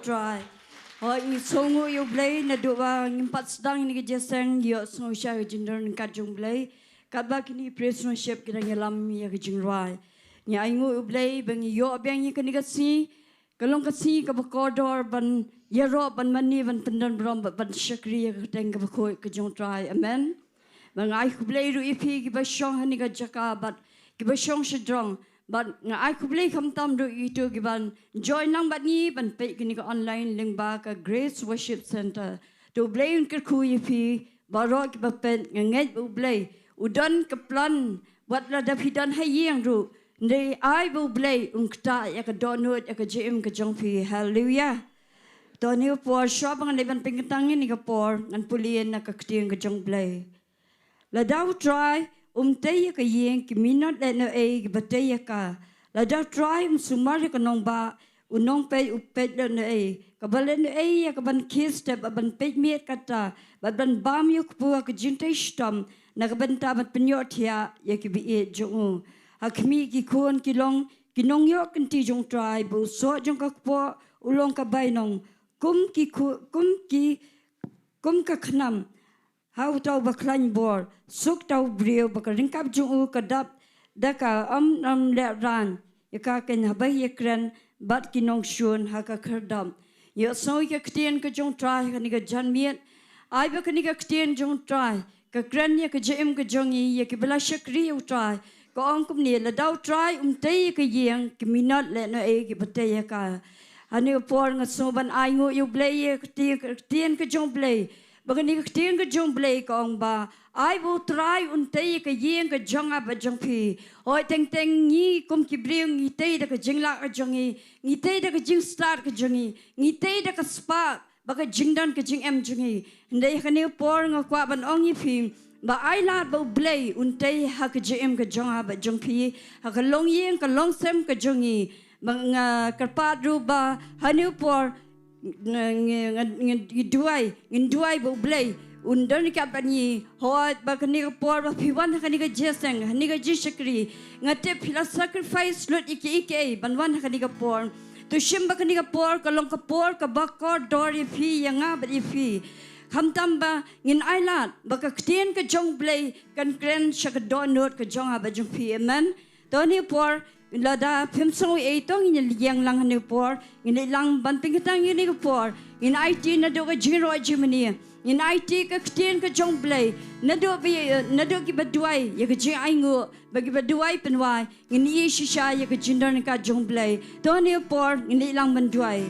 try. Hoi songo yo blei na doa ngimpat sedang ni kejesang yo songo sya jindan kajung blei. Kaba kini presonship kita ngelam ya Jingduwai. Nya aingu yo blei bangi yo abang ni kani kasi kalong kasi ka bakodor ban yaro ban mani ban pendan brom ban syakri ka teng ka bakoi ka jong try. Amen. Bang ai ku blei ru ipi ki ba syong hani ka Jaka bat ki ba syong sedrong. But I could play come tam do itu giban join lang bat ni ban pe kini ka online lyngba ka Grace Worship Center to play jingkyrkhu ipi barok ba pen ngai bu play udan ka plan wat la da pidan hai yang ru nei ai bu play kta ya ka donut ya ka jim ka jong pi hallelujah to ni por shop ngan ban pingtang ni ka por ngan pulien na ka Ktien ka jong play la daw try Taiew ka yeng ki minot le no e ki bataya ka la da try sumari ka nongba Nongpoh upet le no e ka balen no e ya ka ban kiss step ban pet miet kata ban bam yu ku ka jintai stam na ka Bynta bat penyot ya ki bi e jong hakmi ki kon ki long ki nong yo kan ti jong try bu so jong ka po ulong ka bai nong kum ka khnam How tau baklan bor, suk tau brio bakal ringkap jung kadap daka le ran, yaka ken habai yakran bat kinong shun haka kerdam. Yo so ya Ktien ka jong try ka ni ka jan miet, ai ba ka ni ka Ktien jong try, ka kran ya ka jem ka jongi ya ki bala syakri u try, ka ong kum ni la dau try Taiew ka yeng ki minat le no e ki bataya ka. Hani por nga soban ai ngo yu blei ya Ktien ka jong blei. Bagani Ktien ka jong blei ka ong ba I will try Taiew ka yeng ka jong ba jong pi hoi teng ni kum ki briu ngi Taiew da ka jingla ka jongi ngi Taiew da ka jing start ka jongi ngi Taiew da ka spa baka jingdan ka jing em jongi ndai ka ni por nga kwa ban ong yi pi ba ai la ba blei Taiew ha ka jing ka jong ba jong pi ha ka long yeng ka long sem ka jongi bang karpat ru ba hani por Jingduwai bu blei undan ka bani hot ba kani ka por ba piwan kani ka jesang hani ka jishakri ngate pila sacrifice lot iki banwan kani ka por to shim ba kani ka por ka long ka por ka bakor dor ipi yanga ba ipi hamtam ba ngin ailat ba ka Ktien ka jong blei kan kren shaka donut ka jong ba jong pi amen toni por Lada pimsong itong yang lang hani por ini lang banting kitang ini ko por in IT na do ka jingiaroh jingmane in IT ka Ktien ka jong blei na do ki Jingduwai ya ka jing aingu bagi Jingduwai penwai ini shisha ya ka jindan ka jong blei toni por ini lang Jingduwai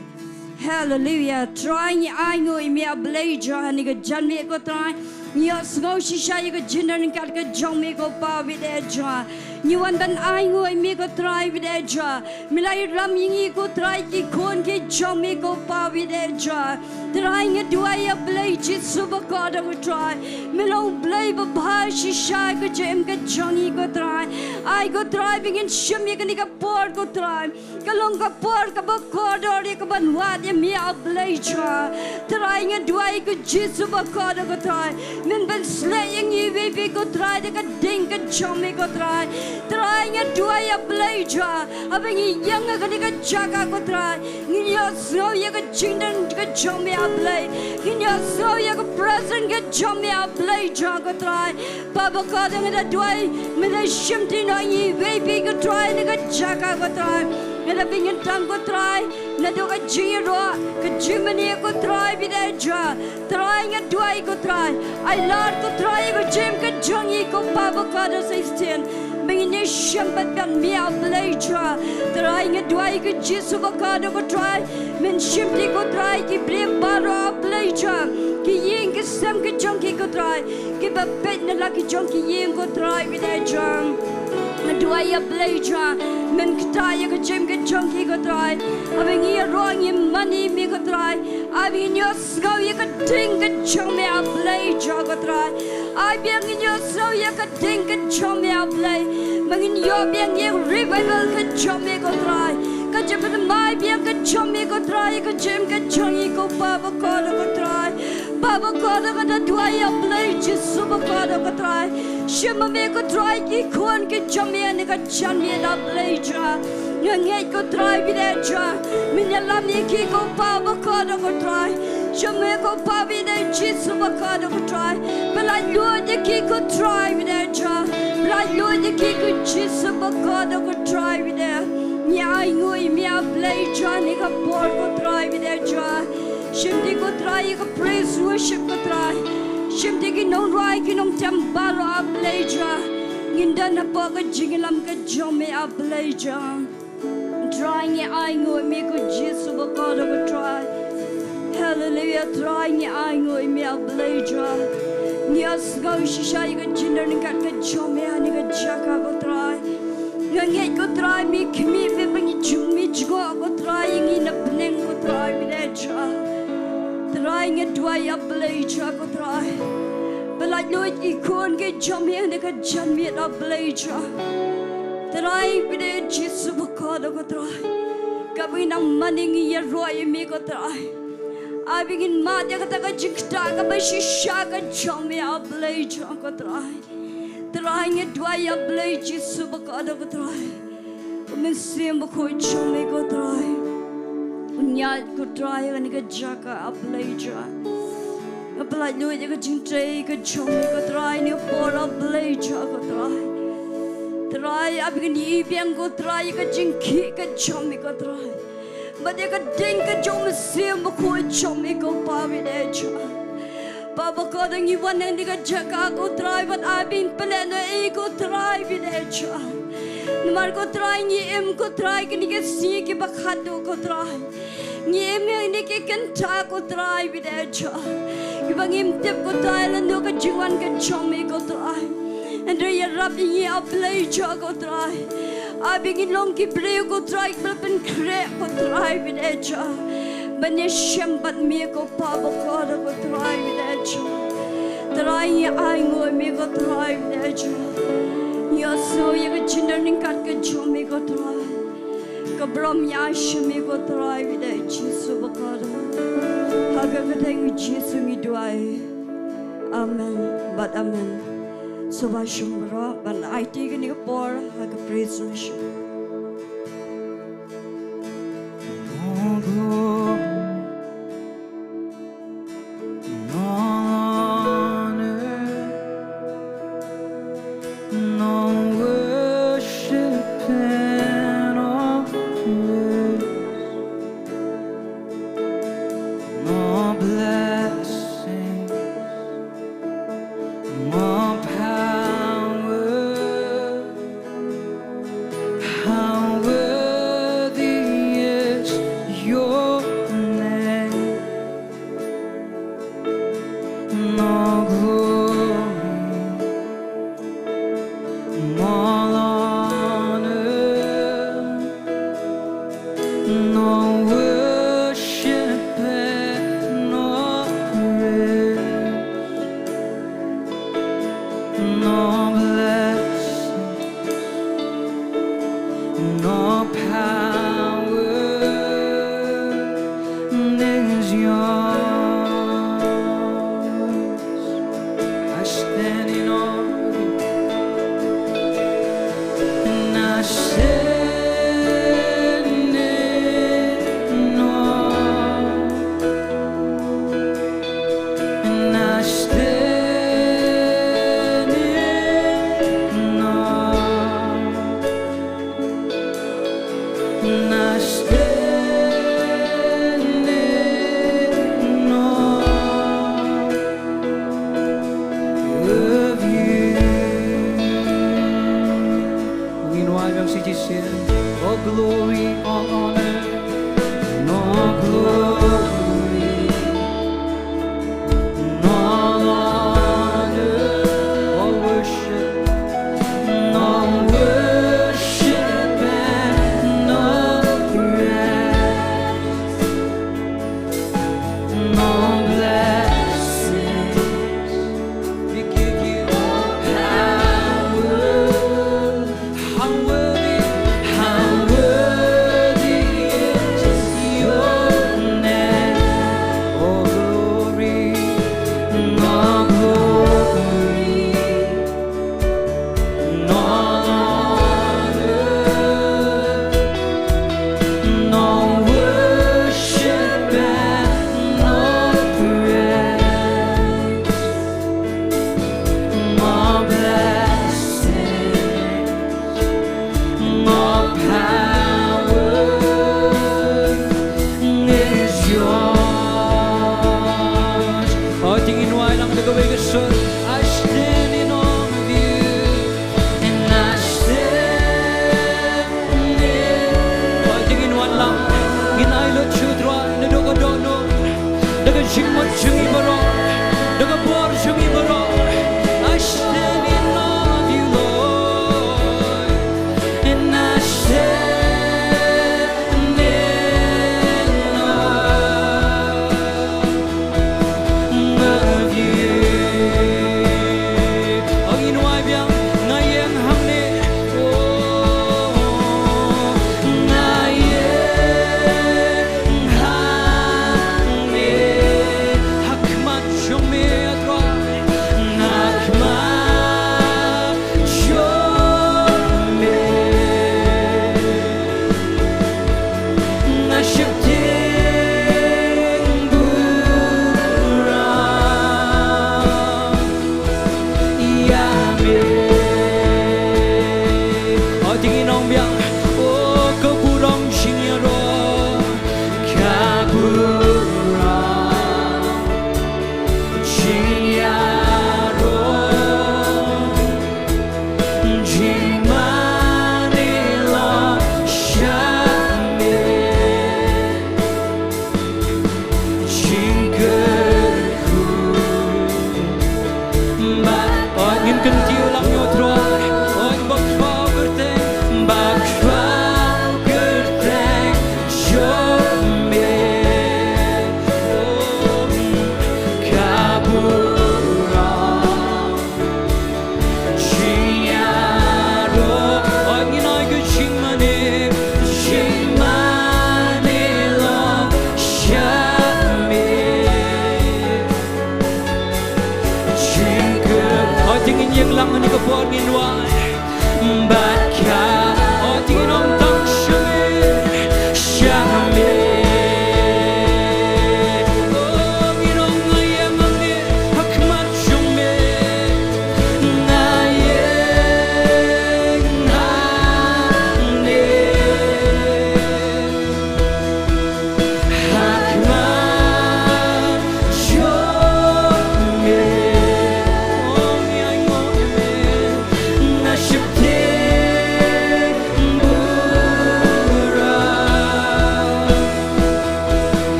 hallelujah try ni aingu imi blei jo hani ka janme ko try ni sngo shisha ya ka jindan ka jong me ko pa vide jo Nyuan ban ai ngoi mi ko try with edja milai ram yingi ko try ki kon ke jong mi ko pa with edja trying do I blay chit subaka da ko try milo blay ba bha shisha ko jem ka jongi ko try I go driving in shimi ka ni ka por ko try kalong ka por ka ba ko dori ka ban wat ya mi a blay ja trying do I ko chit subaka da ko try min ban slaying you baby ko try da ka ding ka jong mi ko try trying do I blay ja abang yang ka ni ka Jaka ko try ni yo so ya ka jindan ka jong mi blay kinya so ya ka present ka jom ya blay Jaka try baba ka dang da dwai me da shimti no yi baby ka try ni ka Jaka ko try me da bingin tang ko try na do ka jingiaroh ka jingmane ko try bi da ja try nga dwai ko try I lord ko try ko jim ka jongi ko baba ka da 16 Mengini syambat kan mia belajar try nga dwai ka jisu ba ka da ko try men shimti ko try ki blem baro belajar ki yeng ki sam ki jongi ko try ki ba pet na la ki jongi yeng ko try bi da jam dwai ya belajar men kita ya ka jim ka jongi ko try abeng ya wrong ya money mi ko try abeng ya sgau ya ka ting ka jong me a belajar ko try abeng ya so ya ka ting ka jong me a blay mangin yo biang ye revival ka jong me ko try ka jim mai biang ka jong me ko try ka jim ka jongi ko baba ko ko try baba ko ko da dwai ya blay jisu ba ko ko try shima me ko try ki kon ki jong me ni ka chan me da blay ja Nganget ko try videja. Minalam yaki ko pa bakado ko try. Shame ko pa videji subakado ko try. Balai Lord yaki ko try videja. Balai Lord yaki ko jisu bakado ko try videja. Nya ngui mia play ja ni ka por ko try videja. Shimdi ko try ko praise worship ko try. Shimdi ki no rai ki nom tambalo a play ja. Nginda na pa ka jingilam ka jome a play ja. Trying your eye go me go Jesus but God of try. Hallelujah, trying your eye go me a blazer. Yes, go shisha you got ginger and got the chome and you got Jaka go try. Young go try me, me, me, go trying in a bling go try with that child. Trying it to a blazer go try. But I know it, you couldn't get chome and you got jam me a blazer. Try with a Jesus bakado ko try. Kabi na maning iyaroh mi ko try. I begin madya kata ka jikta ka ba shisha ka chome a blade ko try. Trying it dwa ya blade Jesus bakado ko try. Umisim ko chome ko try. Unyat ko try ka ni ka Jaka a blade ja. Kapalay lo ya ka jingtay ka chome ko try ni por a blade ko try. Try, I begin to go try, ka jinki ka chummy ka try. But they ka ding ka jom sim ko chummy ko pavi deja. Papa ka dang iwan hindi ka Jaka ko try, but I been plan na ko try videja. Numar ko try ni ko try ka ni ka si ki bakado ko try. Ni hindi ka kanta ko try videja. Ibang tip ko try lang no ka jiwan ka chummy ko try. And they are rubbing ye a blazer go try. I begin long keep play go try, but and crack go try with edge. But ne shem but me go papa go try with edge. Try ye I go me go try with edge. You so you get children cut get show me go try. Kabram yash me go try with edge. So bakado. Hagagating Jesus Jingduwai. Amen. But amen. So ba shumbro ban IT ni por hag praise worship. How worthy is your name.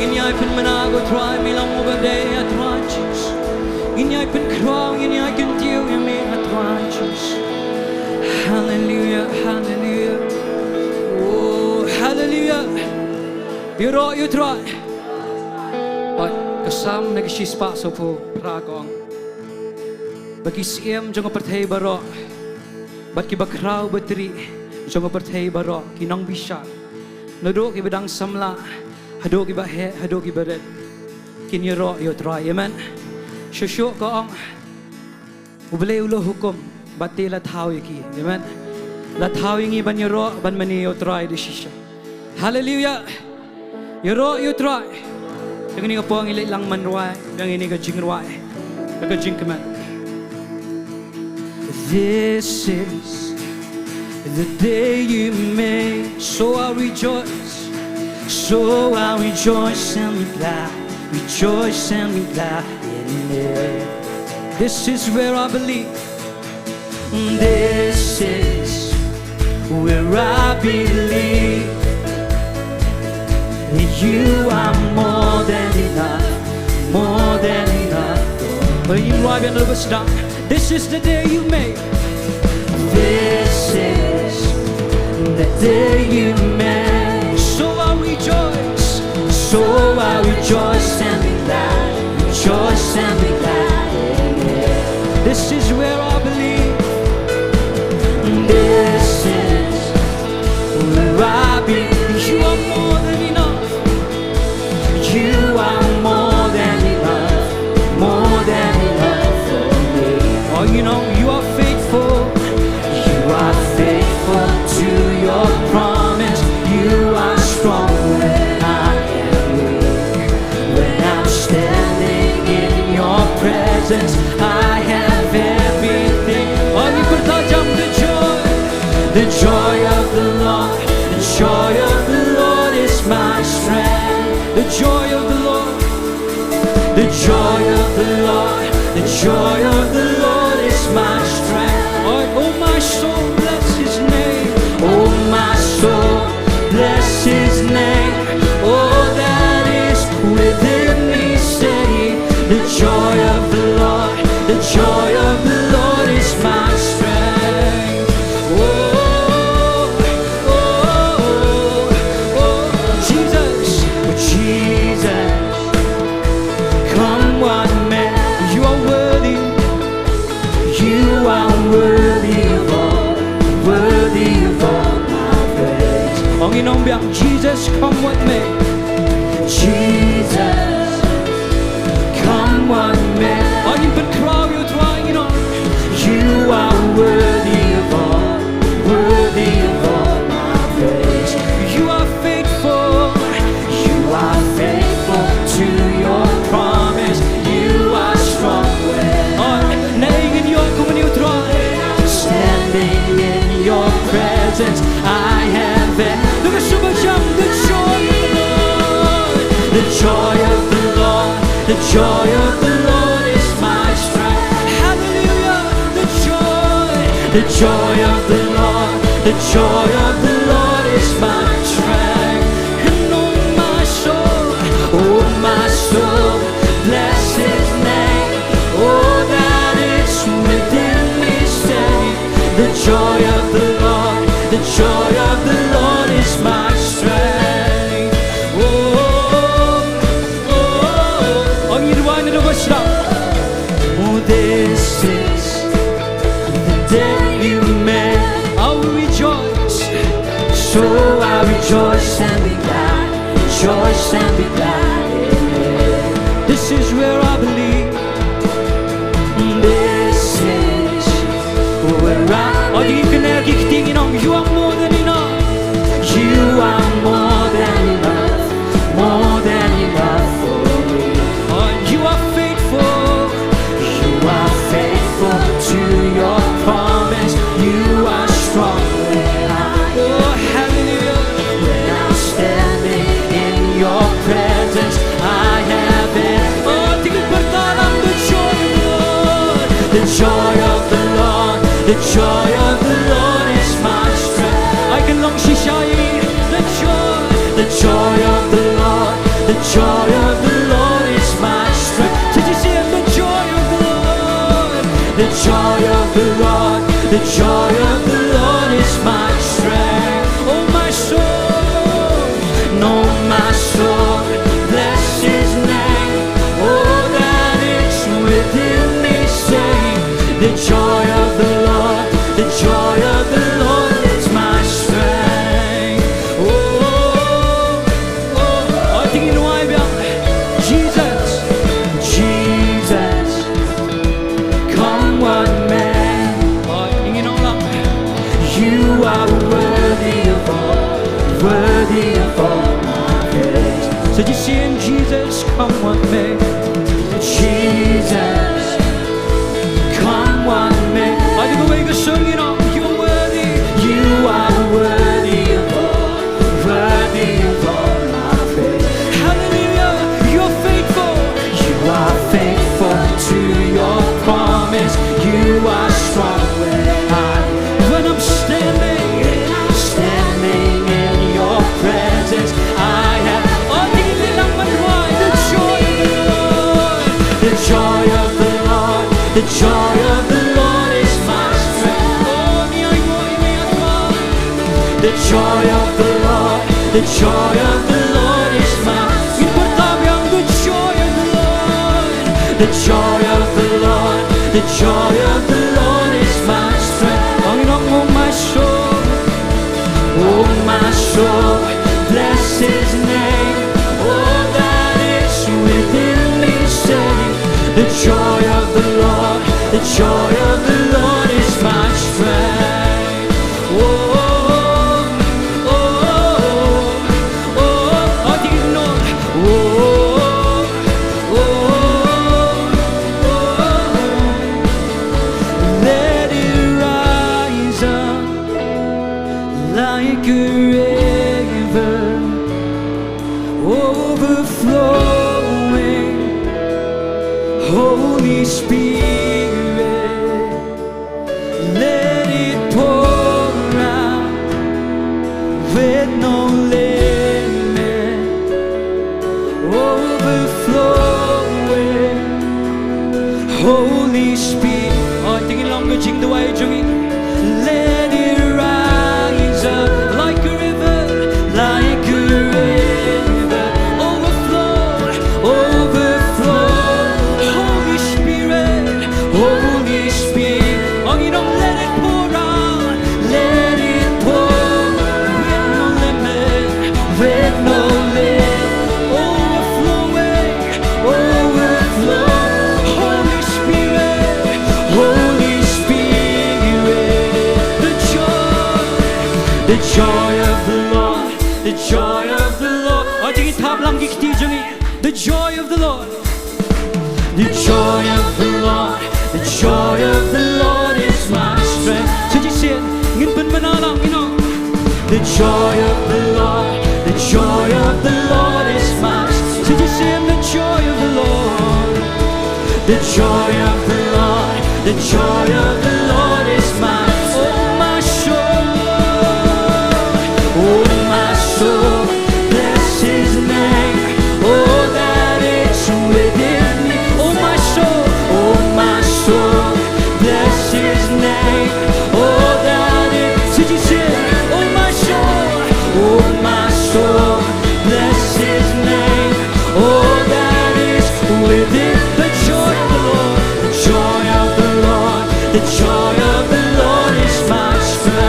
Inyay pen manago try me lang obade at righteous. Inyay pen crown, inyay Ktien U me at righteous. Hallelujah, hallelujah. Oh, hallelujah. You rock, you try. But kasam nagsispa so po pragong. Bagisiam jong pertay baro. Bat kibakraw batri jong pertay baro kinang bisa. Nadok ibadang samla. Hadok iba he, hadok iba red. Jingiaroh yo try, amen. Shusho ko ang ublay ulo hukom, bati lathaw iki, amen. Lathaw ingi ban Jingiaroh ban mani yo try di shisha. Hallelujah. Jingiaroh yo try. Yang ini ko ang ilay lang manway, yang ini ka jingduwai, ka jingmane. This is the day you made, so I rejoice. So I rejoice and be glad, rejoice and be glad in it. This is where I believe. This is where I believe that you are more than enough, more than enough. This is the day you made. This is the day you made. So I rejoice, so I rejoice and be glad, rejoice and be glad. This is where I believe. This is where I believe. You are more than enough. You are more than enough, more than enough for me. Oh, you know you are faithful. You are faithful to your promise. You are strong when I am weak. When I'm standing in your presence, I have everything. Oh, you bertajam the joy of the Lord, the joy of the Lord is my strength. The joy of the Lord, the joy of the Lord, the joy of the Lord is my strength. Oh my soul, bless His name. Oh my soul, bless His name. All that is within me say, the joy of the Lord, the joy of the Lord is my strength. Oh, oh, oh, oh, Jesus, oh, Jesus, come what may, you are worthy, you are worthy of all, worthy of all my praise. Ông in ông biang Jesus, come what may. Jesus, come what may. Ông in Petrol, you trying it on. You are worthy of all, worthy of all my praise. You are faithful, you are faithful to your promise. You are strong when in your community, standing in your presence. I have it. Look at super jump, the joy of the Lord, the joy of the Lord, the joy of the Lord is my strength. Hallelujah, the joy of the Lord, the joy of the Lord is my strength. And oh my soul, bless His name. Oh, that is within me say, the joy of the Lord, the joy of the Lord is my strength. Oh, oh, oh, oh, you want to worship? Oh, this is the day you made. I will rejoice, so I rejoice and be glad, rejoice and be glad in it. This is where I believe. This is where I. Oh, you can never get Ktien U. You are more than enough. You are more than enough, more than enough for me. Oh, you are faithful. You are faithful to your promise. You are strong when oh, hallelujah. When I'm standing in your presence, I have it. Oh, tinggal bertahan the joy of the Lord, the joy of the Lord, the joy of the Lord is my strength. I can long shishai the joy of the Lord, the The joy of the Lord is my strength. Did you see it? The joy of the Lord. The joy of the Lord. The joy of the Lord is my strength. Oh my soul, no my soul, bless His name. Oh that it's within me, sing. The joy of the Lord. The joy of the Lord is my strength. Oh, I think you know why, Jesus, Jesus, come what may. You know that you are worthy of all my praise. So just sing, Jesus, come what may. Jesus, come what may. I think the way you sing it up, you're worthy. You are worthy of all my praise. Hallelujah, you're faithful. You are faithful to your promise. You are strong when I'm standing in your presence. I have the joy of the Lord. The joy of the Lord. The joy of the Lord is my strength. The joy of the Lord. The joy of the Lord is my strength. The joy of the Lord. The joy of the Lord. The joy of the Lord is my strength. Oh my soul, oh my soul, bless His name. Oh that is within me, sing. The joy of the Lord. The joy of the Lord is my strength. Oh, oh, oh, oh, I didn't know. Oh, oh, oh, let it rise up like a river, overflowing. Holy Spirit, let it pour out with no limit, overflowing. Holy Spirit, I think longer Jingduwai jungi. Let it rise up like a river, like a river, overflow, overflow. Holy Spirit, Holy Spirit, oh you don't let it pour out, let it pour with no limit, with no limit, overflowing, overflow. Holy Spirit, Holy Spirit, the joy of the Lord, the joy of the Lord. I think it's Balang the joy of the Lord. The joy of the Lord, the joy of the Lord is my strength. So just say it, you know. The joy of the Lord, the joy of the Lord is my strength. So just say the joy of the Lord, the joy of the Lord, the joy of the Lord is my strength. Oh my soul, bless His name. Oh that it's within me. Oh my soul, bless His name. Oh that it's, did you say? Oh my soul, bless His name. Oh that is within. The joy of the Lord, the joy of the Lord, the joy of the Lord is my strength.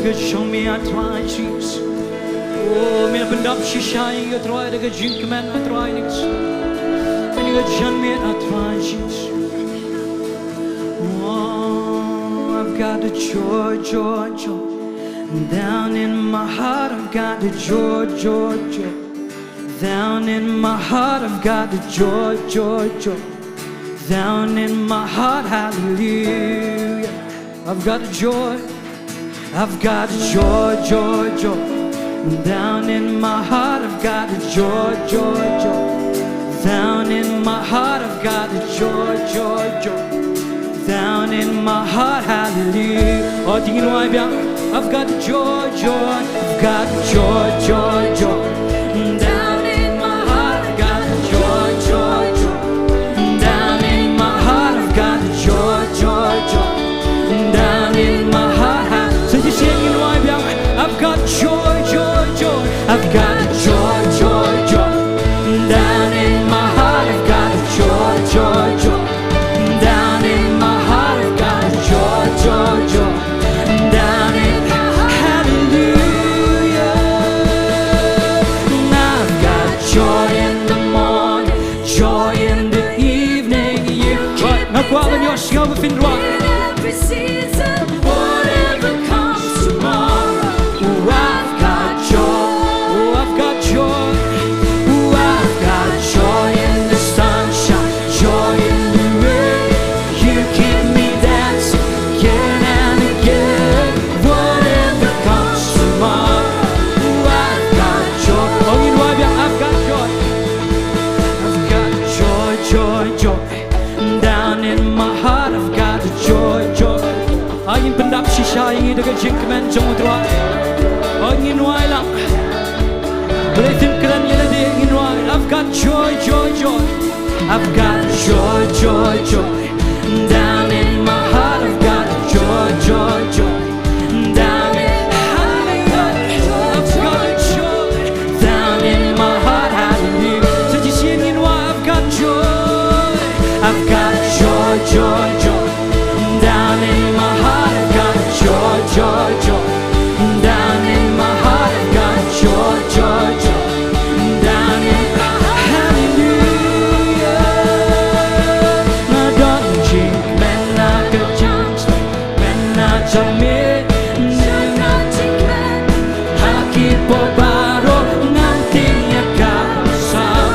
Show me I try Jesus. Oh, mina pendap shisha you try to get jingmane I try this. And you jan me I try Jesus. Oh, I've got the joy, joy, joy. Down in my heart, I've got the joy, joy, joy. Down in my heart, I've got the joy, joy, joy. Down in my heart, hallelujah. I've got the joy, I've got the joy, joy, joy. Down in my heart, I've got the joy, joy, joy. Down in my heart, I've got the joy, joy, joy. Down in my heart, hallelujah. Oh, Jingduwai bilang, I've got the joy, joy. I've got the joy, joy, joy. Down in my heart, I've got the joy, joy, joy. Down in my heart, I've got the joy, joy, joy. Down in my heart, so you sing Jingduwai bilang, I've got joy, joy, joy. I've got the joy, joy, joy. Down in my heart, I've got the joy, joy, joy. Down in my heart, I've got the joy, joy, joy. Down in hallelujah. I've got joy in the morning, joy in the evening. You right now, go out and you're sure we've been right. Every season, whatever comes tomorrow. Oh, I've got joy. Oh, I've got joy. Oh, I've got joy in the sunshine, joy in the rain. You keep me dancing again and again. Whatever comes tomorrow. Oh, I've got joy. Oh, you know I've got joy. I've got joy, joy, joy. Down in my heart, I've got the joy, joy. Ingin pendap sisa, ingin dekat jingmane Sohthri. Ingin wailang. Boleh tingkalan yang ada ingin wail. I've got joy, joy, joy. I've got joy, joy, joy. Down in my heart, I've got joy, joy, joy. Down in hallelujah, I've got joy. Down in my heart, hallelujah. So just singing why I've got joy. I've got joy, joy, joy. Down in my heart, I've got joy, joy, joy. Down in my heart, I've got joy, joy, joy. Down in hallelujah. Now don't jingmane like a chance, when I submit. Haki pobaro nantinya kasar.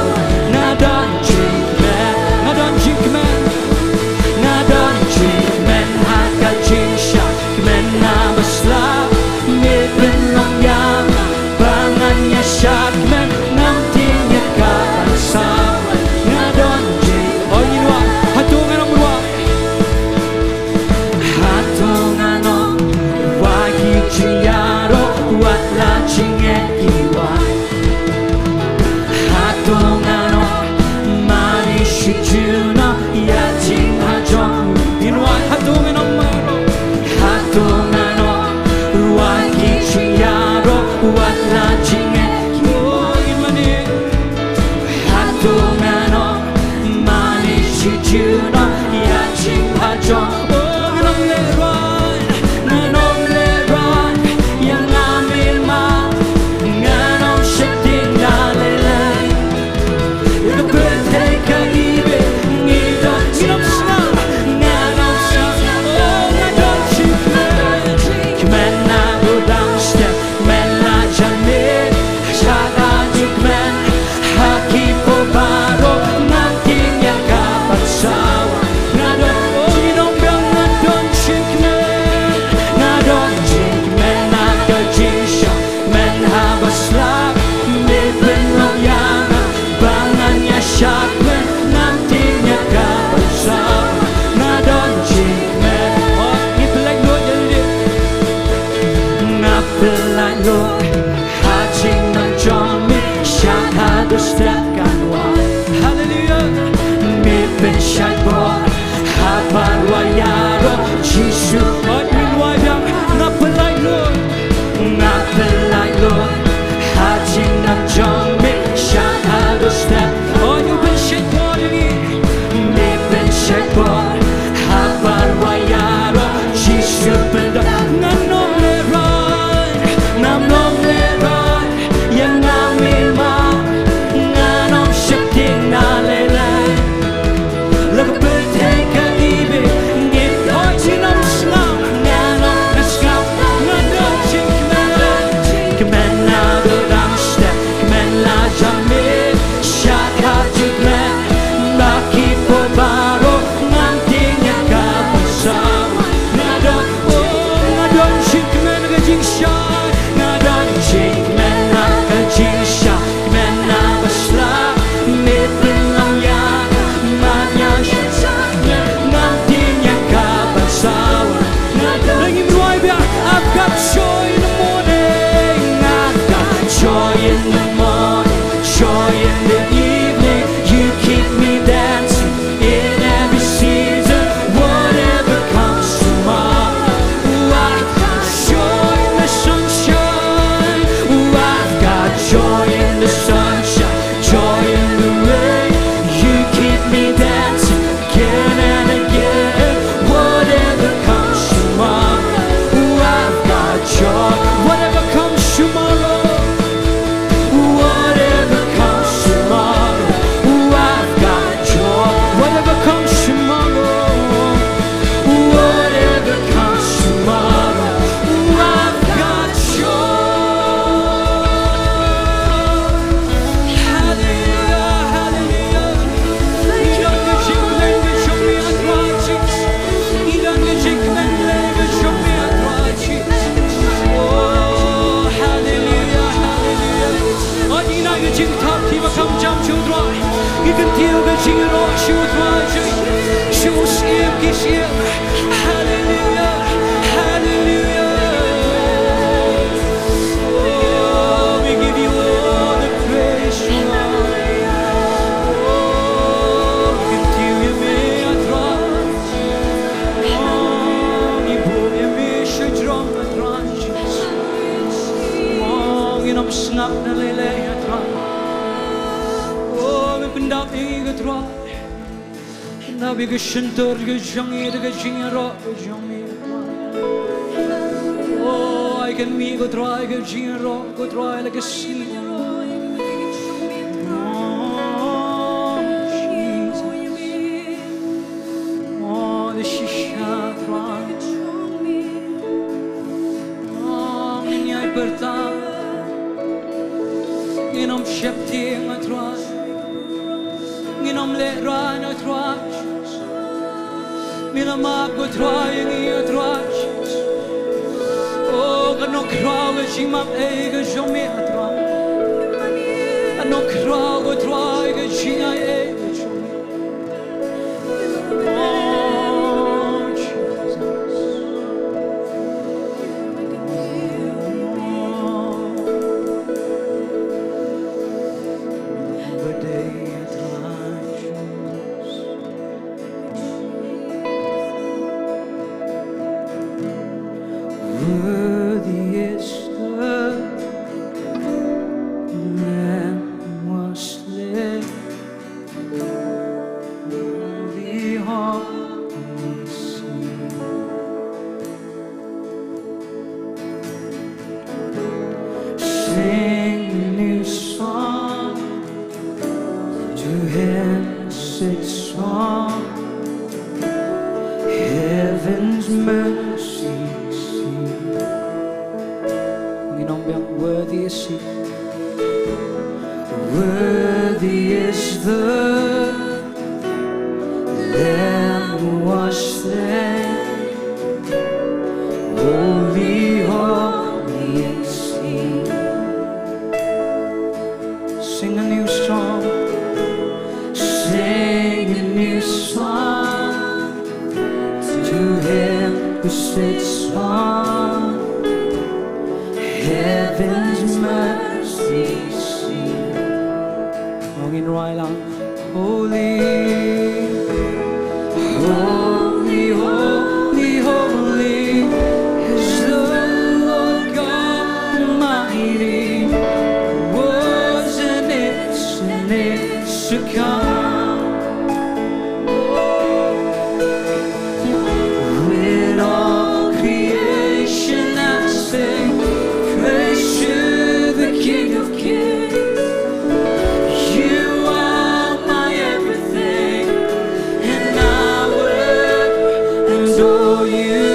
Now don't jingmane, now don't jingmane. Now don't jingmane haka jingsha, kmena besla. Mipin long yang bangannya syakmen nantinya kasar. Now don't jing. Oh, you know what? Hatungan ang buwa. Hatungan ang wagi jingiaroh, wala jingiaroh. Hatungan ang manishi juna, ya jinghajong. You know what? Hatungan ang maro. Hatungan ang wagi jingiaroh, wala jingiaroh. Gimana? Hatungan ang manishi juna, ya jinghajong. Oh, nganong leroy, yang ambil ma, nganong seding dalilay. Ito bertay kaibe, ngidot sinapsang, nganong sang, oh, nganong jingmane. Kmena budang setiap, kmena jamin, sada jingmane. Haki pobaro, nantinya kapan saw. Hallelujah, hallelujah. Oh, we give you all the praise, Lord. Oh, Ktien U Blei atras. Oh, Ri-Bhoi med sjødram atras. Oh, genom snabbt när lille atras. Oh, vi bendap egen atras. Nabi ke shentor ke jangi ke jingiaroh jangi. Oh, I can me go try ke jingiaroh go try like a Shillong. Oh, Jesus. Oh, the shisha try. Oh, niya berta. Inom shepti matras. Inom leran atras. Mina mago trying here trach. Oh, no crowd she map ega show me a try. And no crowd would try a jingiaroh show me. Oh, Jesus. Oh, the day worthy is the Lamb was slain. Holy, holy, sing. Sing a new song to Him, sing song. Heaven's mercy. Worthy is He. Worthy is the Lamb who was slain. Holy, holy is He. Sing a new song. Sing a new song to Him who sits on heaven's mercy seat. Mongin rai lang. Holy, holy, holy, holy is the Lord God Almighty. Was and is to come. With all creation I sing praise to the King of Kings. You are my everything, and I will adore you.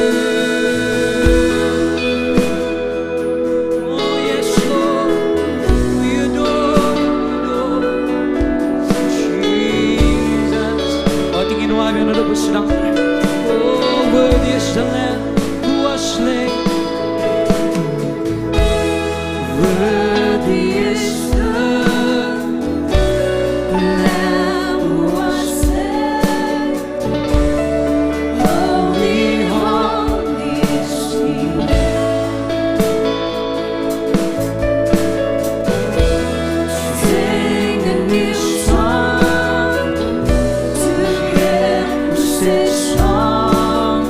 Oh yes, Lord, we adore Jesus. Oh, tingin mo kami na lubos lang. Oh, worthy is the Lamb who was slain. Worthy is the Lamb who was slain. Holy, holy is He. Sing a new song to Him who sits on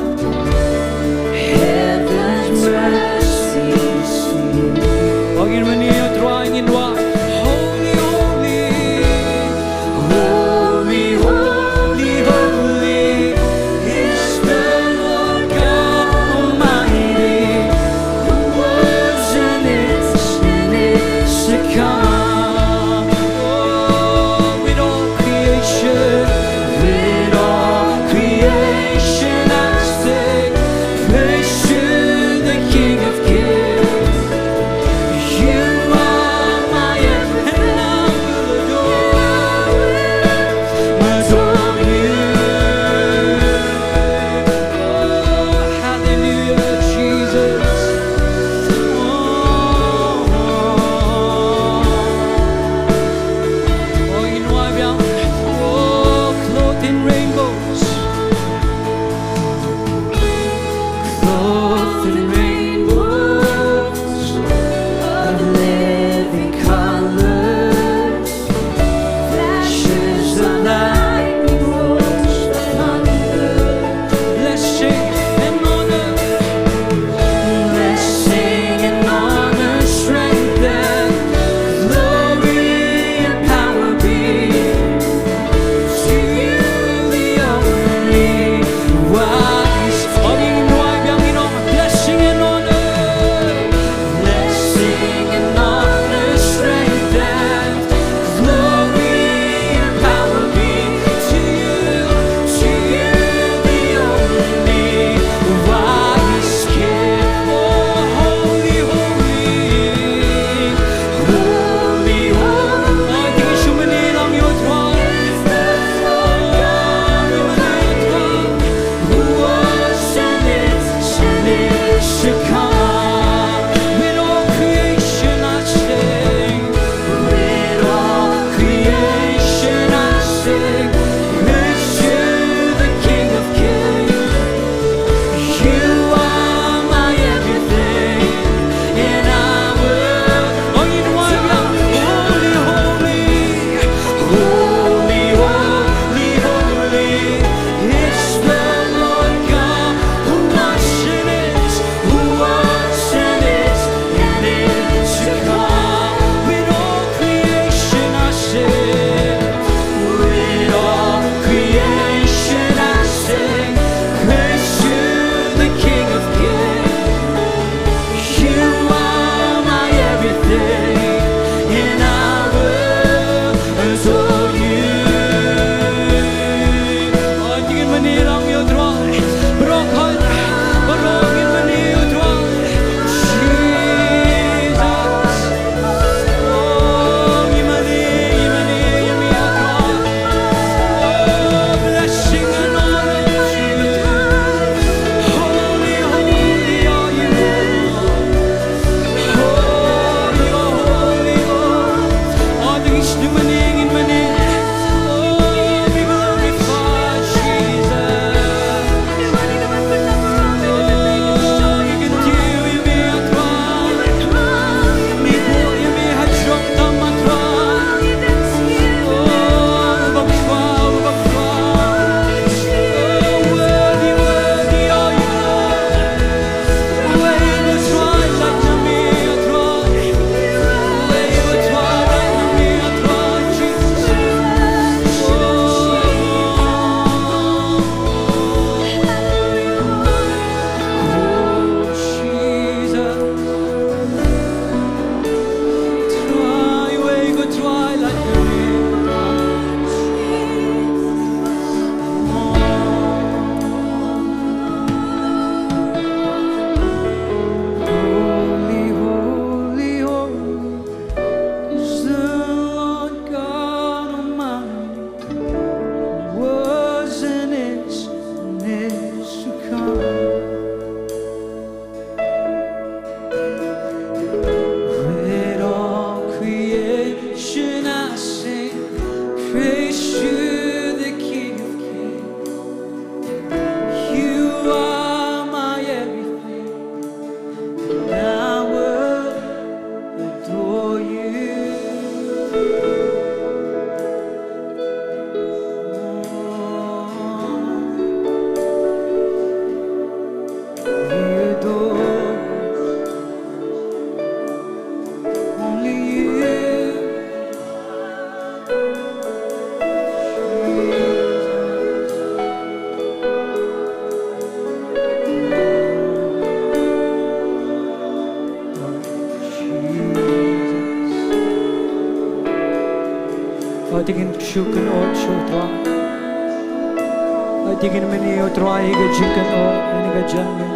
Shukan Sohthri. I think in many or try a jingiaroh and a jungle.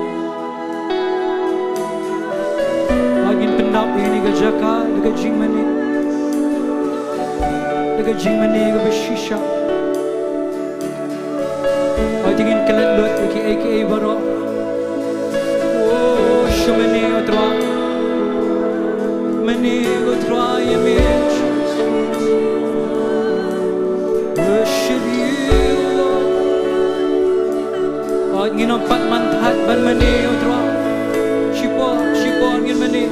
I can pin up in a Jaka, the jingmane, the jingmane of a shisha. I think in Kynduh, aka Baro. Oh, Shumani or try. Many go try a bitch. Worship you, Lord. You know, but man had but many or try. She born in many.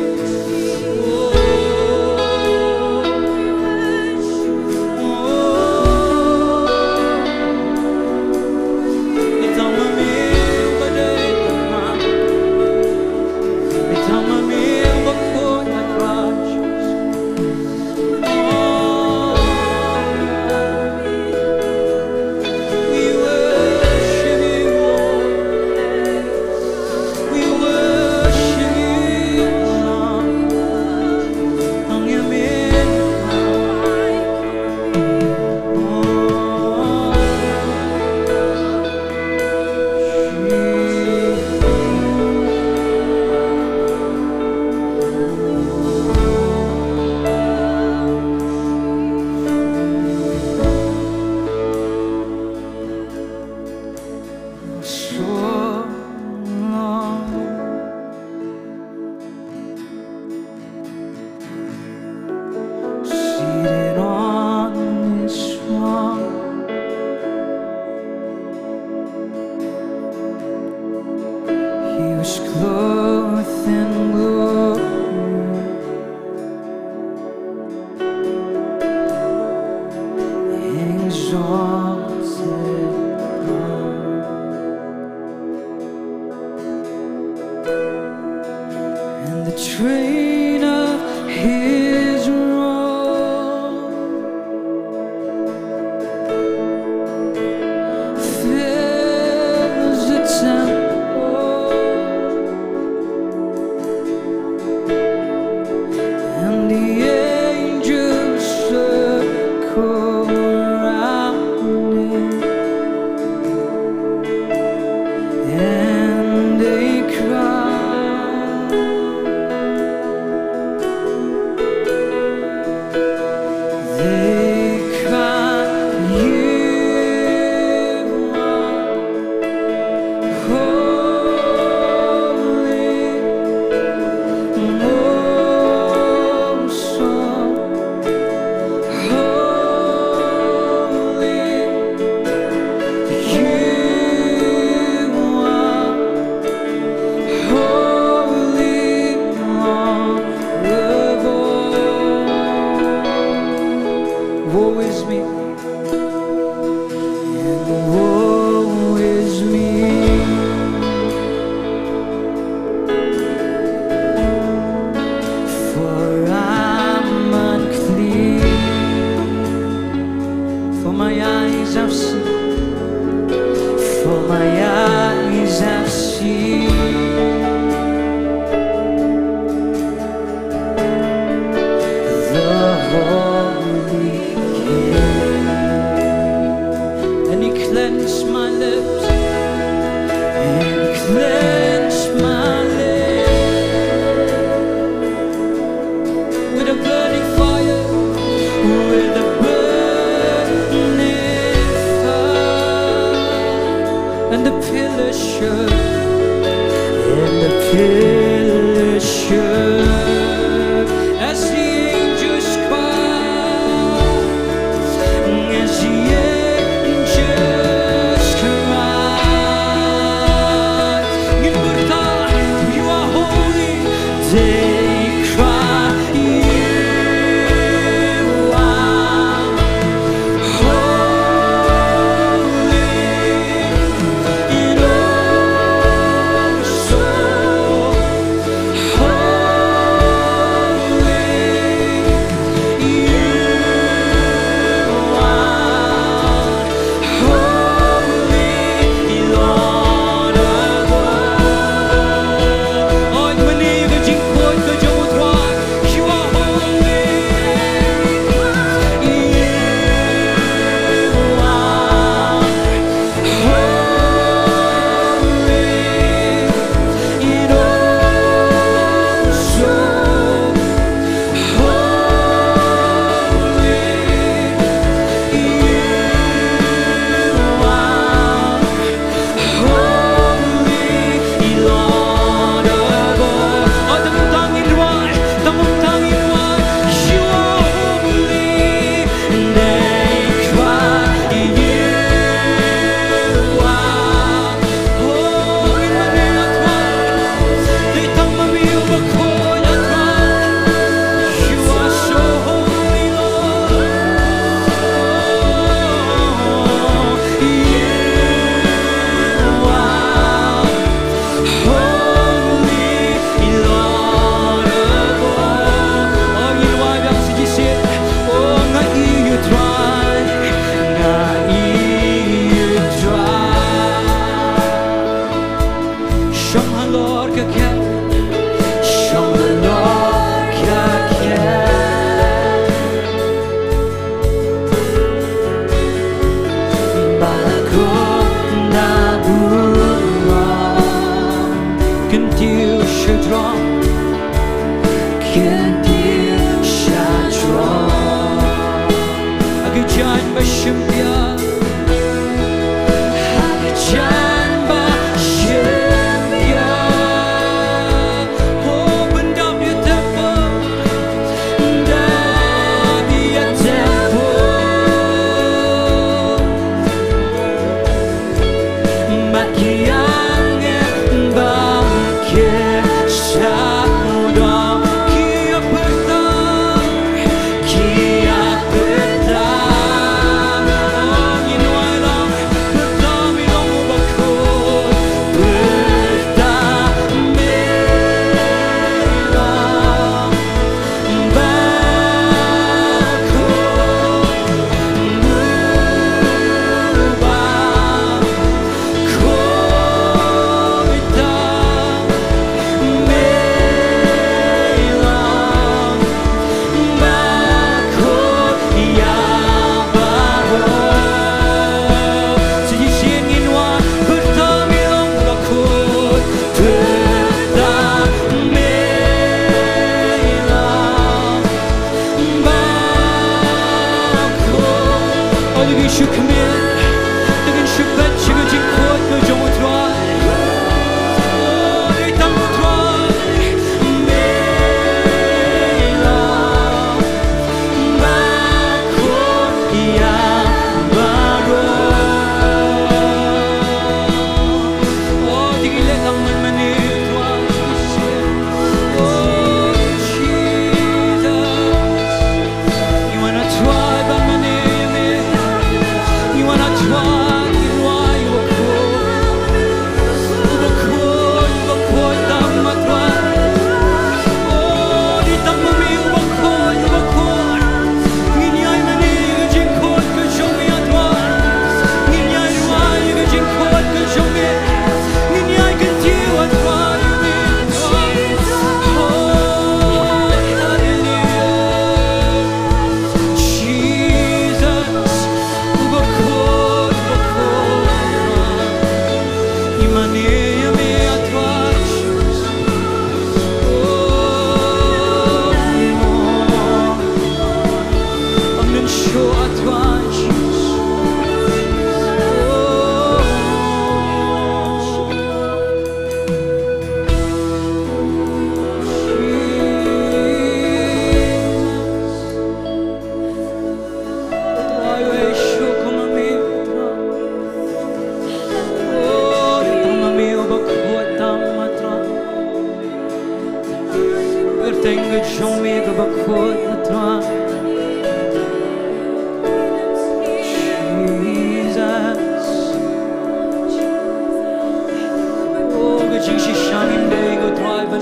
Train of his robe fills the temple, and the angels circle around it, and they cry. Woe is me, and woe is me, for I'm unclean, for my eyes have seen, for my eyes have seen the Holy. And he cleansed my lips, and he cleansed my lips with a burning fire, with a burning fire, and the pillar shook, and the pillar shook as the angels cried, as the angels cried, Bynta, you are holy. They cry, you are holy, and oh so holy.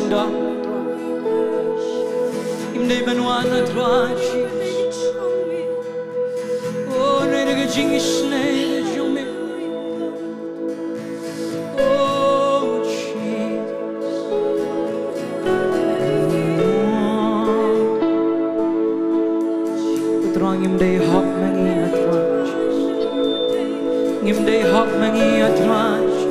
Jingduwai Imday banwana trashi Oh nega jingisne jume Oh Jesus Putrang imday hak mangi atrashi Imday hak mangi atrashi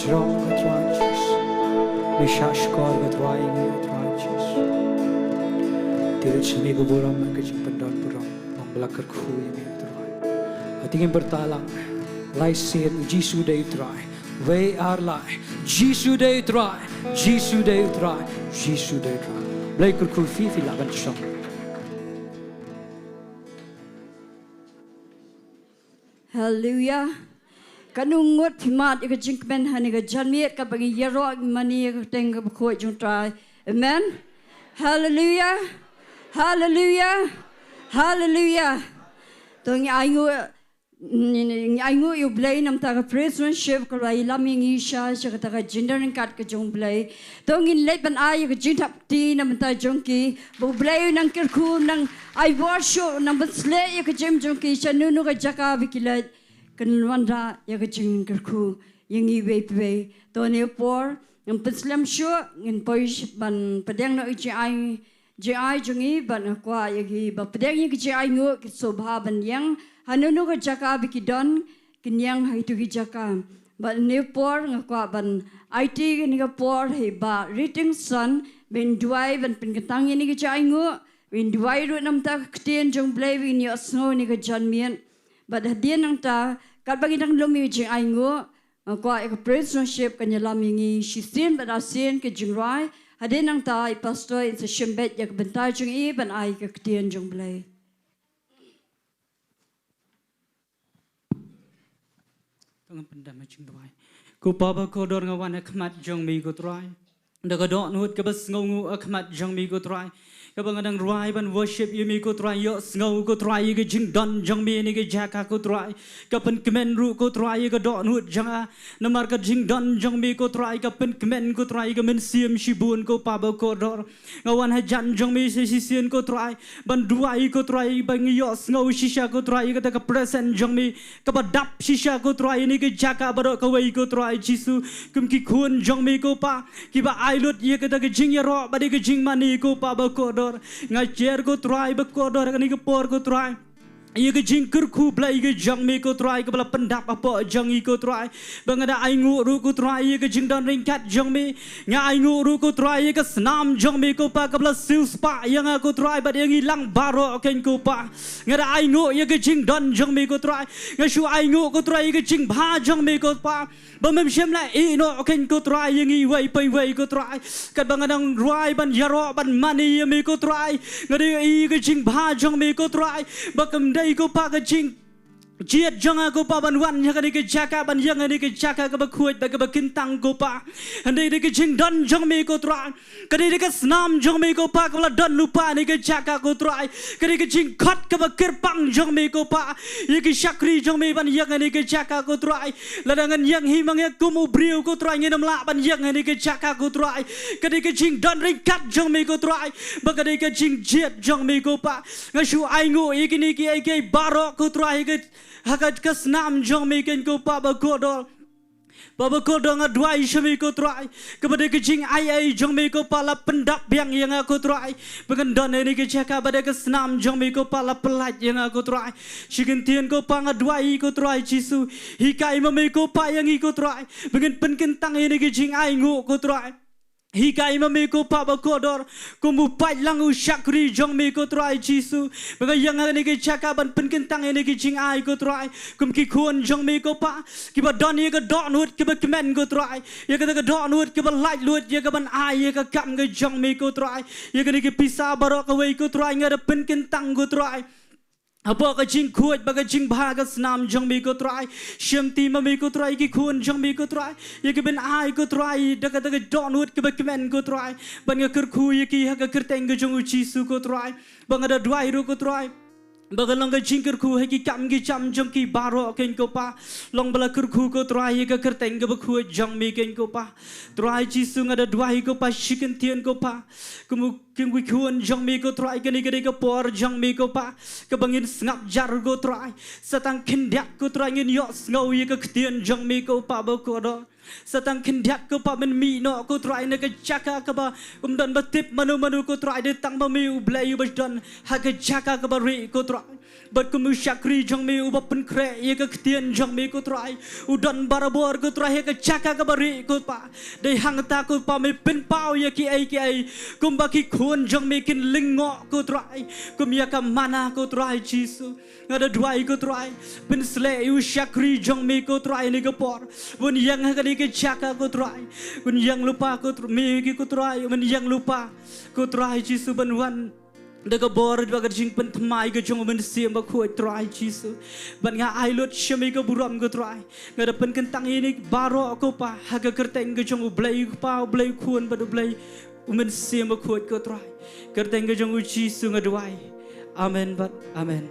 Israel get righteous. Mishash kor get righteous. Tirit semi kuburam kajing pendon buram. Manglakar khu yemi get right. Atingin bertalang. Lai sin Jisu day try. We are lie. Jisu day try. Jisu day try. Jisu day try. Blai kurku fifi laban song. Hallelujah. Kanungot pimat ika jingmane hani ka janmiet ka bagi yaro mani ka tengka bakoi jung try. Amen. Hallelujah. Hallelujah. Hallelujah. Tongi aingu U Blei nam ta ka friendship ka lai laming isha ka ta ka gender kat ka jung Blei. Tongi leit ban ai ka Jingduwai nam ta jongki bu Blei nang kirkhu nang ai washo nang basle ka jongki chanunu ka Jaka bikilat kanwanda ya ka jingkyrkhu yangi be to ne por ng pislam sho ngin poish ban padang no ji ai jongi ban kwa yagi ba padang yi ji ai ngo ki sobha ban yang hanunu ka Jaka bikidon kinyang haitu ki Jaka ba ne por ngakwa ban IT ni ka por he ba reading son Jingduwai ban pinkatang ni ki ji ai ngo Jingduwai ru nam ta Ktien U Blei ni Iasnohkti ni ka janmian ba hadian nang ta kat bagi nang lumi jing ai ngo kwa ek friendship kanya lamingi shisin ba asin ke Jingduwai hadian nang ta pastor in sa shimbet yak Bynta jing I ban ai ka Ktien U Blei. Tengah pendam Jingduwai. Ku baba ko dor ngawan akmat jong mi ko try. Daga dot nut ke bas ngongu akmat jong mi ko try. Kabangadang ruai ban worship yumi ko try yo ngau ko try ke jingdon jong mi ni ke Jaka ko try. Kapan kemen ru ko try ke dot nut janga namar ka jingdon jong mi ko try kapan kemen ko try ke men siam shibun ko baba ko dor ngawan hajan jong mi sisien ko try ban duai ko try bang yo ngau shisha ko try ke ka present jong mi ka badap shisha ko try ni ke Jaka baro ka wei ko try Jisu kum ki khun jong mi ko pa ki ba ai lut ye ke ka jingiaroh ba de ke jingmane ko baba ko dor ngajer ko try ba ko dor ni ke por ko try ia ke jingkyrkhu Blei ke jang mi ko try ke bala pendap apa jang I ko try bangada aingu ru ko try ia ke jingdon ringkat jang mi nga aingu ru ko try ia ke senam jang mi ko pa ke bala silspa yang aku try ba yang hilang baro ken ko pa ngada aingu ia ke jingdon jang mi ko try nga shu aingu ko try ia ke jingbha jang mi ko pa ba mem shem la I no ken ko try yang I wei pai wei ko try kat bangadang ruai ban yaro ban mani mi ko try ngada I ke jingbha jang mi ko try ba kam dai ko pa ka jing jiat janga ko pa ban wan ya ka ni ke Jaka ban yang ni ke Jaka ka ba khuat ba ka ba kintang ko pa andai ni ke jing don jong me ko tra ka ni ke snam jong me ko pa ka la don lupa ni ke Jaka ko tra ka ni ke jing khat ka ba kirpang jong me ko pa ye ke shakri jong me ban yang ni ke Jaka ko tra la dangan yang hi mang ya ko mu briu ko tra ngi nam la ban yang ni ke Jaka ko tra ka ni ke jing don ring kat jong me ko tra ba ka ni ke jing jiat jong me ko pa nga shu ai ngo ye ke ni ke baro ko tra ke hakat kesnam jong mikin ko baba kodol ngadwai shami ko try kepada kejing ai jong mi ko pala pendap yang aku try pengendon ini ke Jaka pada kesnam jong mi ko pala pelat yang aku try shigentien ko pa ngadwai ko try Jisu hikai mami ko pa yang ko try pengen penkentang ini kejing ai ngo ko try hikai mami ko pa ba kodor kumu pai lang ushakri jong mi ko try Jisu baga yang ni ke Jaka ban penkentang ini ke jing ai ko try kum ki khun jong mi ko pa ki ba don ye ka don hut ki ba kemen ko try ye ka don hut ki ba light lut ye ka ban ai ye ka kam ke jong mi ko try ye ka ni ke pisa barok wei ko try ngada penkentang ko try apa ka jing khuat ba ka jing bha ka snam jong mi ko try shem ti ma mi ko try ki khun jong mi ko try ye ke ben ai ko try da ka don hut ke ba kemen ko try ban ga kyrkhu ye ki ha ka kerteng ko jong Jisu ko try bang ada dwai ru ko try Bagalong ka jingkyrkhu hai ki kam ki cham jong ki baro ken ko pa long bala kyrkhu ko try ka kerteng ka bakhu jong mi ken ko pa try Jisu ngada dwai ko pa shikentien ko pa kumu king wi khun jong mi ko try ka ni ka por jong mi ko pa ka bangin ngap jar ko try satang khindak ko try ngin yo ngau ye ka ktien jong mi ko pa ba ko do satang khindak ko pa men mi no ko try na ka Jaka ka ba don ba tip manu ko try de tang ba mi U Blei ba don ha ka Jaka ka ba ri ko try But kumu syakri jong me uba penkre ye ke Ktien jong me ko trai udan barabor ko trai ye ke Jaka ke bari ko pa dei hang ta ko pa me pen pau ye ki ai kum ba ki khun jong me kin lingo ko trai kum ya ka mana ko trai Jisu ngada duai ko trai pen sle u syakri jong me ko trai ni ke por bun yang ha ni ke Jaka ko trai bun yang lupa ko me ki ko trai bun yang lupa ko trai Jisu ban wan Daga bor daga jing pen tmai ga jong men sim ba khoi try Jisu ban nga ai lot shemi ga buram ga try ga da pen kentang ini baro ko pa ha ga kerteng ga jong blai pa blai khun ba do blai men sim ba khoi ga try kerteng ga jong Jisu ga duai amen but amen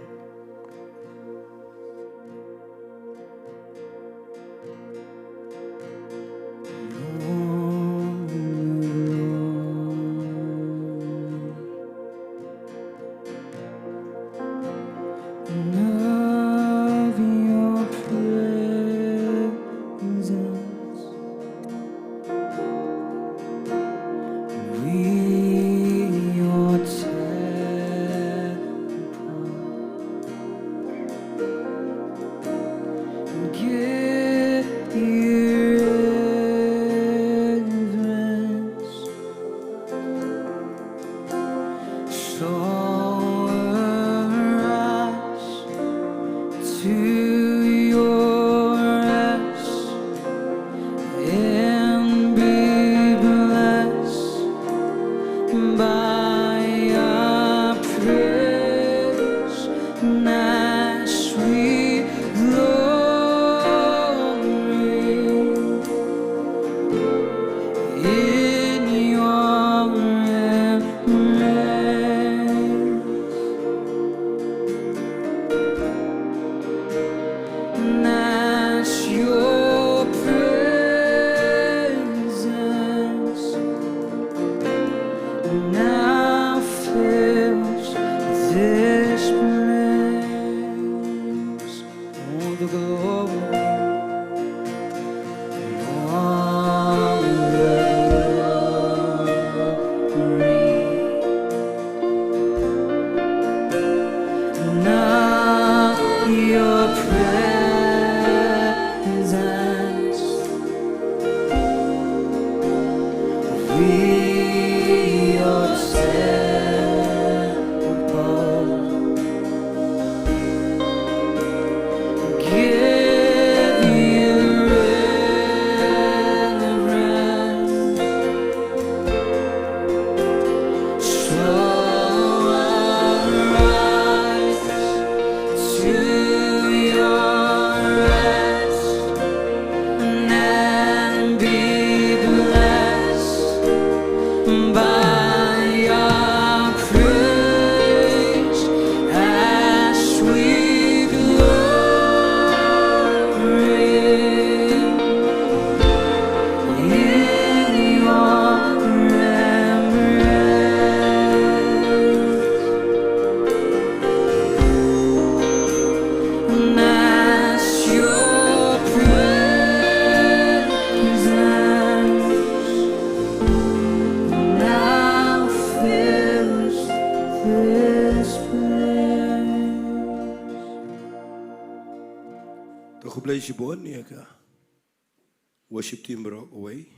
Worship team brought away.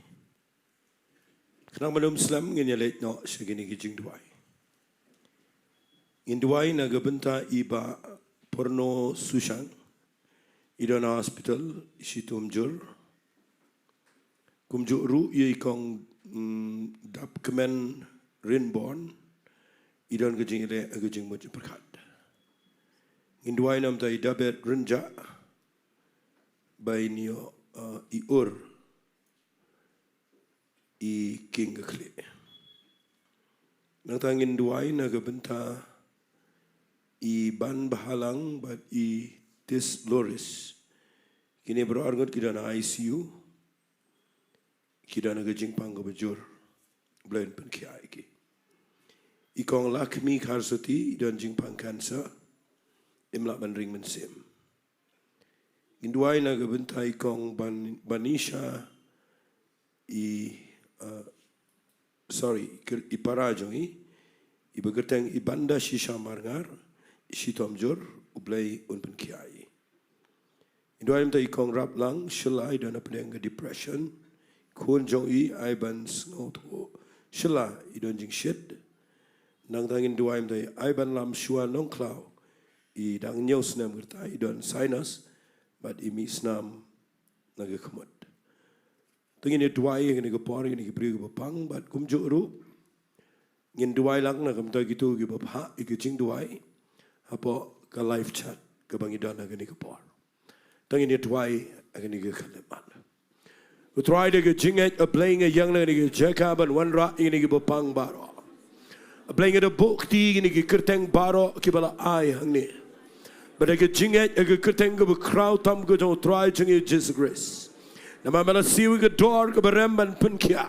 Kenang malum Islam ngin late no segini ki Jingduwai. Jingduwai na Bynta iba porno susang. Idana hospital isitumjur. Kumjuk ru ye kong dap kemen rinborn. Idan ke jingile ke jingmut perkat. Jingduwai nam tai dabet renja. By nio iur I kynduh nang tangin duai na Bynta I ban bahalang but I tis loris kini berargot kita na ICU kita na gajing panggo bejur blain pen kiai ki ikong lakmi karsati dan jing pang kansa imlak ban ring mensim Jingduwai na Bynta ikong banisha I parajong I begerteng I banda shisha marngar I sitomjur U Blei un pen kiai. Induai mta ikong rap lang shilai dan apneng depression. Kun jong I ban Sngi shila idon jing shit. Nang tangin duai mta I ban lam shua Nongklau. I dang nyau snam gerta idon sinus but imi snam nagakamot. Tengin duai yang ni kepor yang ni keberi kepang but kumjuk ru. Ngin duai lang na kamta gitu ki bapa iki Jingduwai apa ka live chat ka bangidan na gani kapor tangin ni duai agani ka khaleman u try de ka jinget a playing a young na ni Jaka ban one ra ni ki bapang baro a playing a book ti ni ki kerteng baro ki bala ai hangne but a jinget a kerteng ka crowd tam ko jo try jingi Jesus grace na mala siwi ka door ka barem ban punkia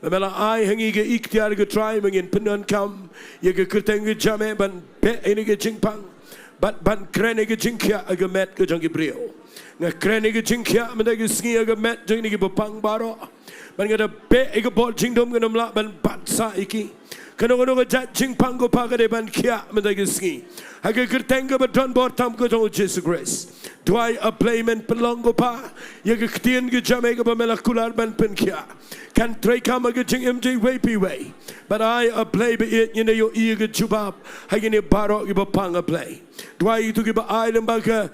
Mela ai hangi ke ikhtiar ke try mengin penon kam ye ke kerteng ke jame ban pe ini ke jingpang ban kren ke jingkia aga met ke jang ke brio nga kren ke jingkia menda ke sngi aga met jang ni ke bapang baro ban ngada pe ke bol jingdom ke namla ban batsa iki kano ke jat jingpang ko pa ke ban kia menda ke sngi aga kerteng ke donbor tam ke jang Jesus grace Duai a playment pelong ko pa ye ke Ktien ke jame ke pamela kular ban pen kia kan try kam aga jing MJ way but I a play be it you know yo ear ke jubab hagini baro ke bapang a play Duai itu ke ba I lembaga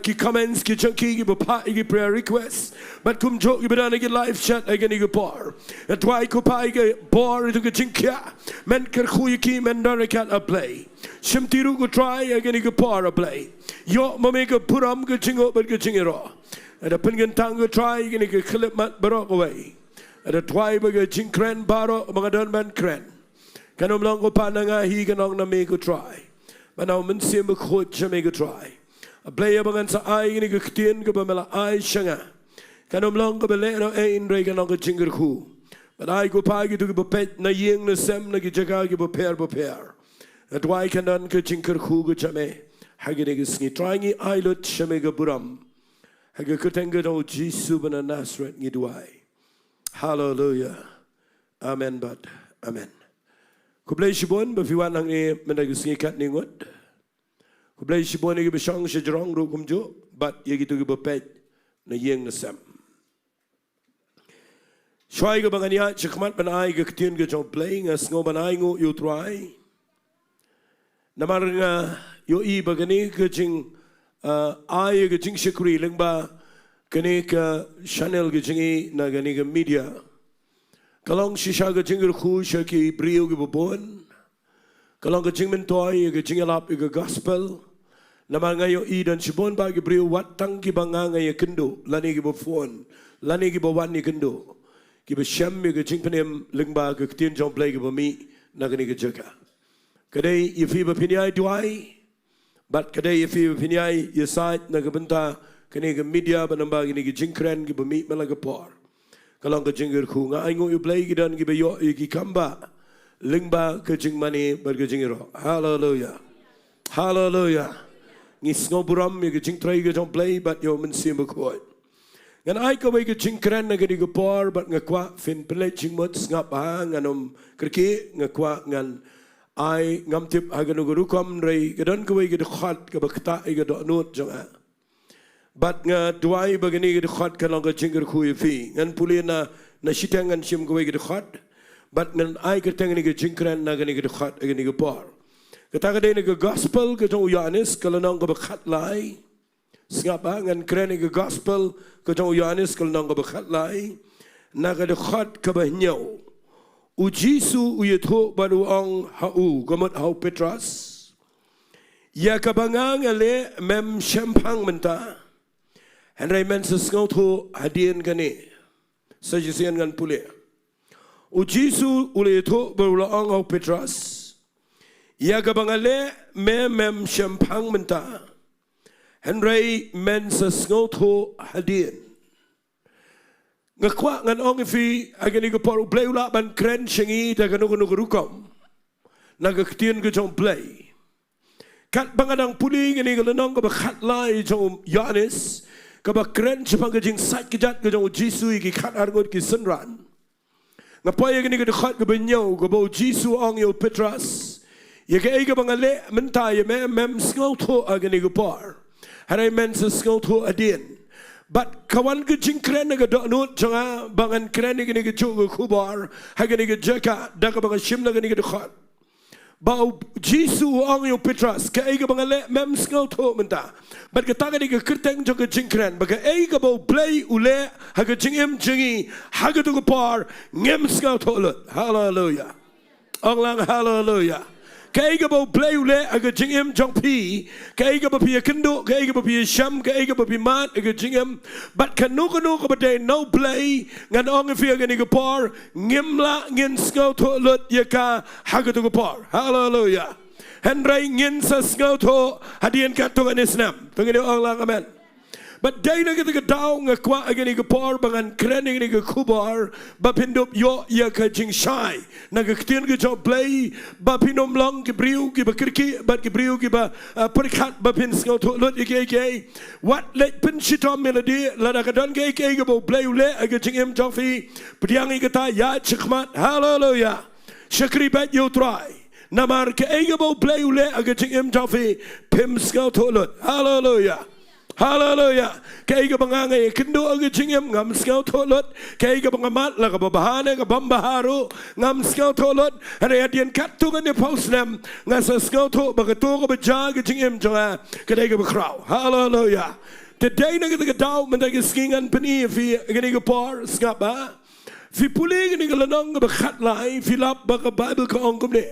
ki comments ki junkie ke bapa ke prayer request but kum jo ke bedana ke live chat agani ke por Duai ko pa ke bor itu ke jingkia men kyrkhu ki men darakat a play shimtiru ko try agani ke por a play yo mame ke puram ke jingo but ke jingiaroh ada pengen tang ke try agani ke clip mat barok away ada tuai bagi jingkren baro mengadon ban kren. Kanom long ko pananga hi kanong na me ko try. Manaw mensim ko jame ko try. A player bangan sa ai ni ko Ktien ko pamela ai shanga. Kanom long ko bele no ein re kanong ko jingkyrkhu. But ai ko pagi to ko pet na yeng na sem na ki Jaka ki pair. At why kanon ko jingkyrkhu ko jame. Hagi ni ko Sngi trying ai lot shame ko buram. Hagi ko tenga do Jisu bana Nasret Ngiduwai. Hallelujah. Amen but amen. Kublai shibon bafiwan ang ni mendagus ngikat ningot. Kublai shibon ni bishang shajarong ro kumjo but ye gitu gibapet na yeng na sam. Shwai ga banganya chikmat banai ga Ktien ga jong playing as ngo banai ngo yu try. Namar nga yo I bagani ga jing ai ga jing shikri lyngba kani ka channel ke jingi na gani ka media kalong shisha ka jingkyrkhu shaki brio ke babon kalong ka jingmen toy ke jingalap ke gospel nama ngayo I dan shibon ba ke brio watang ki banga ngayo kynduh lani ke bafon lani ke bawan ni kynduh ki basham ke jingpenem lyngba ke Ktien U Blei ke bami na gani ke Jaka kadai ifi bapinyai duai but kadai ifi bapinyai yesait na ke Bynta kini ke media banamba kini ke jingkren ke bami malaga por kalong ke jingkyrkhu nga aingo U Blei ke dan ke beyo ki kamba lyngba ke jingmane ber ke jingiaroh hallelujah hallelujah ngis ngoburam ke jingtrai ke jong Blei but yo mensim bekot ngan ai ka we ke jingkren na ke di ke por but ngakwa fin pelai jingmot ngap ha nganom kerki ngakwa ngan ai ngam tip aganu gurukom rei ke dan ke we ke khat ke bakta ke do not jong But nga duai bagani ke khot kalong ke jingkyrkhu fi ngan pulina na shitangan sim ko ke khot but ngan ai ke tang ni ke jingkran na gani ke khot agani ke por kata ka ni ke gospel ke jong Yohanes kalong ke khat lai sngapa ngan kren ke gospel ke jong Yohanes kalong ke khat lai na ke khot ke bahnyau u Jisu u yetho baru ong hau gomot hau Petros ya ka bangang ale mem champang menta Henry menses ngautu hadian kani sajisian kan pule. Ujisu ule itu berulaang au Petros. Ia kabangale mem champang menta. Henry menses ngautu hadian. Ngakwa ngan ong ifi agani ko paru bleula ban kren Sngi da kanu rukom. Naga Ktien U Blei. Kat bangadang puling ini kalau nong ko bakhat lai jong Yohanes. Kaba keren sepang kejing sat kejat kejong Jisu iki kat argot ki senran. Ngapai gini ke dekat ke benyau ke bau Jisu ong yo Petros. Ya ke ega bangale mentah ya mem skau tho agani gupar. Harai men se skau tho adien. But kawan ke jingkren ke dok nut jangan bangan kren ke ni ke cuk kubar hagani ke jaka dak bang shim na ke dokhat. Bau Jisu ong yo Petras ke ega bangale mem skau tho mentah. But ke tanga ni ke kerteng jok ke jingkren baga ega bau blei ule haga jingim jingi haga tu gupar ngem skau tho lut. Hallelujah. Ong lang hallelujah. Kaiga bo blei ule aga jingim jong pi kaiga bo pi kynduh kaiga bo pi sham kaiga bo pi mat aga jingim but kanu ka bade no blei ngan ong fi aga ni gapar ngimla ngin skau tho lut yaka haga to gapar. Hallelujah. Henry ngin sa skau tho hadien kat to anisnam tungini ong lang amen. But day na kita daw nga kwa agani gapar bangan krening ni kubar bapindup yo ya ka jingshai na Ktien U Blei bapinom long ki briu ki bakirki bat ki briu ki ba perkat bapin skau tho lut ke what let pin shitom melody la da kadon ke bo blei ule aga jingim jofi pediang kata ya chikmat. Hallelujah. Shakri bat yo try namar ke bo blei ule aga jingim jofi pim skau tho lut. Hallelujah. Hallelujah. Kaiga bangangai kynduh aga jingim ngam skau tho lut kaiga bangamat la ka babahane ka bambaharu ngam skau tho lut hare adien kat tu kan pausnam ngasa skau tho bagato ka baja ga jingim jonga kaiga bakrau. Hallelujah. Today na kita daw mendag skingan pani fi gani ga par skaba fi puli gani ga lanong ba khatlai fi lap ba ka bible ka ongkum ne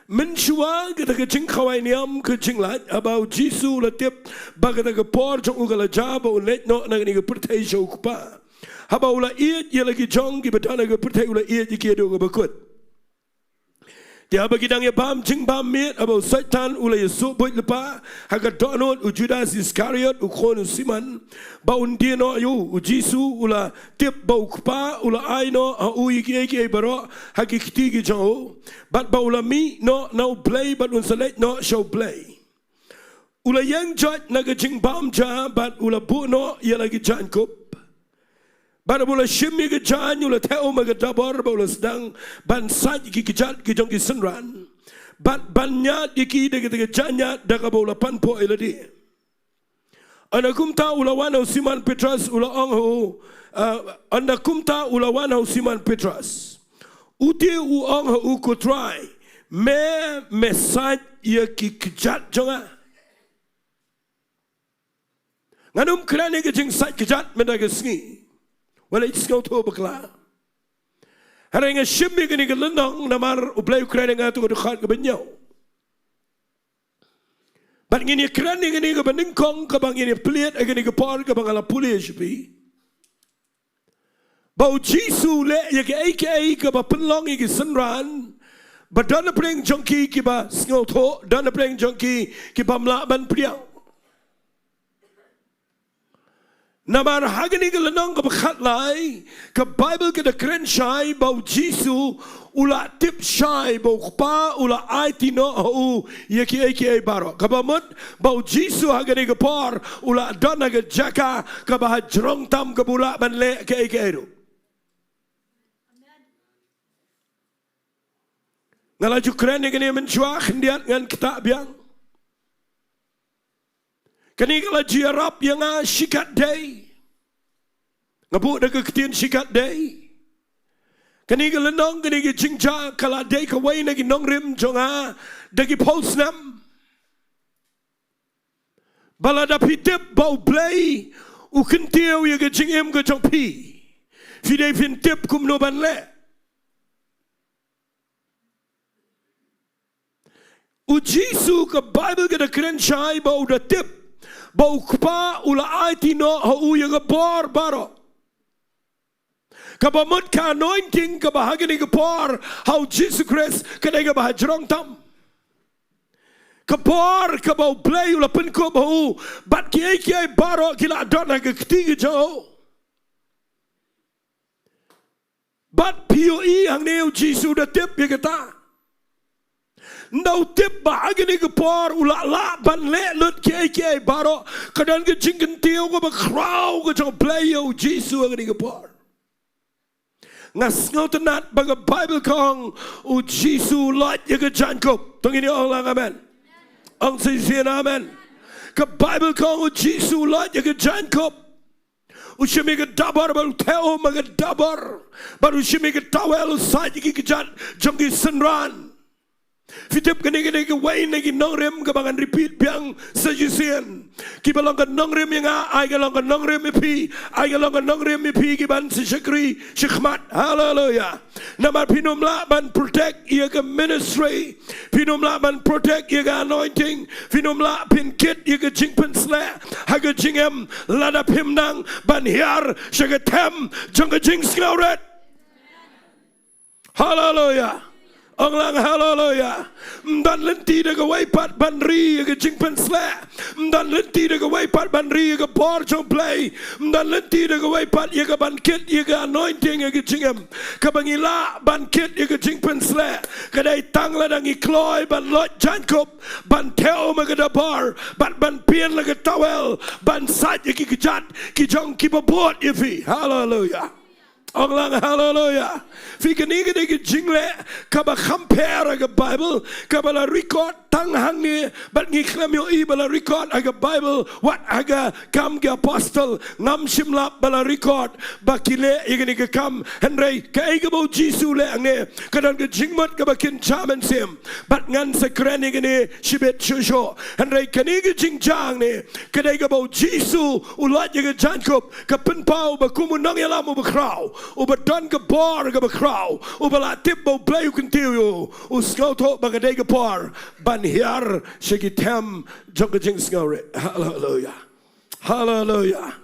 menshua kita ke jingkhawai niam ke jinglat about Jisu latip bagata ke por jong ugala jaba ulet no na ni ke pertai jokpa haba ula iet ye lagi jong ki batana ke pertai ula iet ki do ke bakut dia bagi dang ye bam jing bam mit about Satan ula Yesu boit lepa haga donot u Judas Iskariot u khon Siman ba undi no yu u Jisu ula tip ba ukpa ula aino u iki baro hagi ktigi jong but ba ula mi no blei but un select no show blei ula yang jat naga jing bam ja but ula bu no ye lagi jan kup but ula shimi ke jan ula teo maga dabor ba ula sedang ban saj ki kijat ki jong ki senran but banya diki de janya daga ba ula panpo eladi anakumta ula wana siman Petras ula ongho anakumta ula wana siman Petras uti u ongho u ko try me mesaj ye ki kijat jonga nganum krane ke jing saj kijat mendaga Sngi wala iskau tho bakla harenga shimmi ke ni ke lendong namar u blei krane nga tu ko khat ke benyau but ngini krane ke ni ke beningkong ke bang ini pliet ke ni ke por ke bang ala pulis pi bau Jisu le ye ke ba penlong ke senran ba dan preng jongki ki ba skau tho dan preng jongki ki ba mla ban priang namar hagani ke lenong ke bakhat lai ke Bible ke de kren shai bau Jisu ula tip shai bau kpa ula IT no hu ye ki baro ke bamut bau Jisu hagani ke por ula dona ke Jaka ke bah jrong tam ke bula ban le ke ru ngalaju kren ke ni mencuah ndiat ngan kita biang kani kala jiarap yang shikat day ngabuk dak Ktien shikat day kani kala nong kani ke jingja kala day ka wai na ki nongrim jonga dagi posnam balada pitip bau blei u Taiew ye ke jingim ke jong pi fidei fin tip kum no ban le u Jisu ke Bible ke de kren shai bau da tip bau kpa ula IT no hu ye ke por baro kabamut ka anointing ka bahagani ke por how Jesus Christ ka dega bah jrong tam ka por ka bau blei ula pen ko hu bat ki baro kila dona ke ktiga jo bat POE hangne Jisu da tip ye kata Ndau tip bahagani ke por ula la ban le lut ke baro kadan ke jingken Taiew ko ba krau ko jong blei yo Jisu agani ke por ngas ngotenat baga Bible kong u Jisu lot ye ke Jacob tong ini orang amen ong sisian amen ke Bible kong u Jisu lot ye ke Jacob u shimi ke dabar baru Taiew maga dabar baru shimi ke tawel u sai ye ke jat jongi senran Fitip kene ke way nagi nongrem ke bangan repeat biang sejisian. Ki balong ke nongrem yang ai ke long ke nongrem pi, ai ke long ke nongrem pi ki ban sejekri shikmat. Hallelujah. Namar pinumla ban protect ia ke ministry, pinumla ban protect ia ke anointing, pinumla pin kit ia ke jingpen sla, ha ke jingem lada pimnang ban hiar shagetem jong ke jing skauret. Hallelujah. Orang hallelujah. Dan lenti de gawai pat banri ke jingpen sla. Dan lenti de gawai pat banri ke bor jong play. Dan lenti de gawai pat ye ke ban kit ye ke anointing ye ke jingem. Ke bangila ban kit ye ke jingpen sla. Kedai tang la dangi kloy ban lot Jacob ban Taiew me ke dabar ban pien la ke tawel ban sat ye ke jat ki jong ki bobot ye fi. Hallelujah. Orang hallelujah. Fikir ni kita jingle kaba compare ke Bible kaba la record tang hangne bat ngiklem yo I bala record aga Bible what aga kam ke apostle ngam simlap bala record bakile igani ke kam henry ke ega bo Jisu le angne kadan ke jingmat ke bakin chamen sim bat ngan sekren igani shibet shusho henry kani ke jingjang ne kedai ke bo Jisu ulat ye ke Jacob ke penpau bakumu nang yalamu bakrau ubadon ke bor ke bakrau ubalatip bo blai Ktien U skauto bagadai ke por ban hiar shagitem jong jing skauret. Hallelujah. Hallelujah.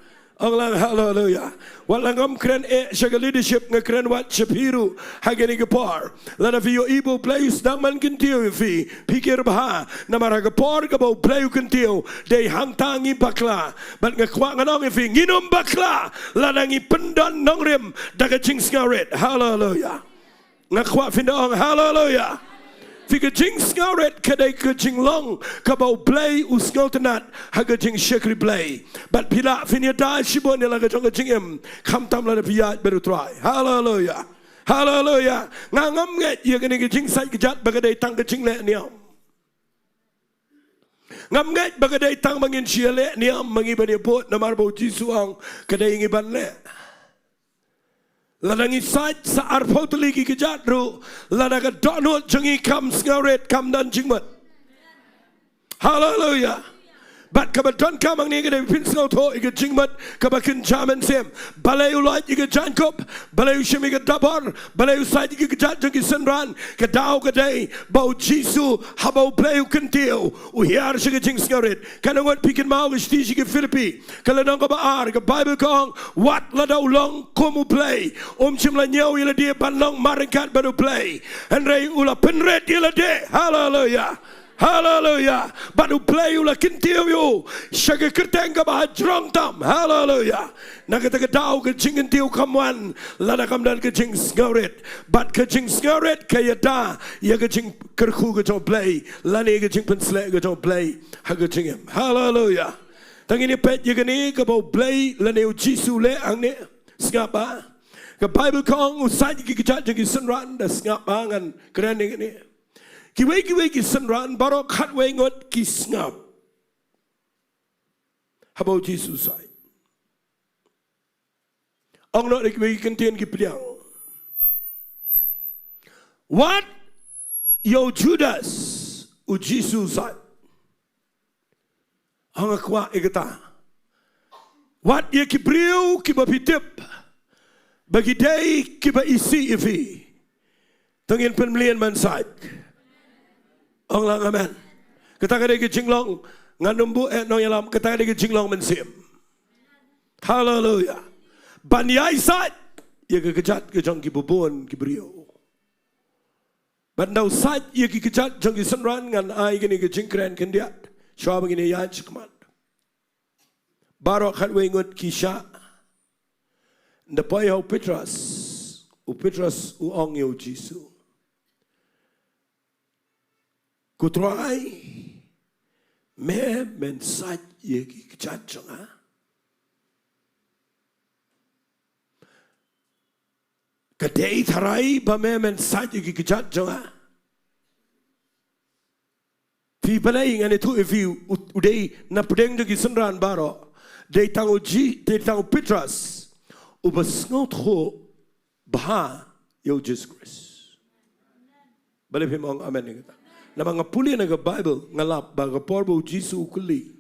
Orang hallelujah. Walangam keren shaga leadership ngakeren wat shapiru hagani ke por. Lana fi yo ibu blai sedang man Ktien fi pikir bah namara ke por ke bo blai Ktien dei hangtangi bakla bat ngakwa nganong fi nginum bakla lana ngi pendon nongrem daga jing skauret. Hallelujah. Ngakwa findong hallelujah. Fika jing skauret kadai ke jinglong kabau blai usngautenat haga jing shekri blai bat pila finia da shibon la ga jong jingem kham tam la piyat beru try. Hallelujah. Hallelujah. Ngangam nget ye kene ke jing sai ke jat bagadai tang ke jing le niam ngam nget bagadai tang mangin shiale niam mangi bani pot namar bo Jisu ang kadai ngi ban le Ladang isat sa arpau teligi kejatru, ladang donut jengi kam skauret kam dan jingmat. Hallelujah. Bat kabadon kamang ni kedai pinsau to ike jingmat kabakin jaman sem. Balai ulat ike Jacob, balai ushim ike dabar, balai usait ike kejat jengi senran, kedau kedai bau Jisu habau blai Ktien uhiar shige jing skauret. Kanangot pikin mau isti shige Filipi. Kalanong kabaar ke Bible kong wat ladau long komu blai. Chim la nyau ila dia banlong maringkat baru blai. Henry ula penret ila de. Hallelujah. Hallelujah. Baru play ula Ktien U shaga kerteng ka bahajrong tam. Hallelujah. Nakata ka daw ka Jingduwai kamwan lada kam dan ka jing skauret. Bat ka jing skauret kaya da ya ka jingkyrkhu ka jong play. Lani ka jing pensle ka jong play. Ha ka jingem. Hallelujah. Tangini pet ya ka ni ka bau play lani u Jisu le angne skapa. Ka Bible kong usai ki kejat jeng senran da skapa ngan keren ni. Kiway ki senran barok hatway ngot ki snap. Habau Jisu sai. Ang not kiway Ktien ki priang. What yo Judas u Jisu sai. Ang akwa igata. What ye ki priu ki bapitip. Bagi day ki ba isi ifi. Tangin penmelian man sai. Ông lang amen. Kita kada ke jinglong nganumbu nong yalam kita kada ke jinglong mensim. Hallelujah. Banyai sat ye ke kejat ke jong ki bubun ki brio. Bandau sat ye ki kejat jong ki senran ngan ai ke ni ke jingkren kendiat. Shwa begini ya chikmat. Barok hatwe ngot kisha. Ndapay hau Petras. U Petras u ong yo Jisu. Kutrai me mensaj ye ki kejat jonga. Kadai tharai ba men sat iki kijat jonga. Fi balai ngane tu ifi udei na pedeng jogi senran baro. Dei tangu Petras ubasngot ho baha yo Jesus Christ. Balai pimong amen ni kita. Na mga puli na Bible ngalap ba porbo Jesus kuli.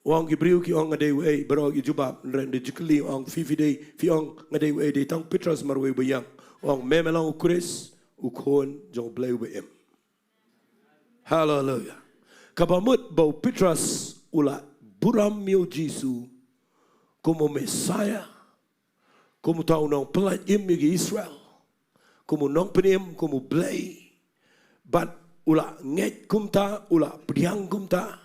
Wang Gibriu ki ong ngadai wei baro ki jubab rende jikli ong fi day fi ong ngadai wei dei tang Petras marwei bayang ong memelang ukris ukon jong blai wei. Hallelujah. Kabamut bau Petras ula buram mio Jisu como Messiah, como tau nong pelat im gi Israel, como nong penim como Blei, but ula nget kumta ula priang kumta,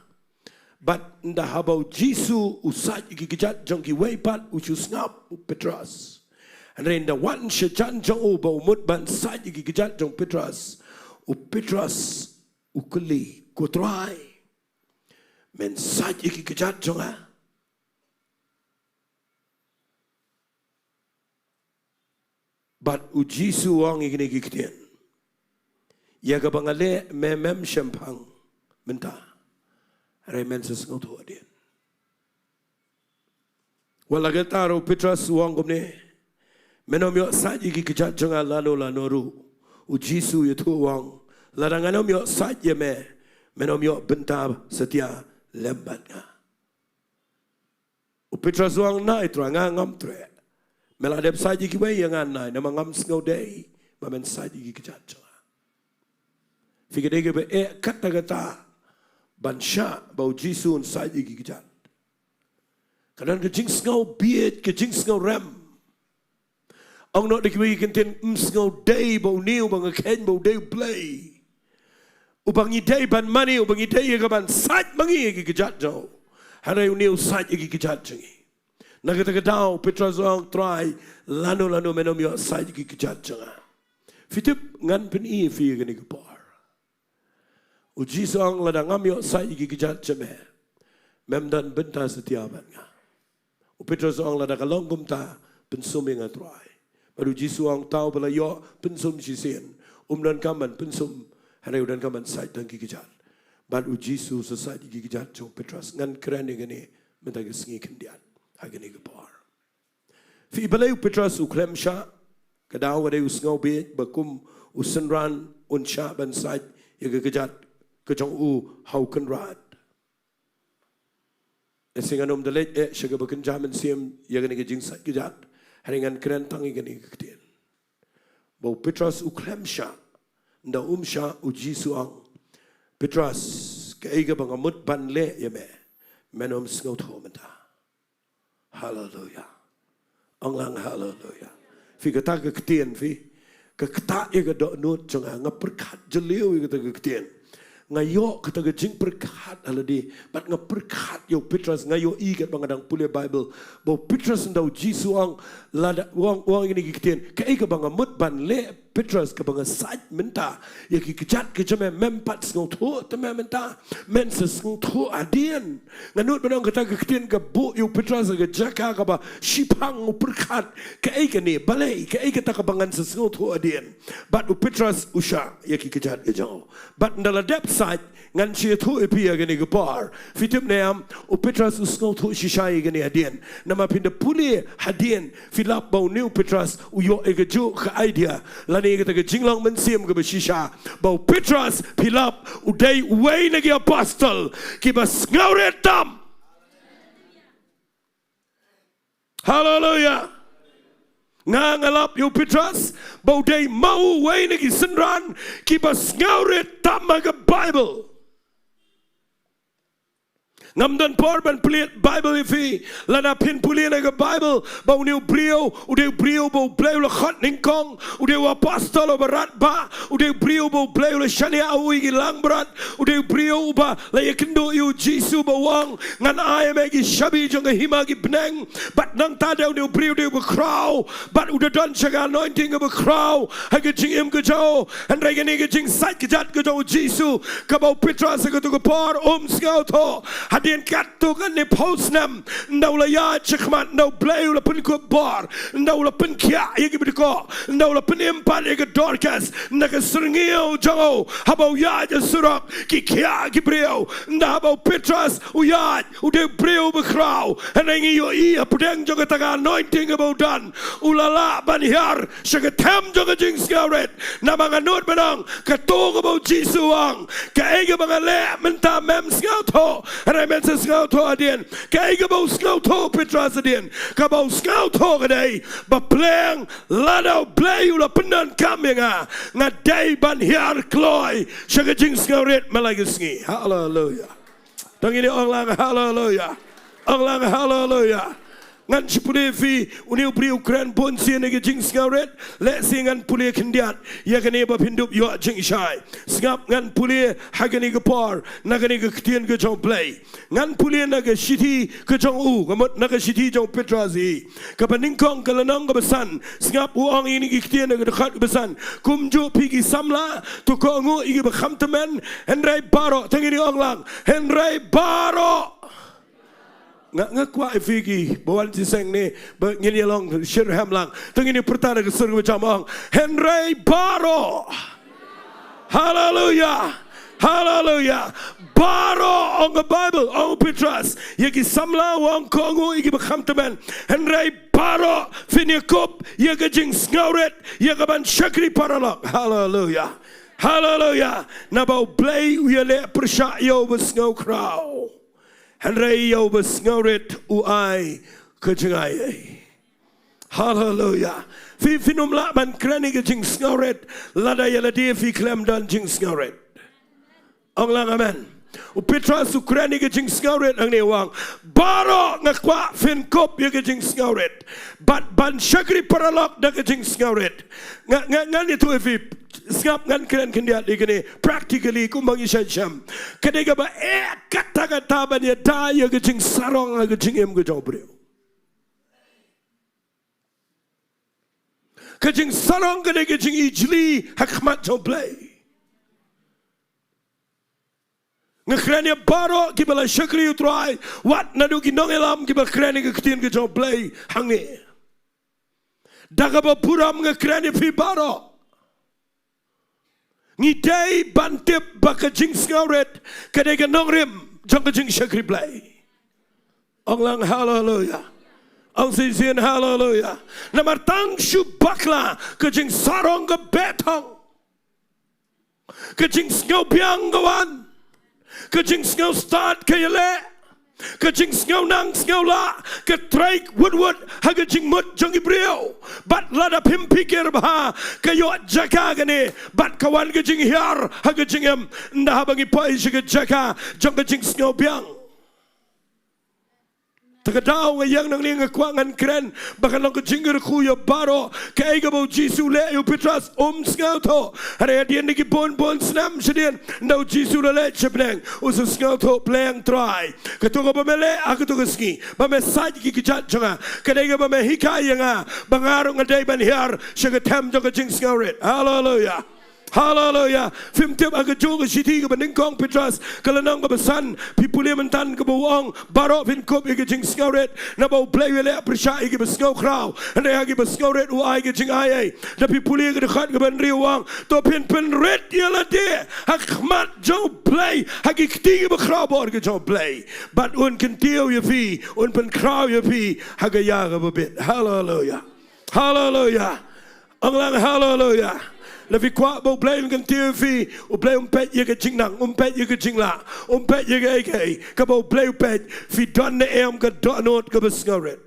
but nda habau Jisu usat gi gijat jong ki weipat uchu snap Petras. And then the one shajan jong u bau mut ban sat gi gijat jong Petras, u Petras ukuli kutrai men sat iki kejat jonga but ujisu wang iki Ktien ya ka bangale memem shampang Bynta remen sesngot ho adien wala getaro Petras wang gomne menom yo sat iki kejat jonga lanoru ujisu yetu wang laranganom yo sat yeme menom yo Bynta setia lembatnya. Petras wang na itra ngam tre. Meladep saji kiwe yang anai nama ngam sngau dei mamen saji ki kejat. Fikir dege be kata bansha bau jisun saji ki kejat. Kadang ke jing sngau biet ke jing sngau ram. Ong not dikiwe kinten sngau dei bau niu bang ken bau dei play. Ubang idei ban mani ubang idei ka ban sat mangi ki kejat jo harai uniu sat ki kejat jengi nagata kadau Petras ong try lano menom yo sat ki kejat jenga fitip ngan pen I fi gani kapar uji song ladangam yo sat ki kejat jeme mem dan Bynta setia ban nga Petras ong ladakalong kumta pensum nga try baru jisu ong tau bala yo pensum sisen dan kaman pensum Harai udan kaman sait dan gigijat. Bad ujisu sesat gigijat jong Petras ngan keren gani Bynta ke Sngi kendiat hagani gepar. Fi balai Petras uklem sha kadau wadai usngau be bakum usenran unsha ban sait ya gigijat ke jong u hau kenrat. Esinganom dalet shaga bakin jaman sim ya gani jing sait gijat harai ngan keren tangi gani Ktien. Bau Petras uklem sha nda umsha uji suang Petras kaiga bangamut ban le yame menom sngot ho Bynta. Hallelujah. Anglang hallelujah. Fi kata ke Ktien fi ke kata ye ke dok nut jonga ngaperkat jeliu ye kata ke Ktien ngayo kata ke jing perkat aladi bat ngaperkat yo Petras ngayo I kat bangadang pule Bible bo Petras nda uji suang lada wang ini ke Ktien kaiga bangamut ban le Petras ke banga sat Bynta ya ki kejat ke jeme mempat sngot ho te Bynta men sngot ho adien nganut benang kata ke Ktien ke bu yu Petras ke Jaka ka ba shipang perkat ke ai ke ni balai ke ai kata ke bangan sngot ho adien bat u Petras usha ya ki kejat ke jauh bat ndala dep sat ngan chi thu epi ya gani ke par fitim neam u Petras sngot ho shishai ke ni adien nama pinda puli hadien filap bau new Petras u yo e ke ju ke idea lani kata ke jinglong mensim ke beshisha bau Petras pilap udai wei nagi apostle ki bas ngauretam. Hallelujah. Ngalap yu Petras bau dai mau wei nagi senran ki bas ngauretam maga Bible. Ngamdan porban pelit Bible ifi lana pin pulien aga Bible bau niu brio ude brio bau blai ula khat ningkong ude apostol berat ba ude brio bau blai ula shania awi gilang berat ude brio ba la yakendo yu jisu bawang ngan ai megi shabi jonga hima gi bneng bat nang tada ude brio de crow bat ude don chaga anointing of a crow haga jing im gajau and regani ga jing sat gajat gajau jisu kabau Petras ga tu par skau tho hadian katu kan ne posnam ndau la ya chakmat ndau blei la pun ko bor ndau la pun kya ye gibi ko ndau la pun empat ye dorkas ndaka Sngi jango habau ya je surak ki kya ki breu nda habau Petros u ya u de breu bekrau en ngi yo ia pedang jango taga anointing about done ulala ban hiar shaga tem jango jing skaret na mga not benang katong about Jisuang ka ege mga le menta mem skau tho and I meant skau tho adien ka ege about skau tho Petros adien ka about skau tho kadai ba pleng lado blei ula pendan kamenga nga day ban hiar kloy shaga jing skaret malagisngi hallelujah tangini orang hallelujah orang hallelujah ngan chipule fi uni upri Ukraine pun sien nge jing skaret le singan pule kendiat ya kene ba pindup yo jing shai ngap ngan pule hagani ge por nagani ge Ktien U Blei ngan pule naga shiti ke jong u gamot naga shiti jong Petrazi ka paningkong kalanong ga besan ngap uang ini ge Ktien ge dekat besan kumju pigi samla to ko ngu igi ba khamtemen henrai baro tangini onglang henrai baro ngak kwa ifiki bawan si seng ni Jingiaroh shirham lang tengini pertara ke surga jamang henrai baro hallelujah hallelujah baro on the Bible on Petros yaki samla wang kongo igi bakhamtaman henrai baro finikop yaga jing snauret yaga ban shakri paralok hallelujah hallelujah nabau blei uyale persha yo besngau krau Henry yo besngauret uai kejingai. Hallelujah. Fi finum la ban krani ke jing snauret lada yala dia fi klem dan jing snauret. Onglang amen. U Petros u krani ke jing snauret ang ne wang baro ngakwa fin kop ye ke jing snauret. Bat ban shakri paralok da ke jing snauret. Ngan itu fi Skap ngan keren kendiat ikene practically kumbang isham kadega ba kata-kata ban ya da ya ke jing sarong ke jing em ke jong breu ke jing sarong ke jing ijli hakmat jong blei ngakren ya baro ki bala shakri utrai wat nadu ki nongelam ki ba kren ke Ktien ke jong blei hangne daga ba puram ngakren fi baro ni day bantip baka jing skauret kadega nongrim jangka jing shakri blei onglang hallelujah ong sin hallelujah namar tang shu bakla ka jing sarong ka betong ka jing skau biang gawan ka jing skau start kayale ka jing skau nang skau la ka traik wood haga jing mut jangi brio bat lada pim pikir bah ka yo Jaka gane bat kawan ka jing hiar haga jing em nda habangi pai shiga Jaka jang ka jing skau biang Takadaw yang nang linga kwangan kren bakan lang ka jingkyrkhu yo baro ka ega bo Jisu le yo Petros skau to hare dian niki bon snam shedian ndau Jisu le chepneng us skau to pleng try ka to ba mele aku to ski ba me saj ki kijat janga ka ega ba me hikaya nga bangaro ngadai ban hiar shiga tem janga jing skauret hallelujah Hallelujah. Fim tip aga joga shiti ka baningkong Petros kalanang ka basan pipuli mentan ka bawang baro fin kop ika jing skauret na bau play wele persha ika baskau kraw ande agi baskauret uai ka jing ayai na pipuli ka dekat ka banri wang to pin red yala de hakmat jo play hagi kti ka bakraw bor ka jo play but un kan Taiew ya fi un pen kraw ya fi haga ya ka babit hallelujah hallelujah anglang hallelujah Levi kwa bo blame kan Taiew fi u blame pet ye ke jing nang pet ye ke jing la pet ye ke ek ka bo blame pet fi don ne em ka donot ka besngauret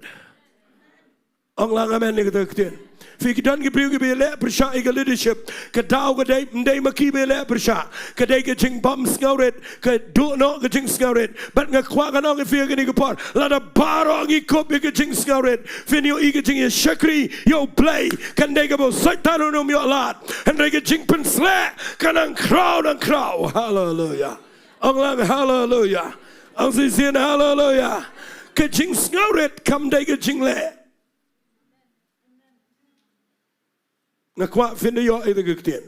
onglang amen ni ka Ktien fi ki don ki brio ki be le persha ika leadership ka daw ka dai ndai maki be le persha ka dai ka jing bam skauret ka do no ka jing skauret bat nga kwa ka no ka fi ka ni ka par la da baro ngi kop ka jing skauret fi ni i ka jing ye shakri yo play kan dai ka bo saitano no mi lat and dai ka jing pen sle kanang crow hallelujah onglang hallelujah ang sin hallelujah ka jing skauret kam dai ka jing le na kwa finde yo ida Ktien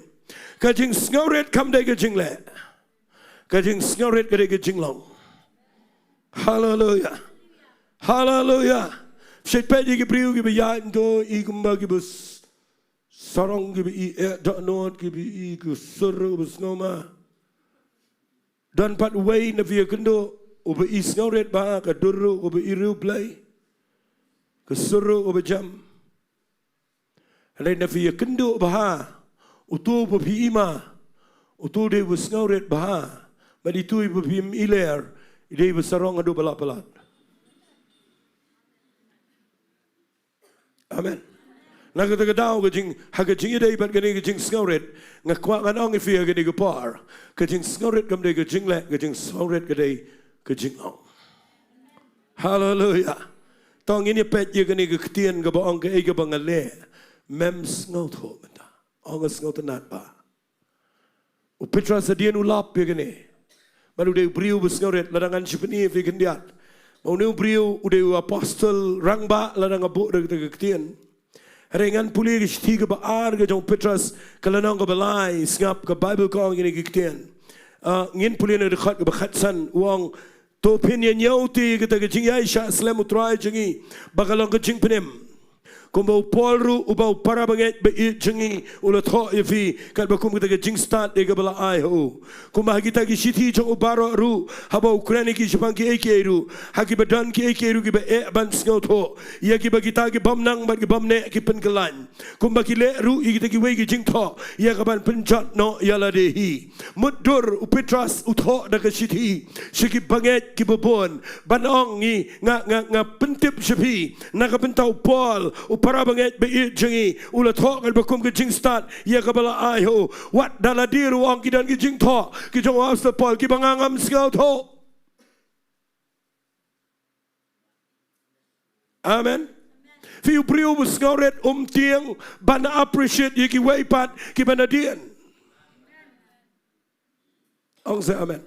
ka jing skauret kam dai ka jing le ka jing skauret ka dai ka jing long Hallelujah. Hallelujah. Syed ki priu ki ya do I kumba ki bus sarong ki I donor ki ku suru bus ngoma. Dan pat way na via kynduh uba Isnoret ba ka duru uba Ri-Bhoi Blei ka suru uba jam. Alay na via kynduh ba utu uba ima utu de bus Isnoret ba badi tu uba pim iler ide bus sarong adu balap. Amen. Nagkatagadaw ka jing hagajing ide ipat gani ka jing Isnoret ngakwa nganong ifia gani ka par ka jing Isnoret kamde ka jing le ka jing Isnoret kade ka jing ong. Hallelujah. Tong ini pet ye gani ka Ktien ka baong ka ega bangale mem sngot ho menta ong sngot nat ba. U Petrol sa dien ulap ye gani baru de briu Isnoret ladangan sipeni fi kendiat. Mau nu briu ude apostol rangba ladang abu de ka Ktien. Rengan puli ke tiga baar ke jong Petras kalanang ke Balai ngap ke Bible kong ini Ktien. Ngin puli ne dekat ke bakhatsan uang to pinyen yauti kita ke Jingiasyllok utrai jengi bakalong ke jing penem. Kumbau polru ubau para banget be jengi ulat ho yefi kat bakum kita ke jing start de ke Balai ho. Kumbah kita ke siti jong ubaro ru habau Ukraine ki Jepang ki ru haki badan ki ru ki be ban sngot ho. Ya ki bagita ki bamnang bat ki bamne ki penkelan. Kumbah ki le ru kita ki wei ki jing tho ya ka ban penjat no yala dehi. Mudur upetras utho da ke siti siki banget ki bobon banong ni nga pentip sepi na ka pentau pol para banget be jengi ulat ho kan bakum ke jing start ya ka bala ai ho wat daladiru ang kidan ki jing tho ki jong apostle Paul ki bangangam scout ho. Amen. Fi priu busngoret tiang bana appreciate ye ki weipat ki bana dien. Ong say amen.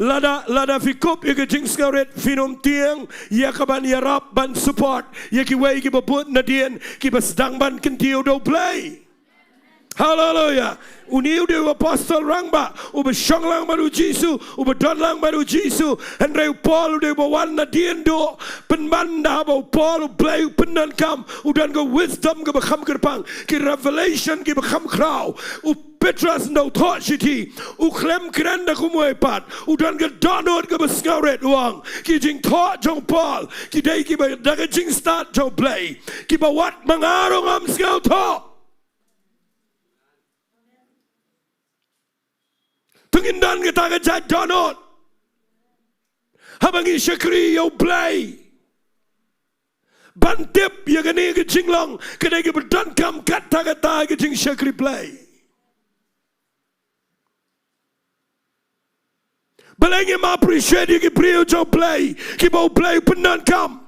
Lada fikup ye ke jing skaret finum tiang ya kaban yarap ban support ye ki wei ki babut nadien ki basdang ban Taiew U Blei. Hallelujah. Uniu de apostol rangba uba shonglang baru Jisu uba donlang baru Jisu Henry Paul de bawan na Diengdoh penbanda ba Paul Blei penan kam udan go wisdom ke bakham kerpang ki revelation ki bakham kraw u Petras no thought city u klem krenda kumwe pat udan ke donor ke basngoret uang ki jing thought jong Paul ki dai ki ba daga jing start jong Blei ki ba wat mangarong am scout thought. Tengindan kita kejat donor. Habangi syakri U Blei. Bantip ya gani ke Shillong kedai ke berdankam kata-kata ke jing syakri Blei. Balang yang appreciate ya ke priu U Blei. Ki bau Blei pendankam.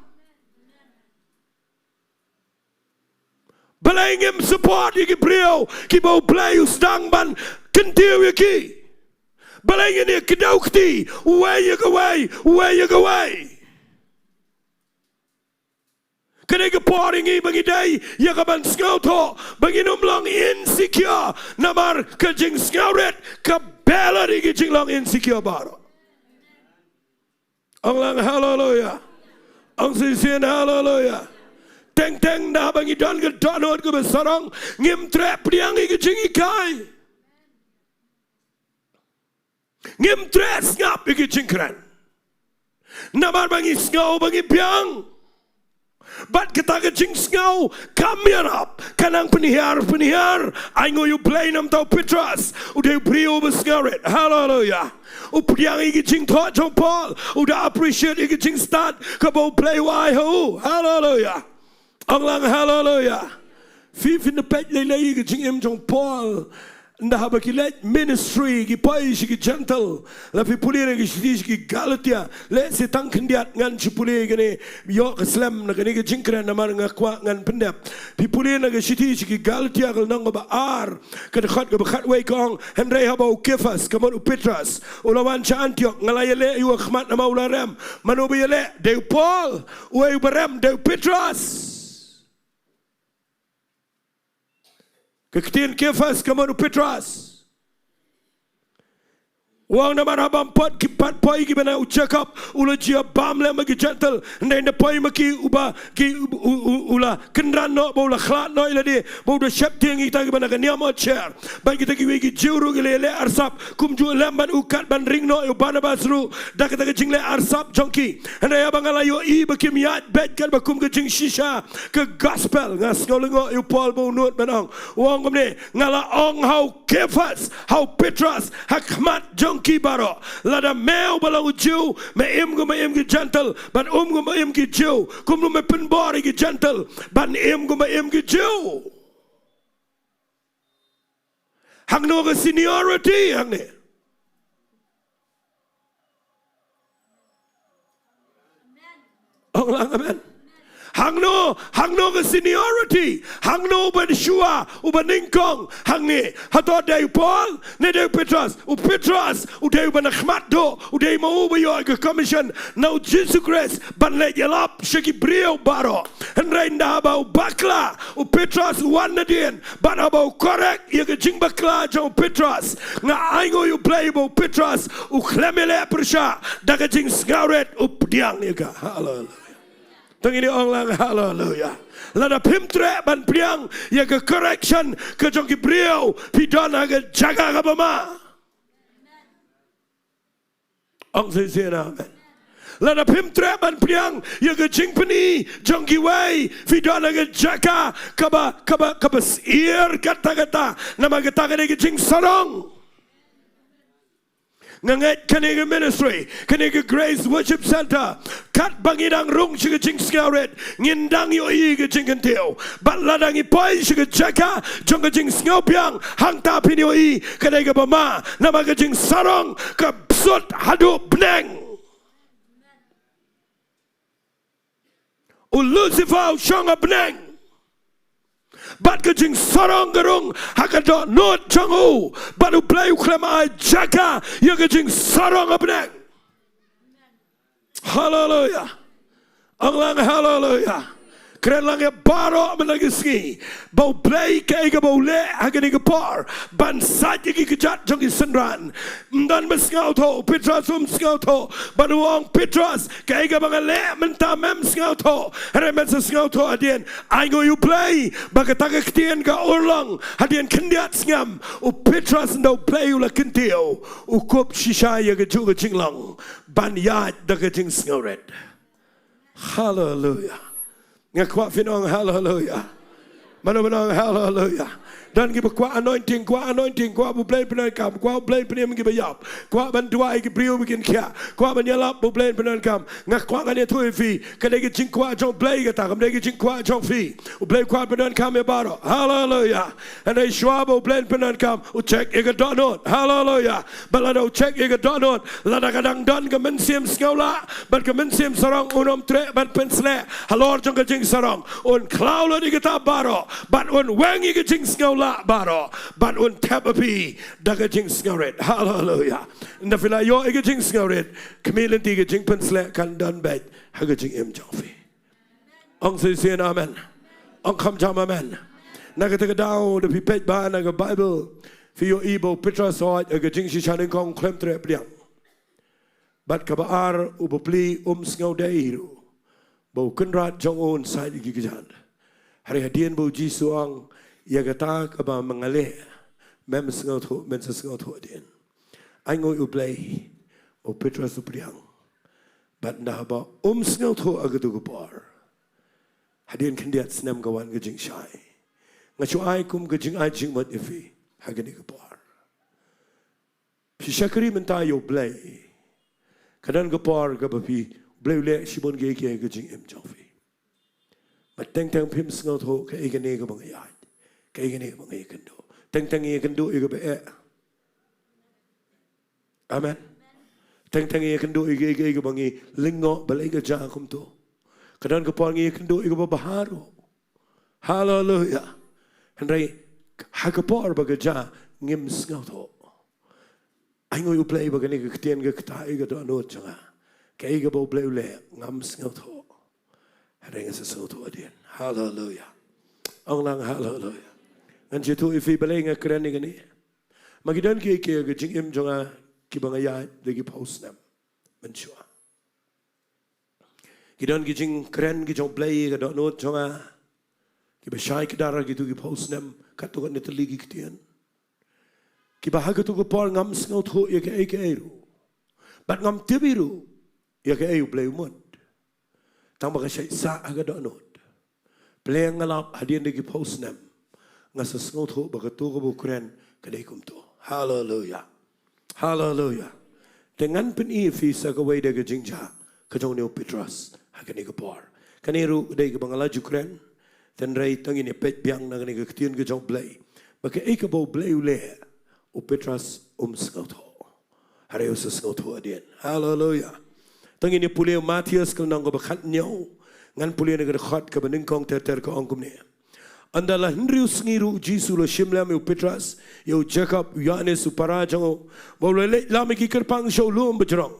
Balang yang support ya ke priu. Ki bau Blei usdang ban kentiu ya ki. Balang ini Ktien where you go away. Kena ke pouring ini bagi day ya kaban scout ho bagi numlang insecure namar ke jing scouret ke bela di jing long insecure baru. Anglang hallelujah. Ang sisian hallelujah. Teng dah bagi don ke donor ke besarang ngim trap diang ke jing ikai. Ngim tres ngap iki jingkran. Namar bangi ngau bangi piang. Bat kita ke jing ngau kamerap kanang penihar aingo U Blei nam tau Petras udah priu besngaret. Hallelujah. Upiang iki jing tho jong Paul udah appreciate iki jing start ke bau Blei wai ho. Hallelujah. Anglang hallelujah. Fifin the pet lele iki jing em jong Paul. Ndah bakilet ministry ki pai ki gentle la fi pulire ki shidi ki Galatia le setang kendiat ngan chipuli gane yo Islam na gane ki jingkran na mar ngakwa ngan pendap fi pulire na ki shidi ki Galatia kal nang ba ar ka khat ka khat wei kong Henry haba ukefas kamon Petras ulawan cha Antioch ngalayele yu khmat na Mawlai ram manubiyele de Paul wei baram de Petras. Ktien kefas kamanu Petras. Wang nama rabam pot kipat poi ki bana ucakap ula jia bam le magi gentle ndai na poi maki uba ki ula kendran no bola khlat no ila di boda shep ting kita ki bana ka niam chair ba kita ki wegi jiuru ki le arsap kum ju lemban ukat ban ring no u bana basru da kita ki jingle arsap jonki ndai abangala yo I bakim yat bet kan bakum ke jing shisha ke gospel ngas ngolengo u pol bo nut banong wang komne ngala ong how kefas how petras hakmat jonki Kibaro, lada meo balang uju, me im ki gentle, but go im ki Jew, kum me penbori ki gentle, but go im ki Jew. Hang no ga seniority, hangne. Amen. Hang no ga seniority. Hang no ban shua uban ningkong. Hang ni hato day Paul ne day Petros u day ban khmat do u day mau ba yo ga commission now Jesus Christ ban le yalap shiki brio baro and reinda ba bakla u Petros one nadien ban about correct ye ga jing bakla jo Petros nga aingo you play bo Petros u khlemele persha daga jing scaret u diang ye ga hallelujah. Tengini orang hallelujah. Lada pimtre ban priang ya ke correction ke jongki brio pidana ke jaga ke bama. Ong sesiana amen. Lada pimtre ban priang ya ke jingpeni jongki wai pidana ke jaka kaba ir kata nama kata ke jing sarong. Nganget kanega ministry, kanega grace worship center, kat bangidang rung shiga jing scaret, ngindang yo iga jing Taiew, bat ladang ipoi shiga Jaka, jonga jing sngopiang, hang tapin yo I, kanega bama, namaga jing sarong, ka psut hadu bneng. U Lucifer shonga bneng. Bat ke jing sarong gerung hakado not changu batu play uklema Jaka ya ke jing sarong abneng. Hallelujah. Anglang hallelujah. Keren lang ya baro menagi Sngi. Bau play ke ega bau le hagani ke par ban saja ki kejat jongi senran. Mdan mesngau to Petros skau to batu wong Petros ke ega bang le menta mem skau to. Hare men skau to adien aingo you play bagataga Ktien ka urlang adien kendiat ngam u Petros no play ula Taiew u kop shisha ya ke juga jinglang ban yat da ke jing sngoret. Hallelujah. Ngakwa finong hallelujah. Mana hallelujah. Dan kita kuat anointing, kuat bublay penerkam, kuat bublay penem kita yap, kuat bantuai kita beriu bikin kia, kuat menyalap bublay penerkam. Ngak kuat kan itu fi, kada kita jing kuat jong blay kita, kada kita jing kuat jong fi, bublay kuat penerkam ya baro, hallelujah. Andai shua bublay penerkam, ucek ega donot, hallelujah. Balada ucek ega donot, lada kadang don kemensim sekolah, ban kemensim sarang unom tre ban pensle, halor jong kejing sarang, un cloud di kita baro, ban un wengi kejing sekolah. Baro, but un tapapi daga jing scaret. Hallelujah. Na fila yo ega jing scaret. Kamilan tiga jing pensle kan don bed. Haga jing im jofi. Ong sisian amen. Ong kam jam amen. Naga taga down the pipet ba naga Bible. Fiyo ibo Petrol soat ega jing shishanin kong klem tre priang. But kabaar ubapli skau deiru. Bau kenrat jong on side igi kejad. Hari hadian bau jisuang. Ya kata kaba mengalih mem sengau tu adien. Aingo U Blei o Petrol supriang. Bat dah ba sengau tu agatu gupar. Hadien kendiat senam kawan gejing syai. Ngacu ai kum gejing ai jing mat ifi hagani gupar. Pishakri mentai U Blei. Kadan gupar gabapi Blei le shibon gege gejing im jofi. Bat teng pim sengau tu ke igane ka bangayat. Kaya gini mga kynduh, teng kynduh iga be. Amen. Teng kynduh iga bangi lingo balai iga jakum tu. Kadang kapal kynduh iga baharu. Hallelujah. Henry hakapor baga ja ngim sngau tu. Aingo U Blei baga ni Ktien kita iga do anut janga. Kaya iga bau Blei ule ngam sngau tu. Henry ngasasau tu adien. Hallelujah. Anglang hallelujah. Anjitu ifi balay nga keren ni gani. Magidan ki jing im jonga kibangayat lagi pausnam menchua kidon kijing kren kijong play ka donot chonga kibashai kidara gitu ki pausnam katukan neteli Ktien kibahag tu ko por ngam sngot ho ya ke eru bat ngam tibiru ya ke ayu play umot tang baka sa aga donot play ngalap hadian lagi pausnam ngasa sngot ho baka tu ko kren kadai kum to hallelujah hallelujah dengan penifi sa kawai daga jingja kajong neo Petras hakani ka por kaniru dai ka bangala jukren ten rai tangi ne pet biang na kani ka Ktien kajong Blei baka ka bo Blei ule o Petras scout ho hareu sa scout ho adien hallelujah tangi ne pule Matthias ka nang ka bakhat nyo ngan pule na ka khat ka baningkong ter ka ongkum ne Andala Hinriu Sngiru Jisu lo Shimlam u Petras yo Jaka Yohanes u Parajango Mawlai lami ki kerpang show lum bejrong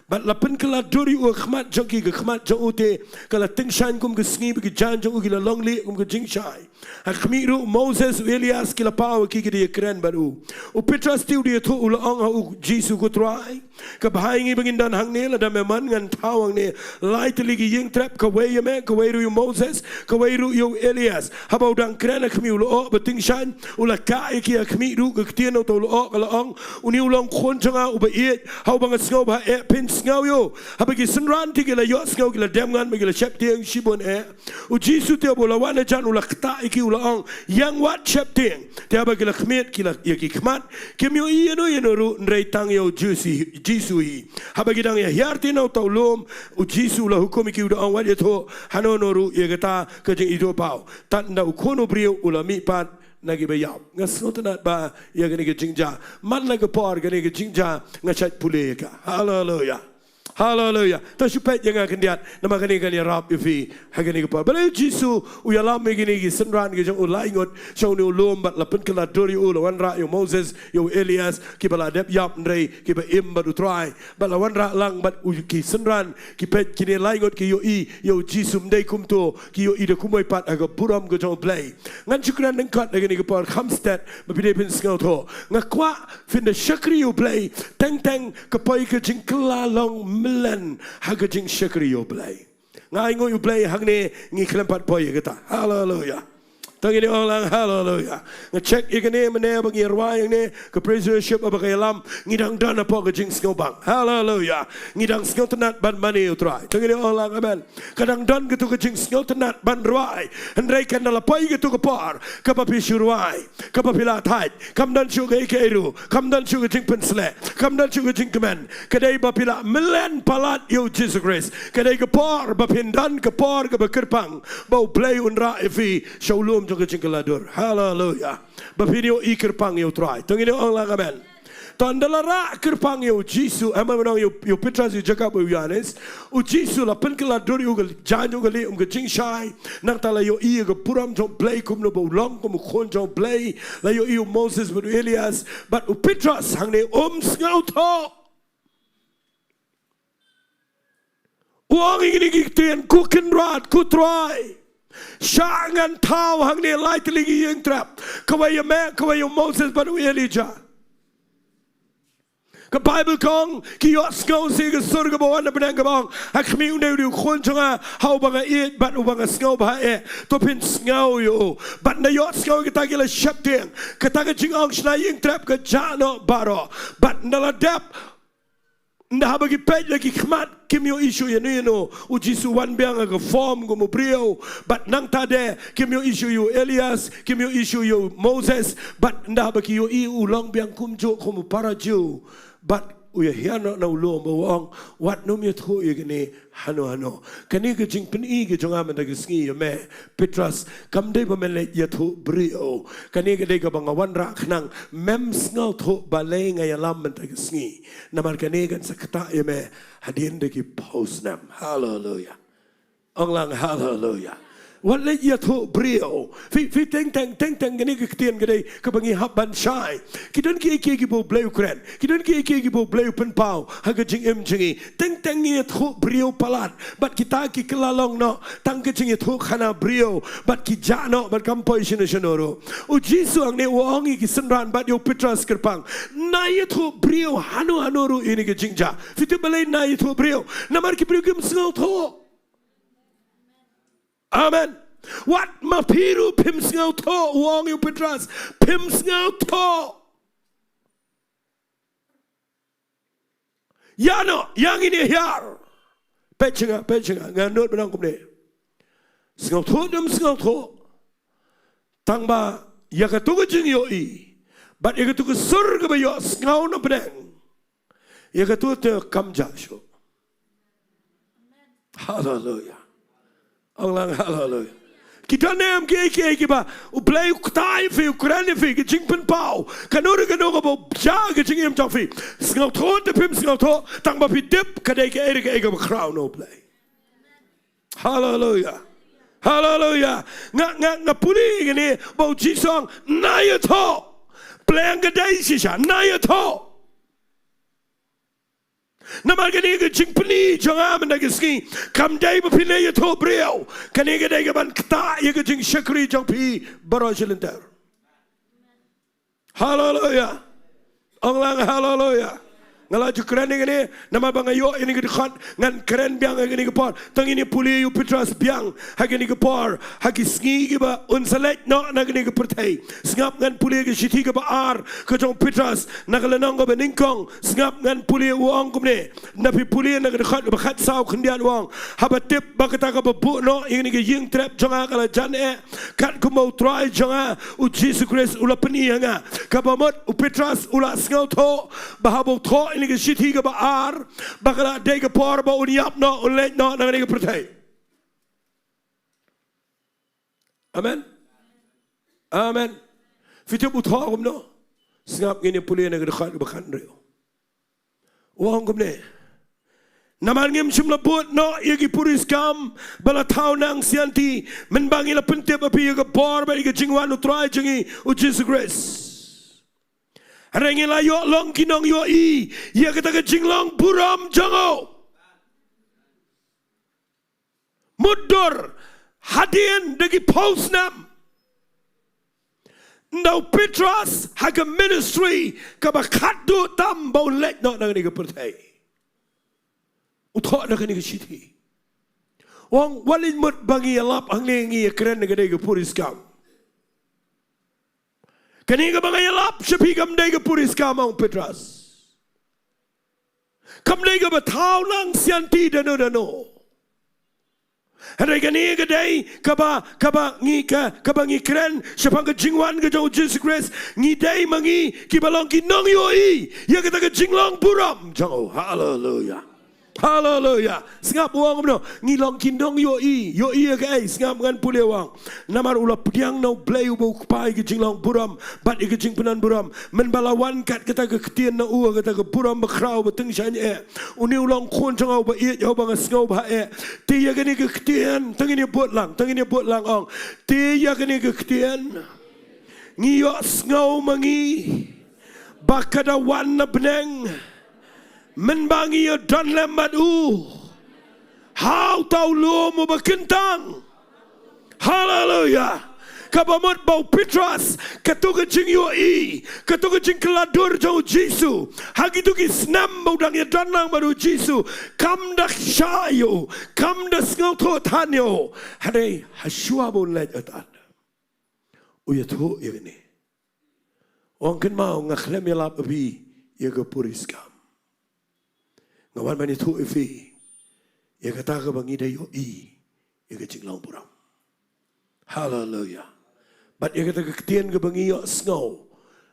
bat lapen kala dori u khmat joki ke khmat jo ute kala tingshan kum ke sngi ke jan jo ki la longli kum ke jingshai ha khmiru Moses u Elias ki la paw ki ke dia keren baru u Petras tiu dia thu u la ong u Jisu ku trai ke bahangi bengindan hangne la da meman ngan tawang ne lai teli ki ying trap ke we me ke we ru Moses ke we ru yo Elias habau dang keren khmiu lo ba tingshan u la ka ki khmiru ke Ktien to lo la ong u ni ulong khon changa u ba e hau bang sngo ba e pin sngo yo habagi senran ti la yo sngo ki la demngan me ki la chep tieng shibon e u Jisu te bo la wana jan u la kta ki u la ong yang wat chep tieng te habagi la khmet ki la ye ki khmat ke myo i no ru nrei tang yo Jisu hi habagi dang ya yarti no to lom u Jisu la hukum ki u da ong wa ye tho hano no ru ye gata ke jing i do pau tan na u kono brio u la mi pat nagi bayap ngasnotanat ba ya gani ke jingja man la ke por gani ke jingja ngachat pule ka hallelujah hallelujah ta supet yang akan diat nama gani gani rap ifi hagani ke por bale Jisu u ya lam gani ke senran ke jong u laingot show ni lom bat lapen kala dori u lawan ra yo Moses yo Elias ki bala dep yap ndrei ki ba im badu try bala wan ra lang bat u ki senran ki pet kini laingot ki yo Jisu mdei kumto ki yo ida kumoi pat aga buram ke jong Blei ngan chukran nang kat gani ke por khamstat ba pide pin scout ho ngakwa fin de shakri u Blei teng ke poi ke jing kala long milen haga jing shakri u Blei ngai ngo u Blei hangne ngi klempat poi kata hallelujah tangi ni orang hallelujah ngecek ikene mene bagi ruai ne ke presership apa ke alam ngidang dana po ke jing skobang hallelujah ngidang skotenat ban mani utrai tangi ni orang amen kadang dan gitu ke jing skotenat ban ruai hendrai kan dala pai gitu ke par ke papi syuruai ke papi latai kam dan syu ke iru kam dan syu ke jing pensle kam dan syu ke jing kemen kedai papi la melen palat yo Jesus Christ kedai ke par bapindan ke par ke bekerpang bau Blei unra ifi shalom jong jingkaladur hallelujah bapinio ikerpang yo try tongini ong lang amen tandala ra kerpang yo Jisu ama menong yo Petras yo Jaka yo Yohanes u Jisu la penkaladur yo jan yo gali ke jingshai nang tala yo i ke puram jong Blei kum no bo long kum khon jong Blei la yo i Moses but Elias but u Petras hangne sngauto uang ini Ktien ku kenrat ku try Shangan tau hangne light ligi yang trap. Kawai me kawai Moses baru Elijah. Ke Bible kong ki yo skau si ke surga bawan na benang kabang. Hak mi unde di khon changa hau banga it bat ubanga skau ba e to pin skau yo. Bat na yo skau kita gila shapting. Kita ke jingong sna yang trap ke jano baro. Bat na la dap nda bagi pej lagi khmat kimyo issue ya no u Jisu wan biang aga form go mo brio but nang tade kimyo issue yo Elias kimyo issue yo Moses but nda bagi yo i u long biang kumjo ko mo paraju but u ya hiano na ulo mo wong wat no mi thu ye gni hano kani ke jing pen i ke jonga man da Sngi me Petras kam dei ba men le ya thu brio kani ke dei ka bang wan ra khnang mem sngo thu balai nga ya lam man da Sngi namar kani kan sakta ye me hadin de ki posnam hallelujah ong lang hallelujah วันละยาทุบริโอฟิเต็งกันนี่ก็เตียนกันได้ก็บังคับบัญชาคิดว่ากี่โบเบลย์แครนคิดว่ากี่โบเบลย์เป็นเปล่าหากจิงจิงเต็งยาทุบริโอพลัดบัดกิตากิกลาลองเนาะตั้งก็จิงยาทุขนาบริโอบัดกิจาเนาะบัดคำพอยชนโนโรอุจิสุอังเนี่ยว่าองกิสันรันบัดโยปิตรัสกระปังนายทุบริโอฮานุรูอินี่ก็จิงจ้าฟิตเบลย์นายทุบริโอนามาร์กิบริโอกิมสงเอาทุAmen. What ma piru pim sngau to wong you Petras pim sngau to. Yano yang ini hiar. Pechenga nganut benang kumne. Sngau to dem sngau to. Tangba yakatuga jingyo I. But yakatuga surga ba yo sngau no benang. Yakatuga te kamja sho. Hallelujah. Allah hallelujah. Kita nem ke ba u blei Taiew fi Ukraine fi ke jingpen pau kanore ba ja ke jingem ta fi sngau to de pim sngau to tang ba fi dip ka de ke ba crown no blei. Hallelujah. Hallelujah. Nga puli gini ba ji song na ya to bleng ke dai si sha na ya to Namar kani ke jingpeni jangan menagi Sngi kam dai bapile ya to brio kani ke dai ke ban kta ya ke jingshakri jangpi barajilenter. Hallelujah. Orang hallelujah. Ngala jukran ini nama bangayo ini ke dekat ngan keren biang ini ke par tang ini puli you Petras biang hak ini ke par hak Sngi ke ba unselect no nak ini ke pertai sngap ngan puli ke siti ke ba ar ke jong Petras nak lenang ke beningkong sngap ngan puli uang kumne napi puli nak dekat bakat sau kendian uang habatip bakata ke bu no ini ke ying trap jonga kala jan kat ku mau try jonga u Jesus Christ ula peni hanga kabamot u Petras ula sngau to bahabo to ini ke siti ke ba ar bakala de ke par ba uniap no unlet no nak ini ke pertai. Amen. Amen. Fitur utah kumno. Sengap gini puli nak dekat bakan rio. Uang kumne. Naman ngem jumlah buat no yagi puris kam bala tau nang sianti menbangi la pentip api yaga par ba yaga jingwan utrai jingi u Jesus Christ. Rengi la yo long kinong yo I ya kata ke jinglong buram jango. Mudur hadian dagi postnam. Now Petras haga ministry kabakadu tam bau let no nang ni ke pertai. Uthok nak ni ke siti. Wong walin mut bangi alap hangne ngi keren ke dai ke puris kam. Kani ke bangai alap sepi kam dai ke puris kam ong Petras. Kam dai ke batau lang sianti dano. Hari kani ke dai kaba ngi keren sepang ke jingwan ke jauh Jesus Christ ngi dai mangi ki Balang ki nong yo I ya kata ke jinglong buram jauh hallelujah. Hallelujah. Sengap uang no ngilong kindong yo I ke ai sengap ngan pule wang namar ula pediang no blei ubo pai ke jinglong buram bat ke jingpenan buram men balawan kat kata ke Ktien U kata ke buram bakrau beteng shan uni ulang khon jangau ba I yo bang sngau ba ti ya ke ni ke Ktien tang ini buat lang ong ti ya ke ni ke Ktien ngiyo sngau mangi bakada wan na beneng menbangi yo dan lembat how tau lu mu berkentang hallelujah kabamot bau Petras katuga jing yo I katuga jing keladur jauh Jesu hagitu ki snam bau dang ya dan lang baru Jesu kam dak shayo kam dak ngau to tanyo hade hasua bau let atat uya tu ya ni orang kan mau ngaklem ya lap abi ya ke puris kam ngawan mani tu ifi ya kata ke bangi dai yo I ya ke jinglang buram hallelujah but ya kata ke Ktien ke bangi yo sngau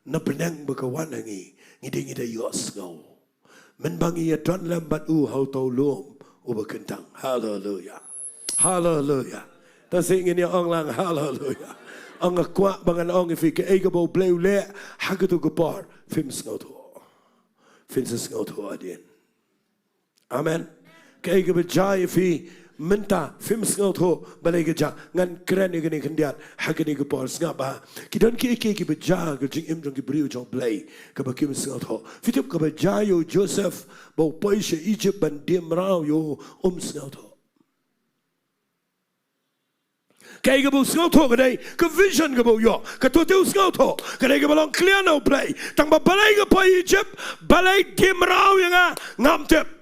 na benang bekawan ngi dai yo sngau men bangi ya dan lambat hau tau lom berkentang hallelujah hallelujah ta sing ni ong lang hallelujah ong kwa bangan ong ifi ke ai ke bau bleu le hagatu ke par fim sngau to adien Amen. Kaya ke berjaya fi Menta film Sngi tho balai geja ngan keren igani kendiat hagani ke por Sngi kidan ki ki beja ke jing im jong ki briu jong Blei ke bakim Sngi tho fitip ke beja yo Joseph bau poise Egypt ban dim rau yo Sngi tho kay ke bau Sngi tho ke dai ke vision ke bau yo ke tu Sngi tho ke dai ke balong clear no Blei tang ba balai ke po Egypt balai dim rau yang ngam tep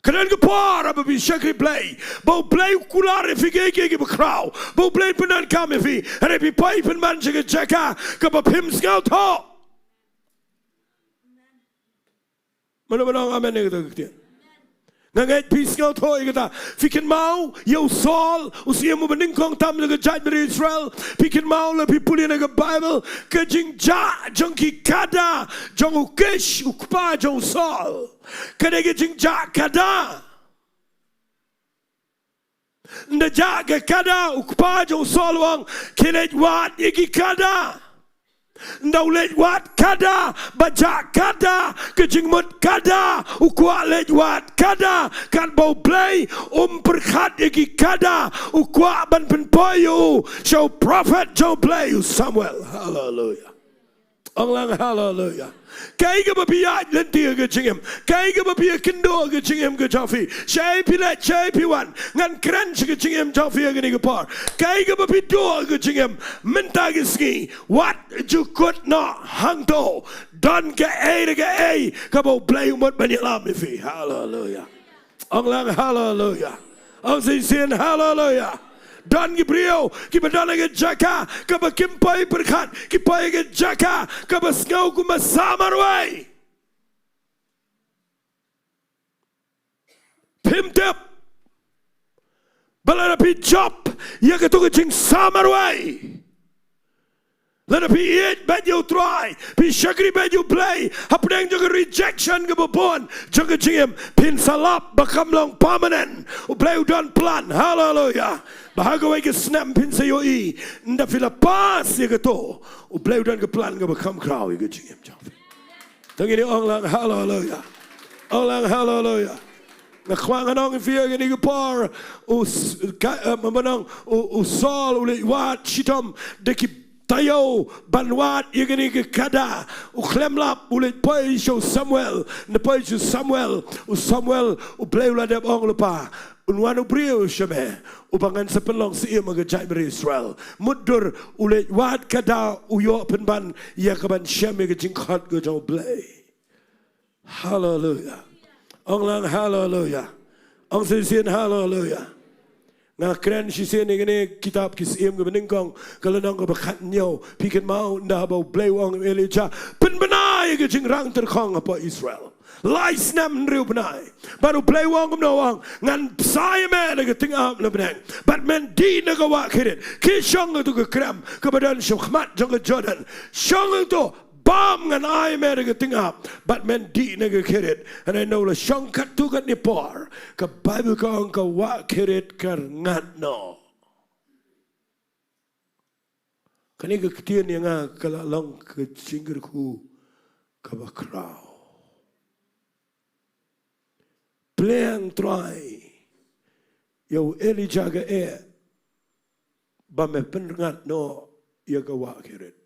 Keren ke par apa bi syakri Blei bau Blei kular fi ge bekrau bau Blei penan kami fi hari bi pai pen man Jaka ke ba pim Sngi tho mana amen ke tu Nganget pisngau tho ikata fikin mau yo Saul usia mo beningkong tam le jaj beri Israel fikin mau le pipuli na Bible ke jingja jongki kada jong ukesh ukpa jong Saul kada ke jingja kada nda jaga kada ukpa jong Saul wang kinet wat iki kada Ndau lej wat kada baja kada kejingmut kada ukwa lej wat kada kan bau Blei perkhat iki kada ukwa ban penpoyu show prophet Joe Blei Samuel hallelujah Orang hallelujah kay ke bapia lentir ke jingem kay ke bapia kynduh ke jingem ke Jofi shay pilat shay piwan ngan kran ke jingem Jofi ke ni ke par kay ke bapido ke jingem menta ke Sngi what you could not hangto don ke ke bau Blei umot banyalam fi hallelujah Orang hallelujah Orang sin hallelujah Dan Gibriel, kibadana ke Jaka, kaba kimpai berkat, kipai ke Jaka, kaba Sngi kuma samarway. Pimtep, balana pi job, ya ke tu ke jing samarway. Lana pi eat bed you try, pi syakri bed you Blei, hapdeng juga rejection ke babon, juga jingem pin salap bakam long permanent, Blei udan plan, hallelujah. Bahaga ke snap pin sayoi, nda fila pas ya ke to, Blei udan ke plan ke bakam krau ya ke jingem jauh. Tengini orang hallelujah, orang hallelujah. Nakwangan ang fiya ke ni ke par, manang Saul ulit wat shitam deki Taiew banwat igani ke kada uklemlap ulit pai show Samuel ne pai show Samuel Blei uladap ong lupa unwanu brio shame ubangan sepelong si ima ke jai beri Israel mudur ulit wat kada uyo penban ya kaban shame ke jingkhat ke jauh Blei hallelujah ong lang hallelujah ong sin hallelujah Nga keren si sen ini kitab kisiem ke beningkong kalau nang ke bekatnya pikir mau ndah bau Blei wang Elijah penbenai ke jingrang terkong apa Israel lai snam riu benai baru Blei wang kumnawang ngan saya me ke tingap le benang bat men di naga wak kirit kishong tu ke kram ke badan syukmat jong ke Jordan syong tu bam ngan ai me ke tingap bat men di naga kirit and I know la syong kat tu kat ni par ke Bible kong ke wak kirit ngat no kani ke Ktien yang kalalong ke jingkyrkhu ke bakrau Blei try yo Elijah ke ba me pengat no ya ke wak kirit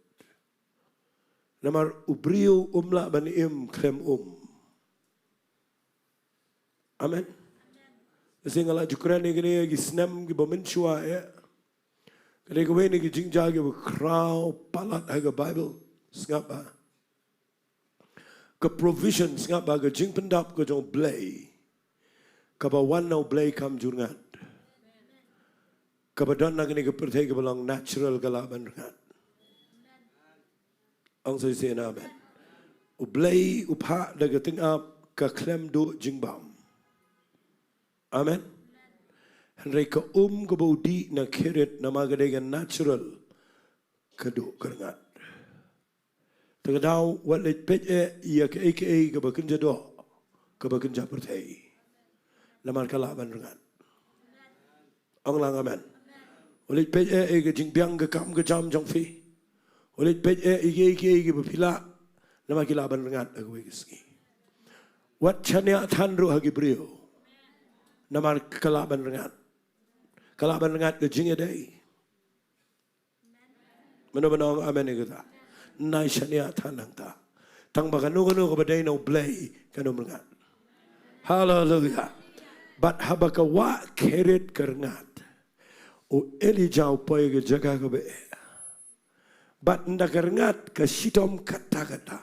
Namar ubriu umla banim krem Amen. Sehingga jukran ni kini lagi snam ki bermenshua ya. Kini kau ni ki jingja ki berkrau palat harga Bible ngapa? Ke provision ngapa? Ke jing pendap ke jong Blei. Kabawan nau Blei kam jurngat. Kabadan nak ni ke pertai ke belang natural kalaban rengat. Ang saya amen. Blei upha daga tingap ke klem do jingbam. Amen. Henry ke ke baudi na kirit na magadagan natural kado kerengat. Tagadaw walit pet iya ke aka ke bakinja do ke bakinja pertai. Lamar kalaban rengat. Ang lang amen. Walit pet ke jingbiang ke kam ke jam jong fi. Walit pet ika berpila nama kilaban rengat aku Sngi. Wat chania than ru hagi brio. Namar kalaban rengat. Kalaban rengat ke jingiaroh. Menong amen ikata. Nai chania than nang ta. Tang baganu ko badai no blei kanu rengat. Hallelujah. But habaka wa keret kerengat. O Elijah upaya ke Jaka ke be. But ndak kerengat ke sitom kata-kata.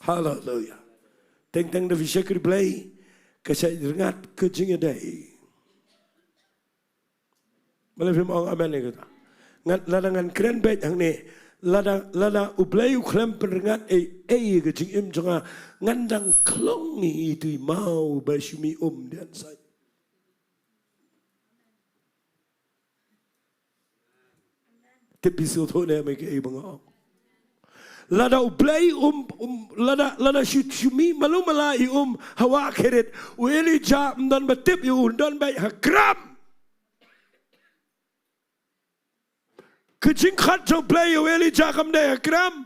Hallelujah. Teng de Ri-Bhoi Blei ke saya rengat ke Jingiaroh. Boleh firman amen ikata. Ngat ladangan keren bet hangne. Lada U Blei u klem perengat ke jingim jonga ngandang klongi itu mau bersumi dan saya. Tapi soto ne me ke bangau. Lada U Blei lada shumi malu malai hawa keret u Elijah dan betip yu dan bai hakram. Kecing khat jong Blei u Elijah kam de hakram.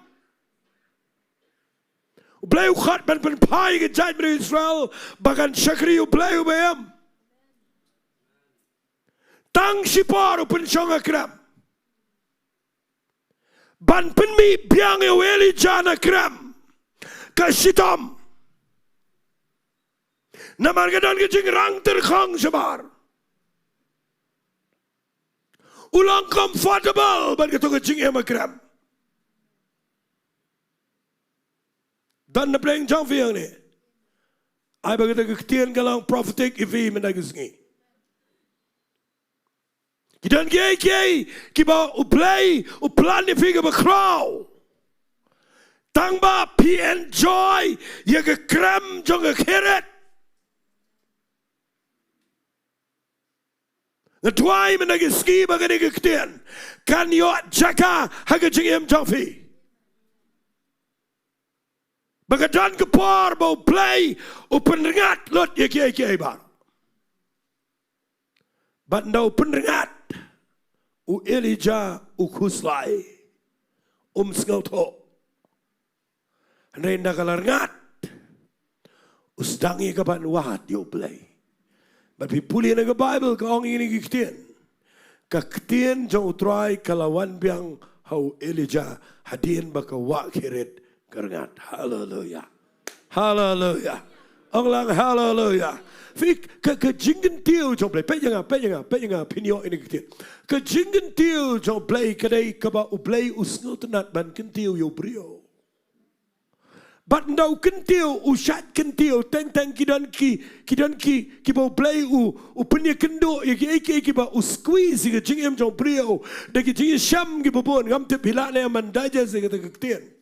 U Blei u khat ban pai ke jai beri Israel bagan syakri U Blei u bayam. Tang sipar u pensyong hakram. Ban penmi biang u Elijah na kram. Kasitam. Namar gadan ke jing rang terkhang sebar. Ulang comfortable ban ketu ke jing emakram. Dan na pleng jang fiang ni. Ai ba ke Ktien galang prophetic ivi mendag Sngi. Kidan kiai kiba U Blei u plan ni figa ba crow. Tangba pi enjoy ye ke kram jong ke keret. Ngatwai mendag Sngi ba ke Ktien. Kan yo Jaka haga jingim jofi. Bagadan kepar bau Blei u penrengat lot ye kiai bar. Bandau penrengat u Elijah u khuslai Sngoto. Renda kalarngat usdangi kapan wahat yo Blei. Tapi puli na ke Bible ka ong ini Ktien. Ka Ktien jong utrai kalawan biang hau Elijah hadien baka wa keret kerengat. Hallelujah. Hallelujah. Ong lang hallelujah. Fik ke Jingiaroh jong Blei pe janga pinyo ini Ktien. Ke Jingiaroh jong Blei kadai kaba U Blei usngotenat ban Kynduh yo brio. Bat ndau Kynduh usat Kynduh teng kidan ki ba Blei u punya kynduh ye ki ba squeeze ke jingim jong brio de ki jing syam ki bobon ngam te bila ne mandaja se ke Ktien.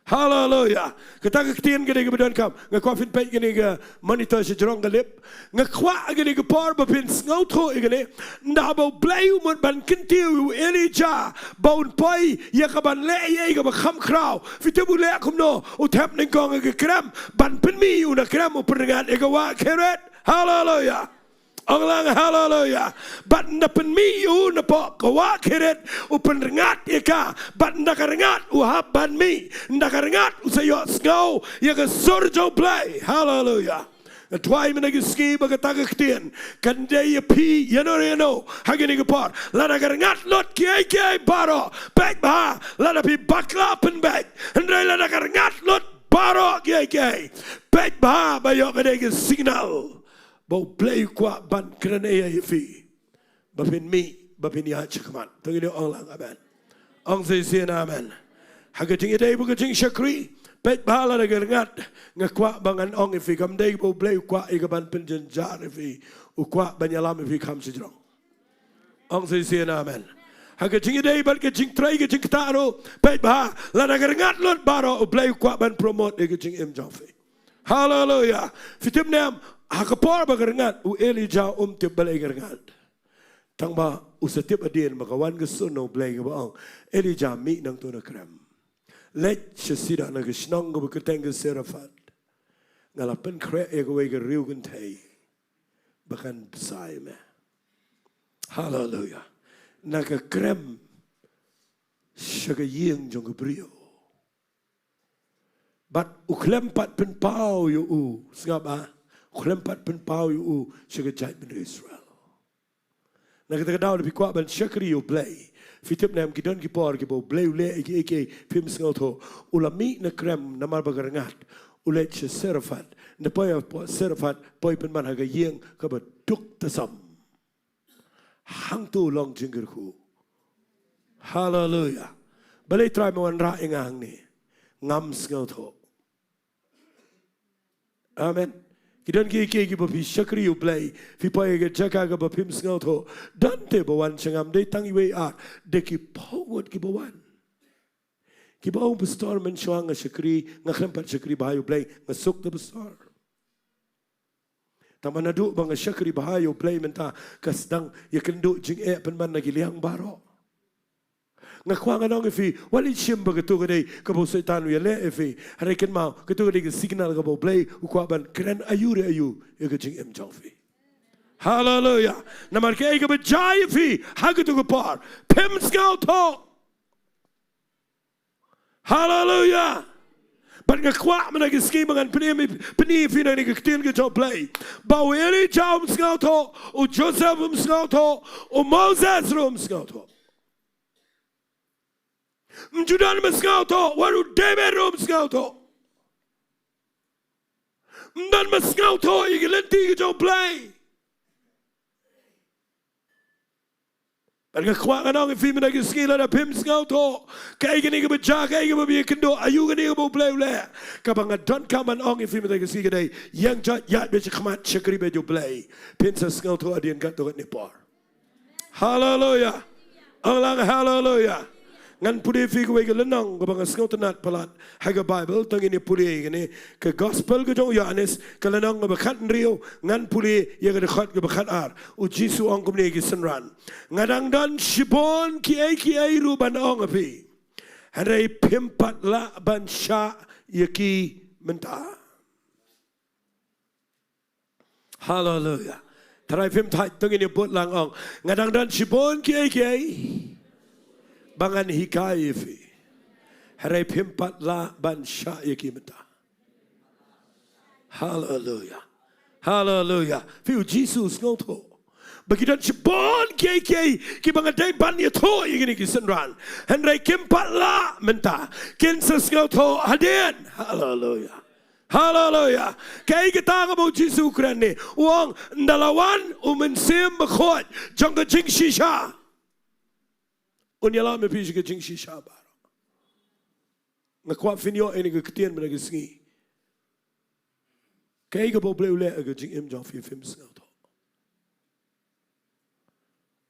Hallelujah. Kita Ktien gede ke badan kam. Ngakwa page gede ke monitor sejerong ke lip. Ngakwa gede ke par bapin Sngoto gede. Nda ba Blei umut ban Kynduh Elijah. Baun pai ya ka ban le ye ka ba kham kraw. Fite bu le kumno u tap ning kong ke kram ban penmi u na kram u pendengat e ka wa keret. Hallelujah. Orang hallelujah. Bat nda penmi u na po ka wa keret u pendengat e ka. Bat nda karengat u hab ban mi. Nda karengat u sayo Sngo ya ka surjo Blei. Hallelujah. Twai menag Sngi bagata Ktien. Kandai pi yano hagini gepar. Lada karengat lot kiai baro. Baik bah lada pi bakla pen baik. Hendrai lada karengat lot baro kiai. Baik bah bayo kadai signal. Bau Blei kwa ban krenaya ifi. Bapin mi bapin ya chakman. Tunggu orang amen. Ong sesian amen. Hagating idai bugating syakri. Pet bahala na gerengat ngakwa bangan ong ifi kam dai Bau Blei kwa igaban penjenjar ifi ukwa banyalam ifi kam sejrong. Ong sesian amen. Hagating idai ban kecing trai kecing taro pet bah lana gerengat lot baro Blei kwa ban promote kecing jofi. Hallelujah. Fitim nam hakapor bagarengat u Elijah te Blei gerengat. Tangba usatip adien makawan gesuno Blei gebaong Elijah mi nang tuna kram. Let sesida na Shillong go beketeng serafat. Ngalapen kre egowe ge riu gentei. Bakan sai me. Hallelujah. Naga krem shaga ying jong brio. but uklempat pen pau yu sengapa uklempat pen pau yu syakajai ben Israel. Nak kita tahu lebih kuat ban Ktien U Blei. Fitip nam kidon kipor kibo blei ule eke film sengoto ulami na krem namar bagarangat ule che serafat na poi serafat poi pen man haga yeng ka ba duk tasam hang tu long jingkyrkhu. Hallelujah. Balai try mawan ra ingang ni ngam sengoto. Amen. Kidon ki bapi Ktien U Blei fi poi ke Jaka ke bapim sengoto dante bawan changam de tangi we art de ki pawot ki bawan ki bawa bestor mensuang Ktien ngakrempat Ktien U Blei ngasuk te bestor taman adu bang Ktien U Blei menta kasdang ya kenduk jing penman lagi liang baro ngakwang anong ifi wali chim bagatu kadai kabo setan wi le ifi hariken mau katu kadai signal kabo Blei ukwaban kren ayu ya jing em jongfi. Hallelujah. Namar ke ke bajai ifi hagatu ko par pem skau to. Hallelujah. But ngakwa mana ke ski mangan peni ifi na ni Ktien U Blei bau eli jam skau to o Joseph skau to o Moses rum skau to. Mjudan maskauto, waru David rom skauto. Mdan maskauto, igilenti Ktien Blei. Pergi kuat anong ifi mana kiskila na pim skauto. Kaya gini ke bejak, kaya ke babi kynduh, ayu gini ke bau Blei ule. Kabang adon kaman ong ifi mana kiskila day, yang jat yat beja kamat Ktien U Blei. Pinsa skauto adian kat dogat nipor. Hallelujah. Allah hallelujah. Ngan pudi fi ko ke lenong ko bang skautanat palat haga Bible tang ini pudi ini ke gospel ke jong Yohanes ke lenong ke bakat rio ngan pudi ya ke dekat ke bakat ar u Jisu ong ko ni ke senran ngadang dan shibon ki ai ru ban ong api harai pimpat la ban sha yaki menta. Hallelujah. Tarai pim thai tang ini put lang ong ngadang dan shibon ki ai bangan hikai fi harai pimpat la ban sha yaki menta. Hallelujah. Hallelujah. Fi Jesus ngoto bagidan cibon ki bangan dai ban ya tho yaki ki senran harai kimpat la menta kin ngoto hadin. Hallelujah. Hallelujah. Kaya kita ngabo Jesus kran ni uang dalawan umensim bakhot jangka jing shisha unyala me piji ke jing shisha baro ngakwa finyo ini ke Ktien mana ke Sngi kaya ke Blei ule ke jing im jong fi film sngaw to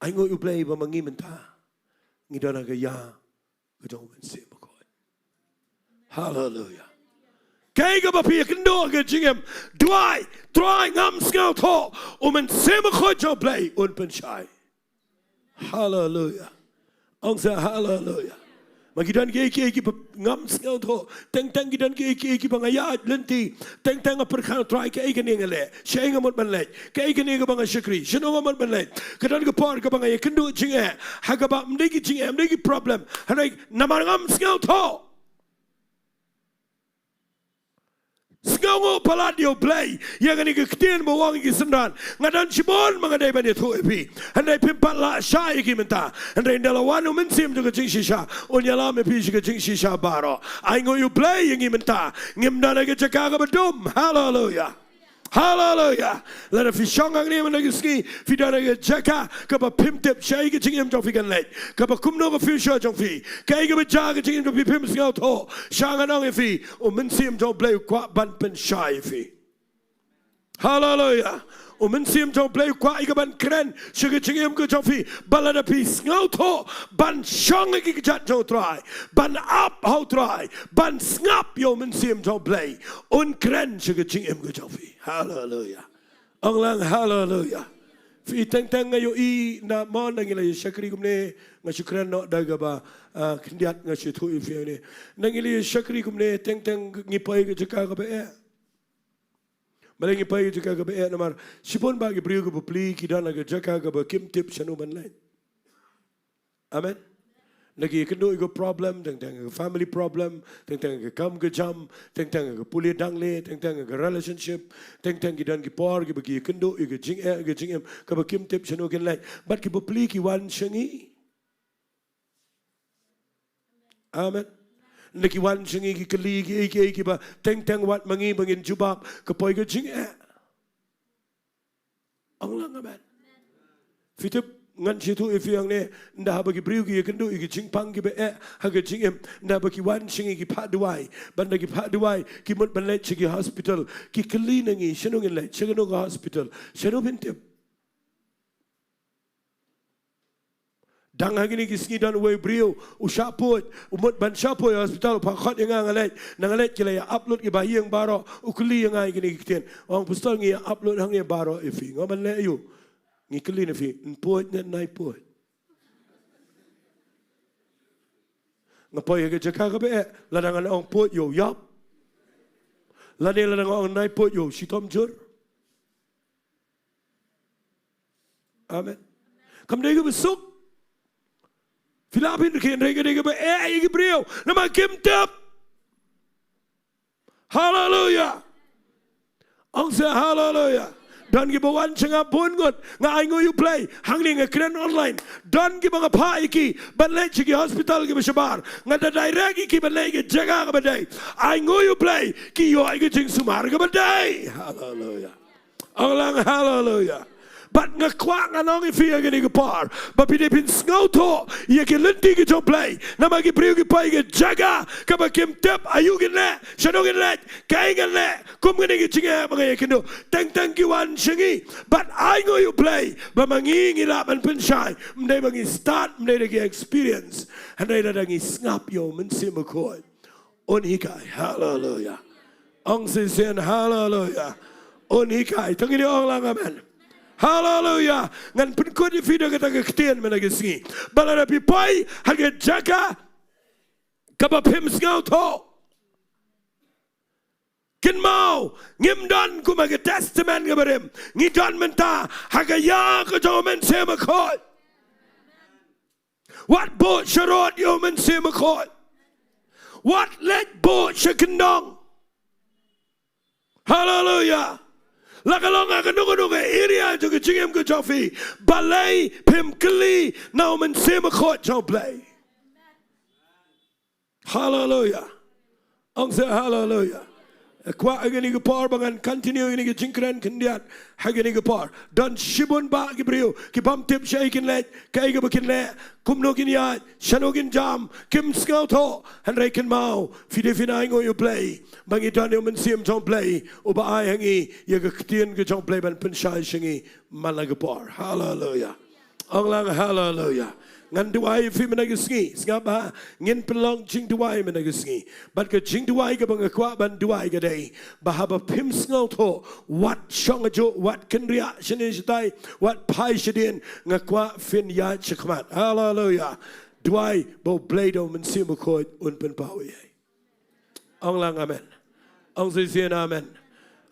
ai ngo U Blei ba mangi menta ngidana ke ya ke jong men se bakhot. Hallelujah. Kaya ke bapi kynduh ke jingem duai try ngam sngaw to men se bakhot jong Blei un penshai. Hallelujah. Ông sa hallelujah. Mà gidan ke ngam sngaw to teng gidan ke bangaya lenti teng perkhan try ke ngale shay ngamot banlet ke bang Ktien shino ngamot banlet gidan ke por ke bangaya kynduh jinge hagaba mdegi jinge mdegi problem hanai namar ngam sngaw to Sngaw palat U Blei yang ni ke Ktien bawang ki sendan ngadan cibon mengadai bani tu epi handai pimpat la sha ki menta handai dalawan mensim tu ke jing shisha unyala me pi ke jing shisha baro ai ngo U Blei yang menta ngimdana ke Jaka ke bedum. Hallelujah. Hallelujah. Lada fi shongang ni mana kiski fi dana ke Jaka ke ba pimtip shay ke jingem jong fi kan lek ke ba kumno ke future jong fi kai ke ba ja ke jingem jong fi pim sngaw to shanganong fi mensim jong Blei kwa ban pen shay fi. Hallelujah. mensim jong Blei kwa ika ban kren shige jingem ke jong fi balada pi sngaw to ban shong ke jat jong try ban up how try ban snap yo mensim jong Blei un kren shige jingem ke jong fi. Hallelujah. Ang lang hallelujah. Fi teng ngayo I na mon nangila Ktien kumne ngashukran no daga ba kindiat ngashitu ifi ne nangila Ktien kumne teng ngipai ke Jaka ka ba maling ngipai ke Jaka ka ba namar sipon ba ke priu ke pli kidan ke Jaka ka ba kim tip shanu ban lain. Amen. Nagi kynduh iko problem, tentang family problem, tentang kam ke jam, tentang pulih dangle, tentang relationship, tentang gidan ki por, ki bagi kynduh, iko jingem, ka bakim tip shanokin lai, but ki bopli ki wan Sngi. Amen. Naki wan Sngi ki kali ki ba, tentang wat mangi bangin jubak, ka poi ka Ang lang amen. Fitip ngan situ yang ne ndah bagi briu ki kynduh ki jingpang ki be ha ki jingem ndah bagi wan Sngi ki Duengdoh banda ki Duengdoh ki mut banlet ki hospital ki kali nangi shanungin let chagano ka hospital shanu bintip dang hagini ki Sngi dan we briu usaput umut ban sapoi hospital pakhat yang nangalet ki la upload ki bayi yang baro ukli yang ai kini Ktien orang pustol ngi upload hang ni baro ifi ngaman le yu ngi kali na fi npuat na nai puat ngapoy ke Jaka ka be ladangan ong puat yo yap ladangan ong nai puat yo sitom jur amen kam dei ke besuk filapin ke dei ke be iki brio nama kim tap hallelujah ong sa hallelujah dan ki bawan changa pun ngot nga Ktien U Blei hangne nga kren online dan ki mga pa iki banle ki hospital ki beshabar nga da direct ki banle ki Jaka ka badai Ktien U Blei ki yo ai ki jing sumar ka badai hallelujah orang hallelujah but nga kwa nga nong ifi ga ni par ba pin sngoto ye ki lenti ki jo Blei na ma ki priu ki pai ki Jaka ka ba kim tep ayu ki le shano ki le kai ki le kum ki ki chinga mga ye kynduh tang ki wan Sngi but Ktien U Blei ba mangi ngila man pin shai mdai bangi start mdai ki experience handai da ngi snap yo men simakoi on hikai hallelujah ong sin hallelujah on hikai tangi ni ong lang amen hallelujah ngan penkut di video kata ke Ktien menagi Sngi balada pi pai haga Jaka kaba pim Sngi to kin mau ngim dan ku magi testament ngabarim ngidon menta haga ya ko jo men sema khot what bo sharot yo men sema khot what let bo shakendong hallelujah lakalonga kanunga area to ke jingem ke jofi balai pim kli now men sema khot jo Blei hallelujah ong say hallelujah kwa agani ke par bangan continue ini ke jingkran kendiat hagani ke par dan shibun ba ke brio ki bam tip shaikin let kai ke bakin le kumno kin ya shanogin jam kim skauto han rekin mau fide fina Ktien U Blei bangi dan yo men sim jo Blei oba ai hangi ye ke Ktien ke jo Blei ban penshai shingi malaga par hallelujah ong lang hallelujah ngan Duengdoh fi menagi Sngi ngapa ngin pelong Jingduwai menagi Sngi bat ke Jingduwai ke bang kwa ban Duengdoh ke dei bahaba pim sngoto wat shongajo wat kenria shinitai wat pai shidin ngakwa fin ya chikmat hallelujah Duengdoh bo Blei men simakoi un pen pawi ong lang amen ong sisian amen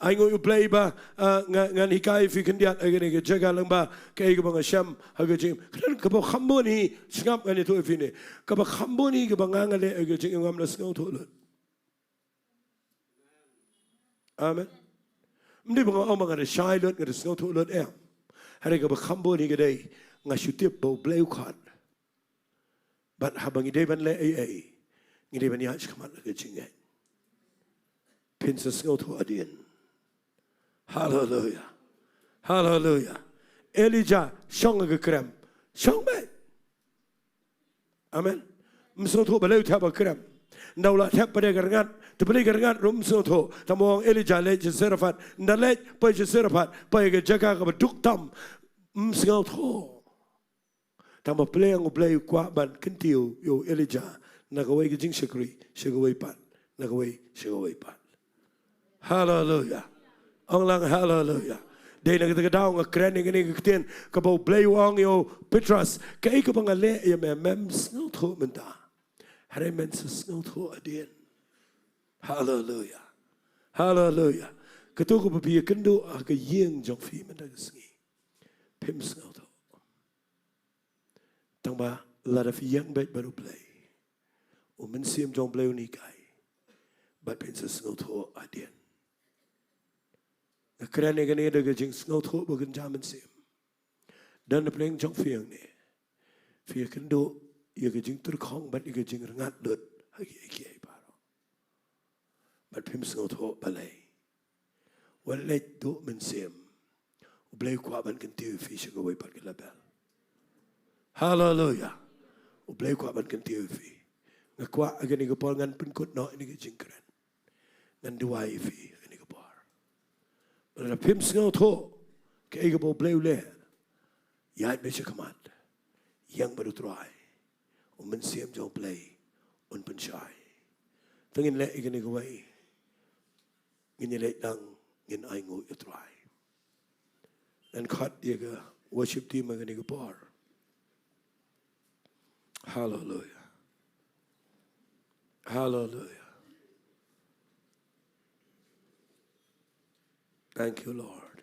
Ktien U Blei ba ngan hikai fi kendiat agani ke Jaka lyngba kai ke bang sham haga jing kan ka ba khamboni sngap ngani to fi ne ka ba khamboni ke bang ngale aga jing ngam na sngo to lut amen mdi bang om ngare shai lut ngare sngo to lut em hare ka ba khamboni ke dei ngasutip bo Blei khat but habang ide ban le ai ngide ban ya chkamat aga jing pin sa sngo to adien hallelujah hallelujah Elijah shong ge krem shong be amen mso to baleu thaba krem naula thap pade garangat to pade garangat rum so to tamong Elijah le je serafat ndale pa je serafat pa ge Jaka ka duk tam mso to tamo pleng u Blei kwa ban Taiew yo Elijah nagawe ge jing shakri shagawe pat nagawe shagawe pat hallelujah ong lang hallelujah dei na kita daw nga kren ngini Ktien ka bo Blei wang yo Petrol kai ka bang le ya mem sngo tho menta hare men sngo tho adien hallelujah hallelujah ka to ko bi kynduh ka yeng jong fi men da Sngi pim sngo tho tang ba lot of young bet baru play. Men siam jong play ni kai. But princess ngau tho adian. Keren ni kan ni ada kejing ngau tho bukan jaman siam. Dan playing jong fiang ni. Fiang kynduh ia kejing terkong bat ia kejing rengat lut. Hagi baru. But princess ngau tho balai. Walet do men siam. Blai kwa ban Ktien fi shagawai pat kelabel. Hallelujah. Blai kwa ban Ktien fi. Ngakwa agan ni kapor ngan penkut no ini ke jingkeren. Ngan Duwai fi ini kapor. Pada pim sengau tho ke ai kapor blai le. Yat becha kamat. Yang baru try. Men siam jong blai un pensyai. Tengin le ikan ni kawai. Ngin le dang ngin ai ngu you try. Dan kat dia ke worship team akan ni kapor. Hallelujah. Hallelujah. Thank you, Lord.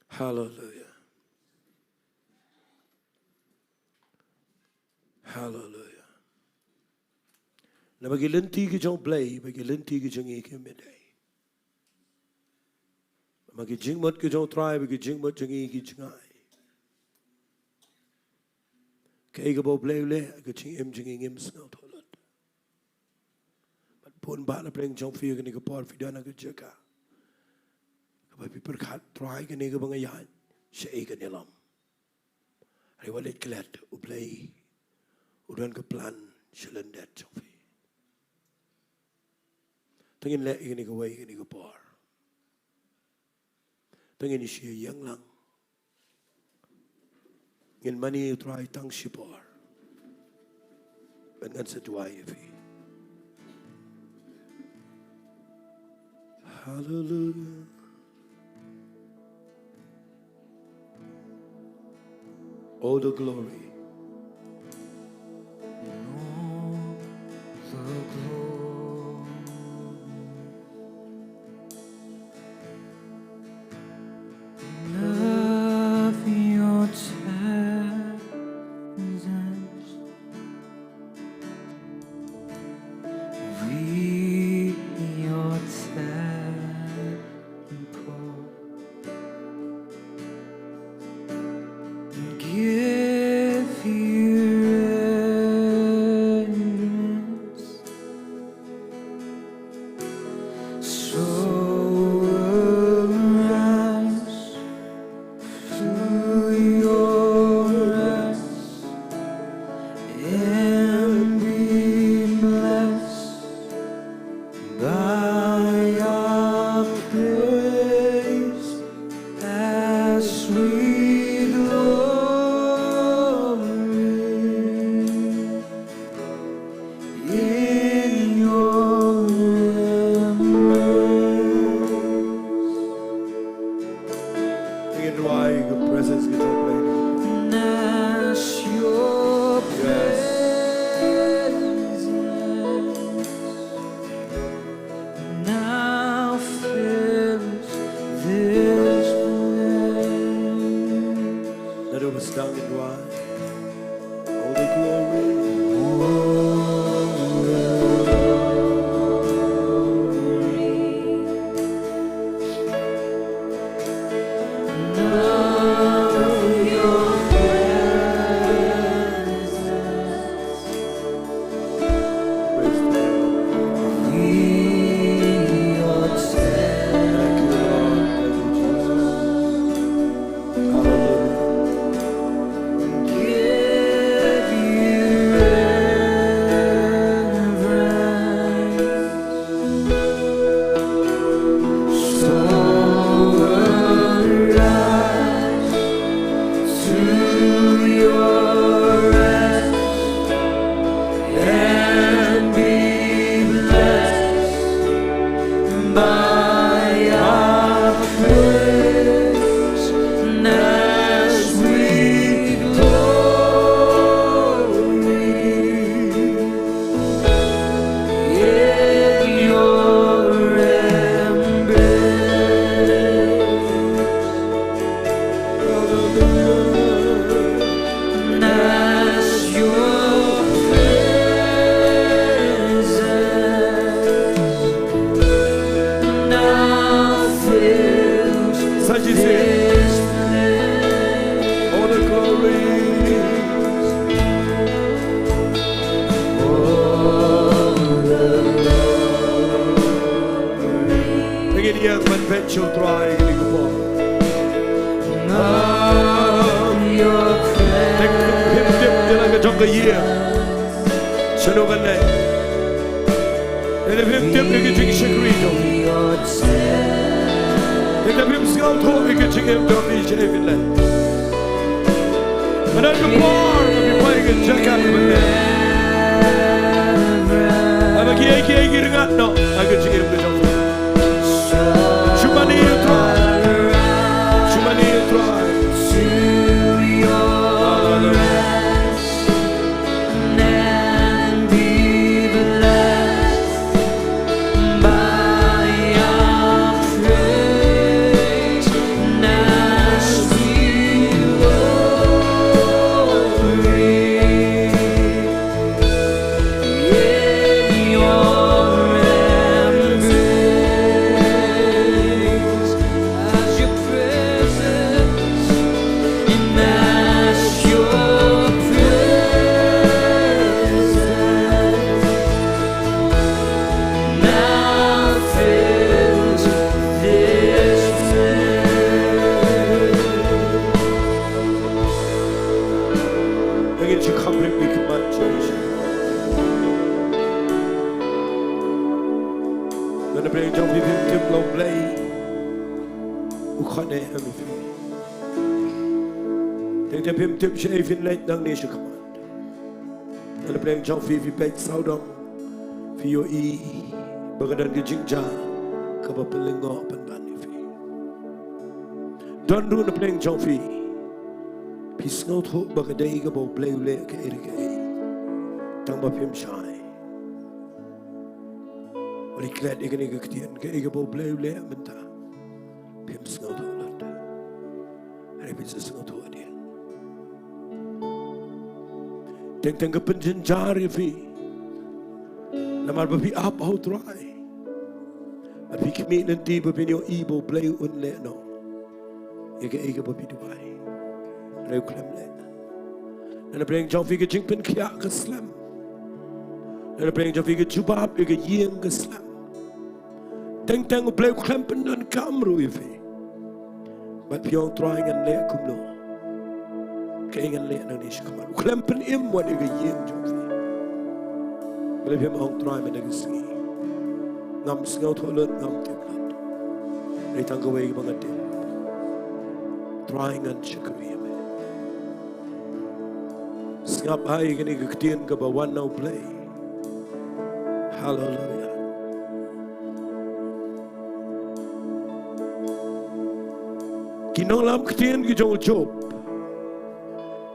Hallelujah. Hallelujah. Na bagi lenti ke jong blai, bagi lenti ke jong ke medai. Bagi jingmot ke jong try, bagi jingmot jong ke jingai. Kaya ke bau blai le, ke jing em sengau tolot. But pun ba na preng jong fi ke ni ke por fi dana ke Jaka. Bagi perkat try ke ni ke bangayan, syai ke nilam. Hari walit kelat u blai, udan ke plan Shillong dat jong fi. Tengin le ke ni ke wai ke ni ke por. Tengin siya yang lang. Ngin mani try tang sipor. Dengan setuai fi. Hallelujah. All the glory. Give chill try cái cái bỏ take phim tiếp cho lại cái trong cái year cho nó gần này để phim tiếp cái chính secret rồi để phim scout thôi cái chính em đó đi chơi bên này mà nó cái bỏ cái quay cái Jaka bên này mà kia ngắt nó cái chính em cái trong Shumani you try to your rest and be blessed by your praise as we glory in your embrace as your presence in as your presence now fills this place. Again, you come with me, come on, church. Gonna bring down with him, Ktien U Blei. Who can't hear me? Denk dat hem tip je even leidt dan deze command. En dan brengt John Vivi bij Saudong. Vio I. Bagadan ke Jingja. Kaba pelingo op en bani vi. Dan doen de brengt John Vivi. Pis nood ho bagadai ke bo blei ule ke erike. Tang bap hem shai. Maar ik leid ik en ik Ktien ke ege bo blei ule Bynta. Pim snood ho lot. En ik ben ze snood ho adien. Denk ke penjenjar fi. Namar babi ap out try. Maar wie kmi nanti babi yo ibo blei unle no. Ege babi Dubai. Reu klem le. En dan breng John Vige jingpen kia geslam. En dan breng John Vige jubab ege yeng geslam. Denk op blei klempen dan kamro fi. Maar pion trying en le kumno. Keingan le na nish kaman. Klempen im wat ege yeng John. Believe him on try me nigga Sngi. Ngam sngaw tholut ngam tiplat. Ritang gaway mga tip. Trying and shikari me. Ngap ay gani Ktien ka ba one now play. Hallelujah. Kinonglam Ktien ki jong job.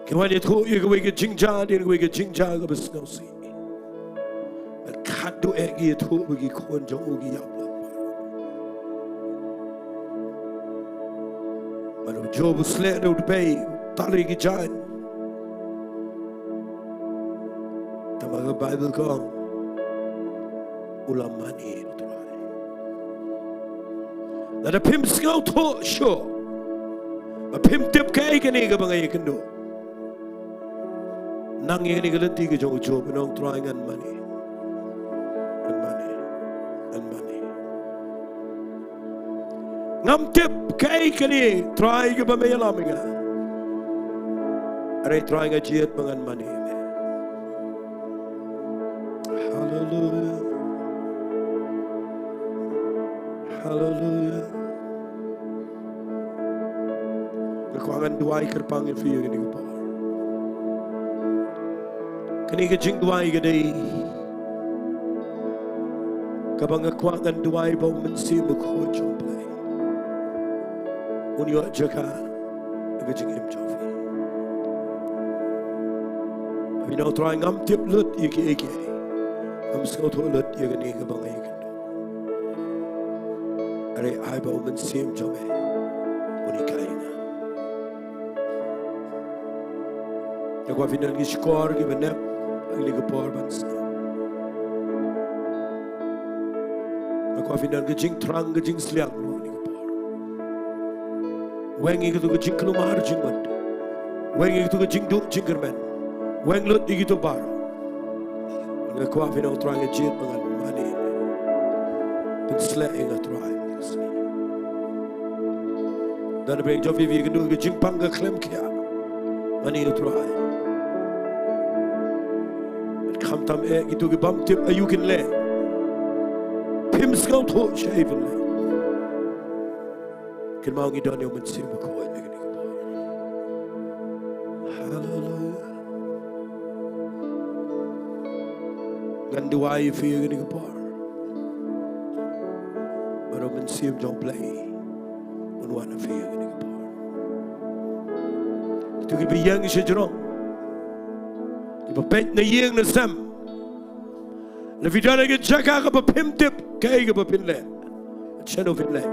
Kiwan yet ho yu gaway ka jingja din gaway ka jingja ka ba sngaw si. Kadu egi tu bagi kon jong ugi yapla. Manu job slet do bay tali gi jan. Tamaga Bible ko ulam mani try. Nada pim scout to show. Ma pim tip kay kani ga bangay kynduh. Nang yeni ga lenti ga jong job nong trying and money. Ngam tip kay kani try ke ba may alaminga. Are trying a jiat mangan money. Hallelujah. Hallelujah. Kekuangan duai kerpang yang fiyo kini kepar. Kini ke Jingduwai ke day. Kabang kekuangan duai bau mensi mukho jomplay. Unyo Jaka ke Jingiaroh. We now trying am tip lut iki. Am scout lut iki ni ke bangay kynduh. Are ai bau mensim jome. Uni kainga. Yakwa finan ki skor ki benep ang liga por bansa. Yakwa finan ki jing trang ki jing sliang lo ni ke por. Weng iki tu ke jing kelumar jingman. Weng iki tu ke jingduh jingkerman. Weng lut iki tu baro. Yakwa finan trang ki jit mangan mani. Penslek ingat try. Dan bring Jovi we can do the jingpanga klem kia. Mani to try. Come tam itu ke bam tip ayu kin le. Pim scout ho shaven le. Kin mau ngi don yo men sim ko ai le ni ko. Hallelujah. Nganduwai fi ni ko. Pero men sim jong play. Wana fi ni ko. Tu ke biyang si jrong. Di pet na yeng na sam. Na vidana ke Jaka ka pim tip kay ka pin le. Chano fin le.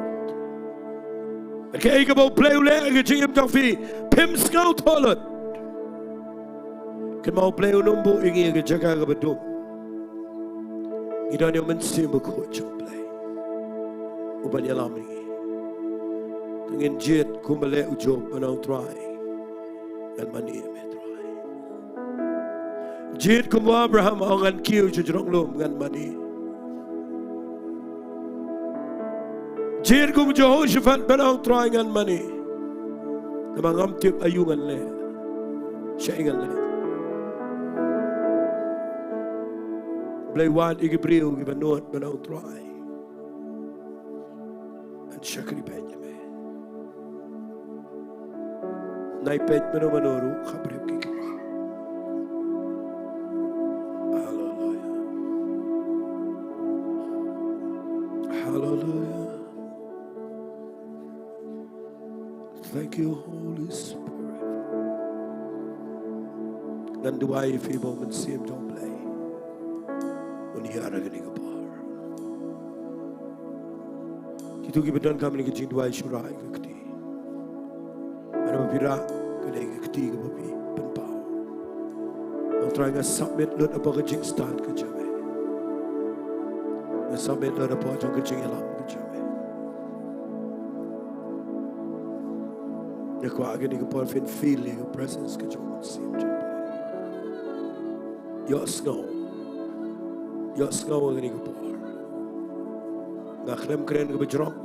Kay ka play le ke jingim tong fi pim scout holot. Kan mau play Nongpoh ingi ke Jaka ka dum. Idan yo men sim ko jong play. Uban yalam ni. Ngin jet kumale ujob anang try and mani me try jet kum Abraham angan kiu Nonglum ngan mani jet kum Jehoshaphat anang try ngan mani namang am tip ayungan le shaingan le blay wan igibriu gibanot anang try and shakri benya naipet manoru khabrib ki hallelujah hallelujah thank you Holy Spirit Nganduwai fi moment sim don't play uniara gani kabar kitu ki bedan kami ki Jingduwai shurai Kti Pira kene Kti ke babi penpau. Ang try nga submit lot apa ke jing start ke jame. Nga submit lot apa jong ke jingialam ke jame. Nga kwa agni ke por fin feel your presence ke jong sim jame. Iasnohkti agni ke por. Nga krem kren ke bejrong.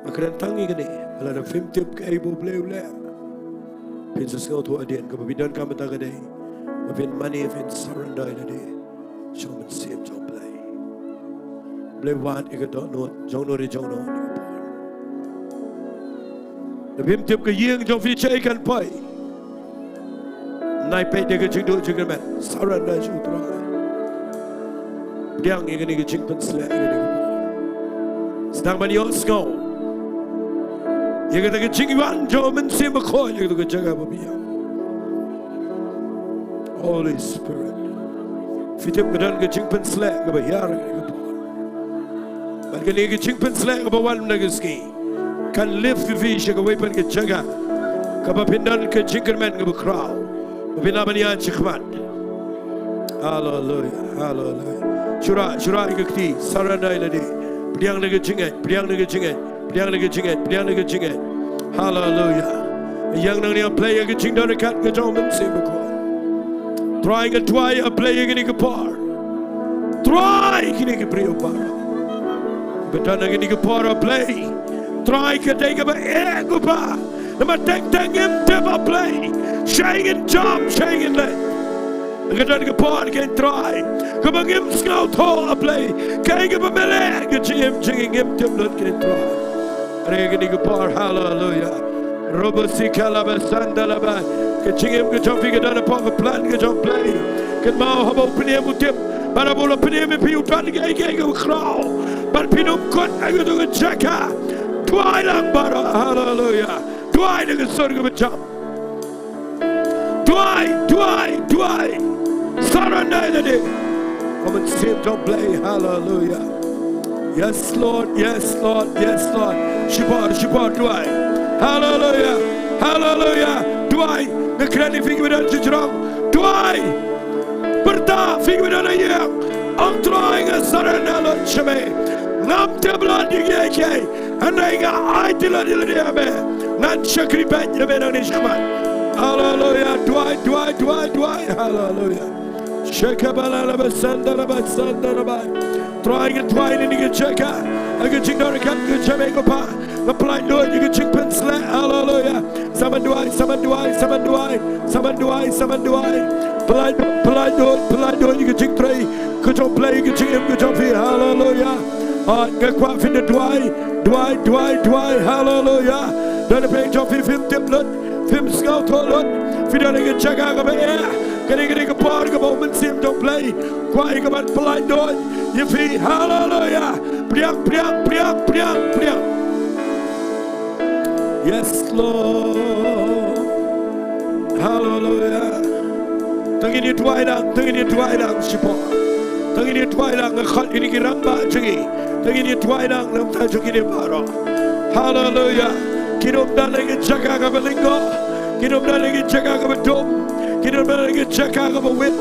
Nga kren tangi kene. Ala na film tip ke ibu blei ule. Pinsa sengau tu adian ke babidan kami tak ada. Mapin money fin surrender ada. Jom sim jom play. Blei wat ikat dot not jong not. Napim tip ke yeng jong fi cai kan pai. Nai pay dia ke jingduh jingman surrender jom try. Diang ikan ikan jingpan selek ikan. Sedang bani Iasnohkti. Ia kata ke jingiwan jauh mensim berkoi ia kata ke Jaka berbiang. Holy Spirit. Fitip kedan ke jingpan selek ke berhiar ke berpor. Bagi ni ke jingpan selek ke berwan nak ski. Kan live vivi ke wepan ke Jaka. Ke berpindan ke jingkerman ke berkrau. Berpindah banian cikmat. Hallelujah, hallelujah. Syurah ke Kti sarana iladi. Priang lagi jingat. Priang lagi jingat. Hallelujah. Yang nang dia play ke Jingduwai dekat ke jom mensim berkoi. Try ke tuai a play ke ni ke par. Try ke ni ke beri par. Betul ke ni ke par a play. Try ke day ke ba ke pa. Nama teng im teba play. Shayin jump, shayin let. Kedan ke par ke try. Ke bangim scout ho a play. Ke pemele ke jingim teblet ke try. Regni ke par hallelujah. Robosi kalaba sandalaba. Ke jingim ke jom ke dana pa plan ke jom play. Ke mau habo pnie mutip. Para bola pnie me piu tan ke krau. Par pinum kon ayo ke Jaka. Tuai lang bara hallelujah. Tuai ke surga becam. Tuai. Sarana ide. Come and save don't play hallelujah. Yes Lord. Shipar Duai. Hallelujah. Duai. Nekrani figure dan jujurang. Duai. Berta figure dan ayam. Ang trying a sarana lot shame. Nam tabla digeke. Anaiga aitila diladiame. Nan shakri banya benang nishman. Hallelujah. Duai. Hallelujah. Trying and trying and you get Jaka. I get Jingduwai, get Jamaica Pa. The blind Lord, you get Jingpen Slat. Hallelujah. Summon Duwai. Blind Lord, you get Jing Tray. Good job play, you get Jing, good job here. Hallelujah. Get quite in the Duwai. Hallelujah. Don't the page of him, Timlet, Film Scout, if you don't get Jaka over here. Getting a part of a moment, seem to play. Quiet about blind Lord. You feel hallelujah. Priang. Yes, Lord. Hallelujah. Tangin you twilang, Shipo. Tangin you twilang, a hot in the Ramba, Jingi. Tangin you twilang, Lamtajaki Baro. Hallelujah. Kidum Daling, Jaka of a lingo. Kidum Daling, Jaka of a dome. Kidum Daling, Jaka of a wit.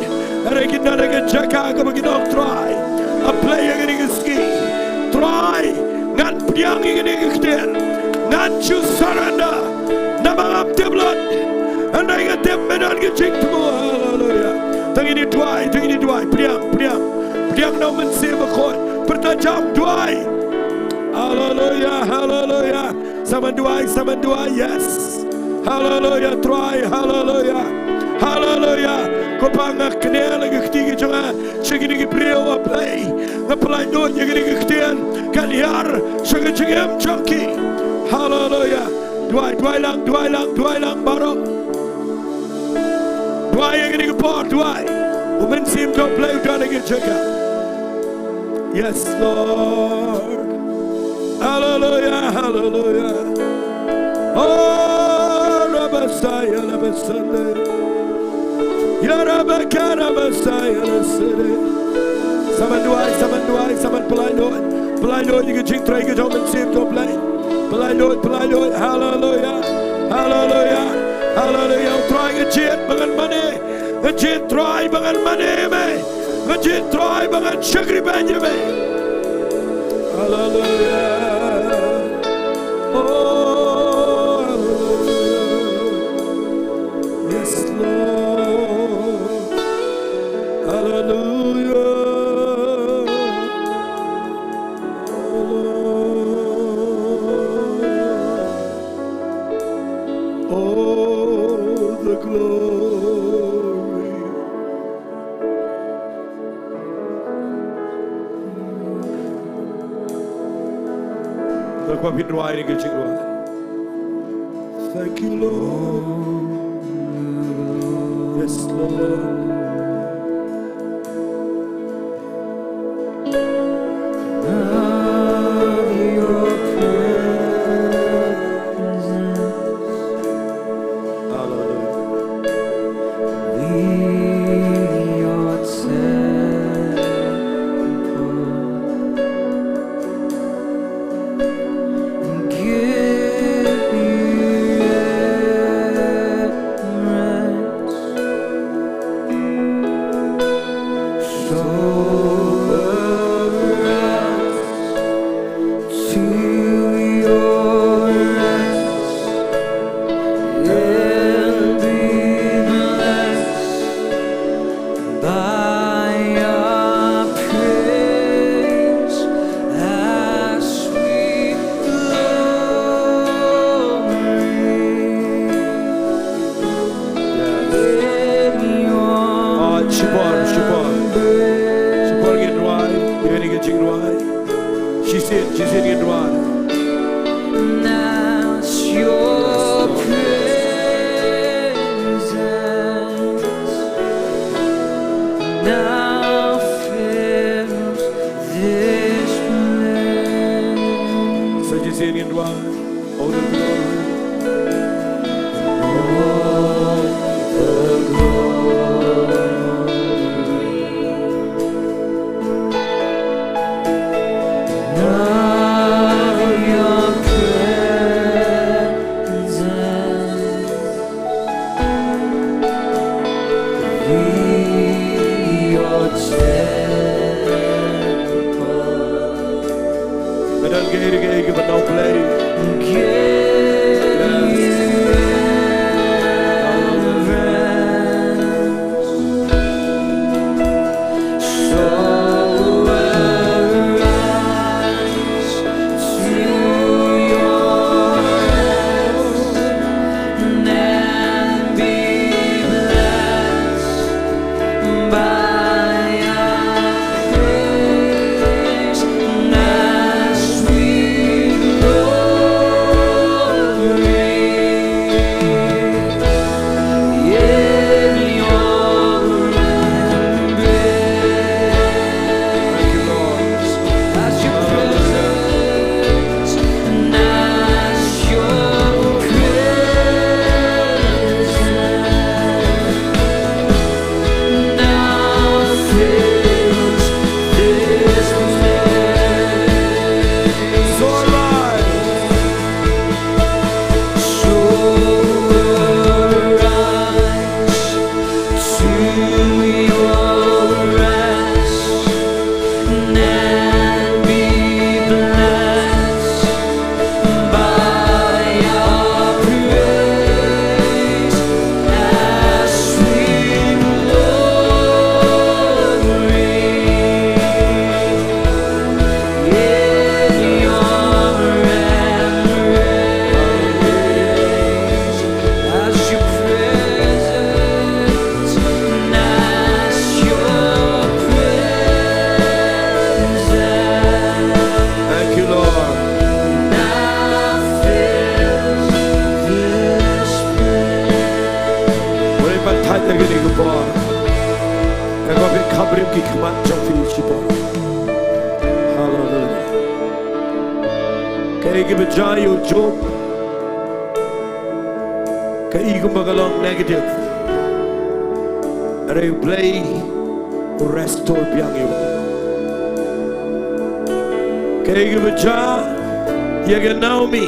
And I can not get Jaka of a Gidon try. A player getting a ski. Try. Not Priang getting a Ktien. Not you surrender. Namam blood. And I get them and I'll get Jingduwai. Hallelujah. Tangin you Duwai. Priang no man save a court. But the jump Duwai. Hallelujah. Summon Duwai, yes. Hallelujah. Try. Hallelujah. Kopanga knelen gektige jonga. Shigini prio play. The blind Lord you getting Ktien. Kan yar. Shigim junkie. Hallelujah. Duwai lang baro. Duwai you getting a part. Duwai. Women seem to play darling in Jaka. Yes, Lord. Hallelujah. Oh, Rabasaya, Rabasande. Yarabakara Messiah, Summon blind Lord. Blind Lord, you can drink, try, get home and see him to play. Blind Lord, hallelujah. Trying a jet, bangan money. A jet try, bangan money, me. A jet try, bangan sugary banjo, me. Hallelujah. Oh, hallelujah. Yes, Lord. Hallelujah. Oh, the glory. Look what we're doing, Jingduwai. Thank you, Lord. Yes, Lord. ki khmat trong phi chipo. Hallelujah. Kay ki bajayo Job. Kay ko magalong negative. Ri Blei restore biang yo. Kay ki baja yaga Naomi.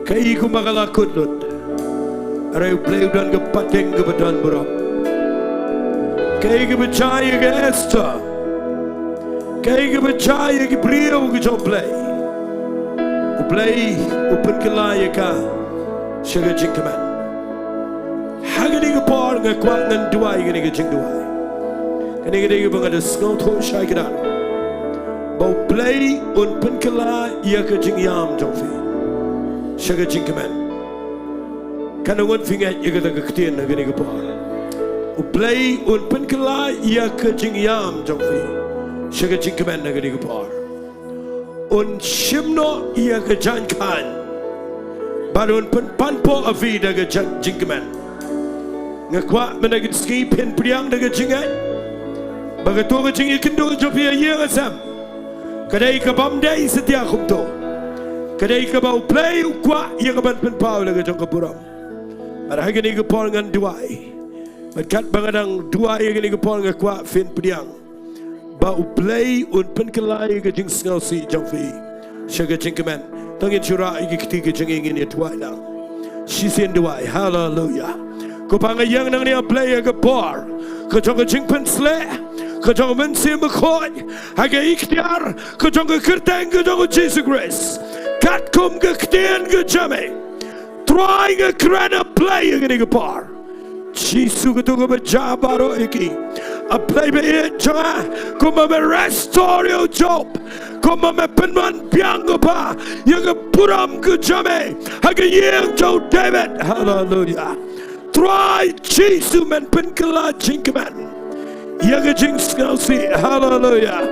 Kay ko magalakudot. Ri Blei dan ke pateng ke badan berap. Kay ki baja yaga Esther. Kay ki baja yaga brio ke Job Blei. Blei open ke laya ka. Shaga jingmane. Hagani ke par ngakwa nganduai gani ke Jingduwai. Kani ke degi bangada Sohthri shai kedan. Bau Blei open ke la ia ke jingiam jongfi. Shaga jingmane. Kanangon fingat ia kata ke Ktien gani ke par. Blei open ke la ia ke jingiam jongfi. Shaga jingmane gani ke par. Un shimno ia ke jankan. Barun pun panpo avi daga jingmane. Ngakwa menagit ski pen priang daga jingai. Bagato ke jingi kynduh jopia ye asam. Kadai ke bamdai setia kumto. Kadai ke bau Blei ukwa ia ke ban pen pau daga jong keburam. Marahagi ni ke por ngan duai. Berkat bangadang duai ia ni ke por ngakwa fen priang. Bau Blei un pen kelai ke jing sngi jongfi. Shaga jingmane. Tangin syurah iki ketika jenging ini tuai lang. Sisin duai. Hallelujah. Ko pangayang nang niya Blei ke por. Ko jong jing pensle. Ko jong mensim bekoi. Haga ikhtiar. Ko jong kerteng ko jong Jesus Christ. Kat kum ke Ktien ke jame. Trying a krana Blei ke por. Jesus ke tu ke bejabaro iki. A Blei be janga. Ko me restore your job. Kuma me penman piang pa yang puram ke jame haga yang Joe David. Hallelujah. Try Jesus men penkala jingmane yang jing skalsi. Hallelujah.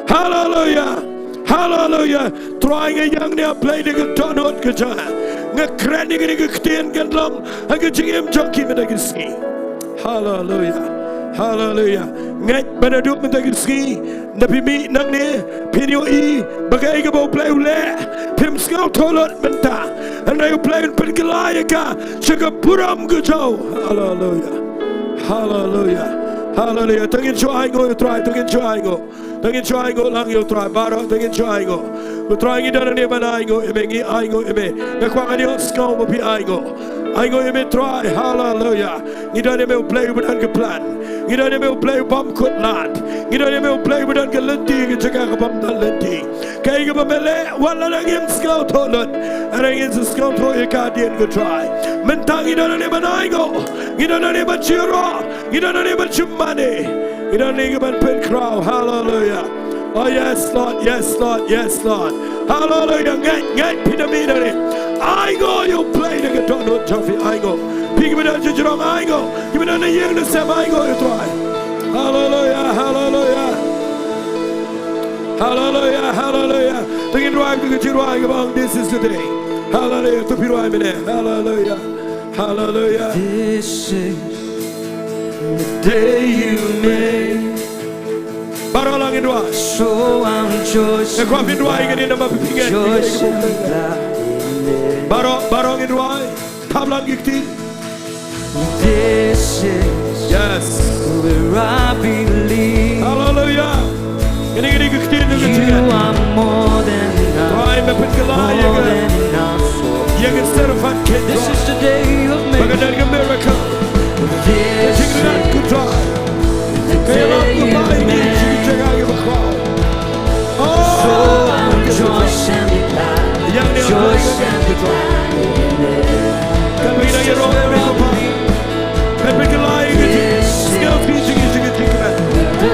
Hallelujah. Hallelujah. Try yang dia Blei dengan donot ke jana ngakran dengan Ktien Nonglum haga jingem joki medagisi. Hallelujah. Hallelujah. Ngat benaduk mentagisi nabi mi nang ni pinyo I bagai ke bau Blei ule pim skau tolot Bynta anai Blei pengelaya ka syaga puram ke jauh. Hallelujah. Hallelujah. Hallelujah. Tangin cuai ngo try tangin cuai ngo. Tangin cuai ngo lang yo try baro tangin cuai ngo. Ko try ngi dana ni banai ngo emengi ai ngo eme. Ngakwa ngani skau mo pi ai ngo. Ai ngo eme try. Hallelujah. Ngi dana me Blei budan ke plan. Ngi dana me Blei bam kut lat. Ngi dana me Blei budan ke lenti ke Jaka ke bam dal lenti. Kai ke bamele wala ngim skau tolot. Ara ngin skau to e ka dien ke try. Mentang ngi dana ni banai ngo. Ngi dana ni bachiro. Ngi dana ni jingmane. Ngi dana ni ban pen crow. Hallelujah. Oh yes Lord, yes Lord, yes Lord. Hallelujah. Ngai pinamina ni. I go you Blei the donut Joffy. I go. Pig me down jurong. I go. Give me down the young the same. I go. You try. Hallelujah. Hallelujah. Hallelujah. Hallelujah. Tangin drive to Jingduwai abang. This is the day. Hallelujah. To piruai mene. Hallelujah. Hallelujah. This is the day you made. Balang in Jingduwai. So I'm rejoicing. Ngakwa Jingduwai ngani nama pipingan. Rejoicing glad. Barong in Jingduwai. Tablang gikti. This is Yes. where I believe. Hallelujah. Gini gikti You are more than enough. Try me pengelaya More ka. than enough for Yang instead of fun kid. This is the day you've made. Magadan ka miracle. This is Jingduwai ku try. the Kaya lang day ku you bahay ni made. Jingduwai ka crowd. So I'm rejoicing glad. Yang ni Rejoicing glad in it. Kan we na This is yero where na I ko pa. believe. Kan pengelaya ka. Skill teaching is jingmane. The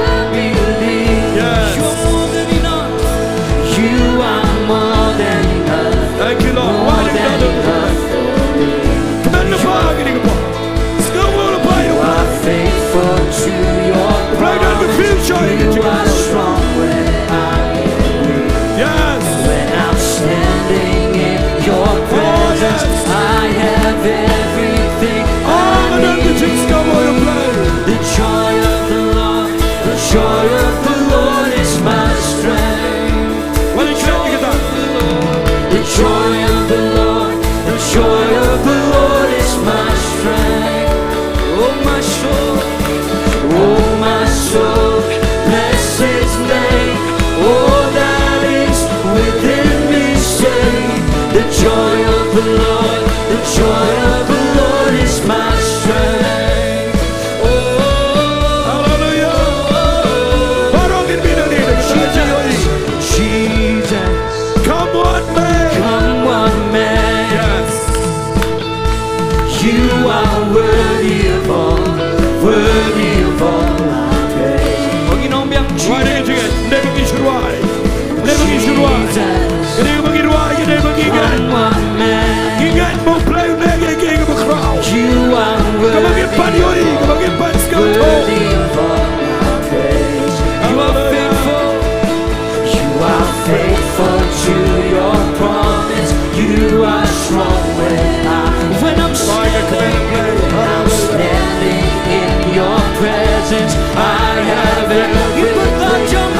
joy of the Lord is my strength. Well, the joy of the Lord. The joy of the Lord. The joy of the Lord is my strength. Oh my soul. Oh my soul. Bless His name. All that is within me say. The joy of the Lord. The joy of the Lord is my strength. Oh, Hallelujah. Jesus. Come what may. Come what may. Yes. You are worthy of all our praise. Why did you get? Never get your why. Never get your why. You never get why. You never get it. Come what may. You get more play than you get a crowd. You are Come on, get buddy. Come on, get buddy. worthy of all our praise. You are faithful. You are faithful to your promise. You are strong when I'm standing in your presence. I have everything.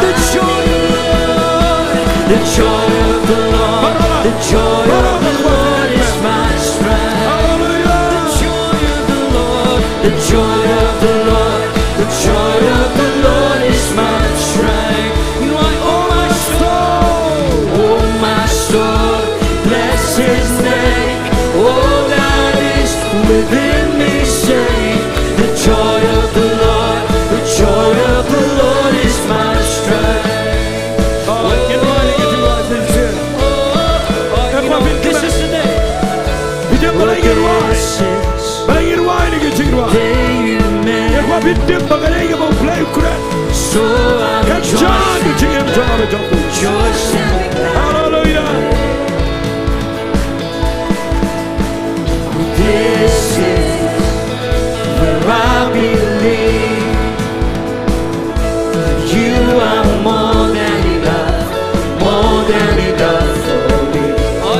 The joy of the Lord. The joy of the Lord. The joy of the Lord is my strength. The joy of the Lord. The joy of the Lord. The joy of the Lord is my strength. You are oh my soul. Oh my soul. Bless His name. All that is within me say. The joy of the Lord. The joy of the Lord is my strength. Get right, get your life in here. This is the day. You just want to get right. But I get right to get you right. If I be dip, but I ain't gonna play crap. So I Catch John, you chicken, John. rejoice and be glad. Hallelujah. This is where I believe you are more than enough for me. Oh,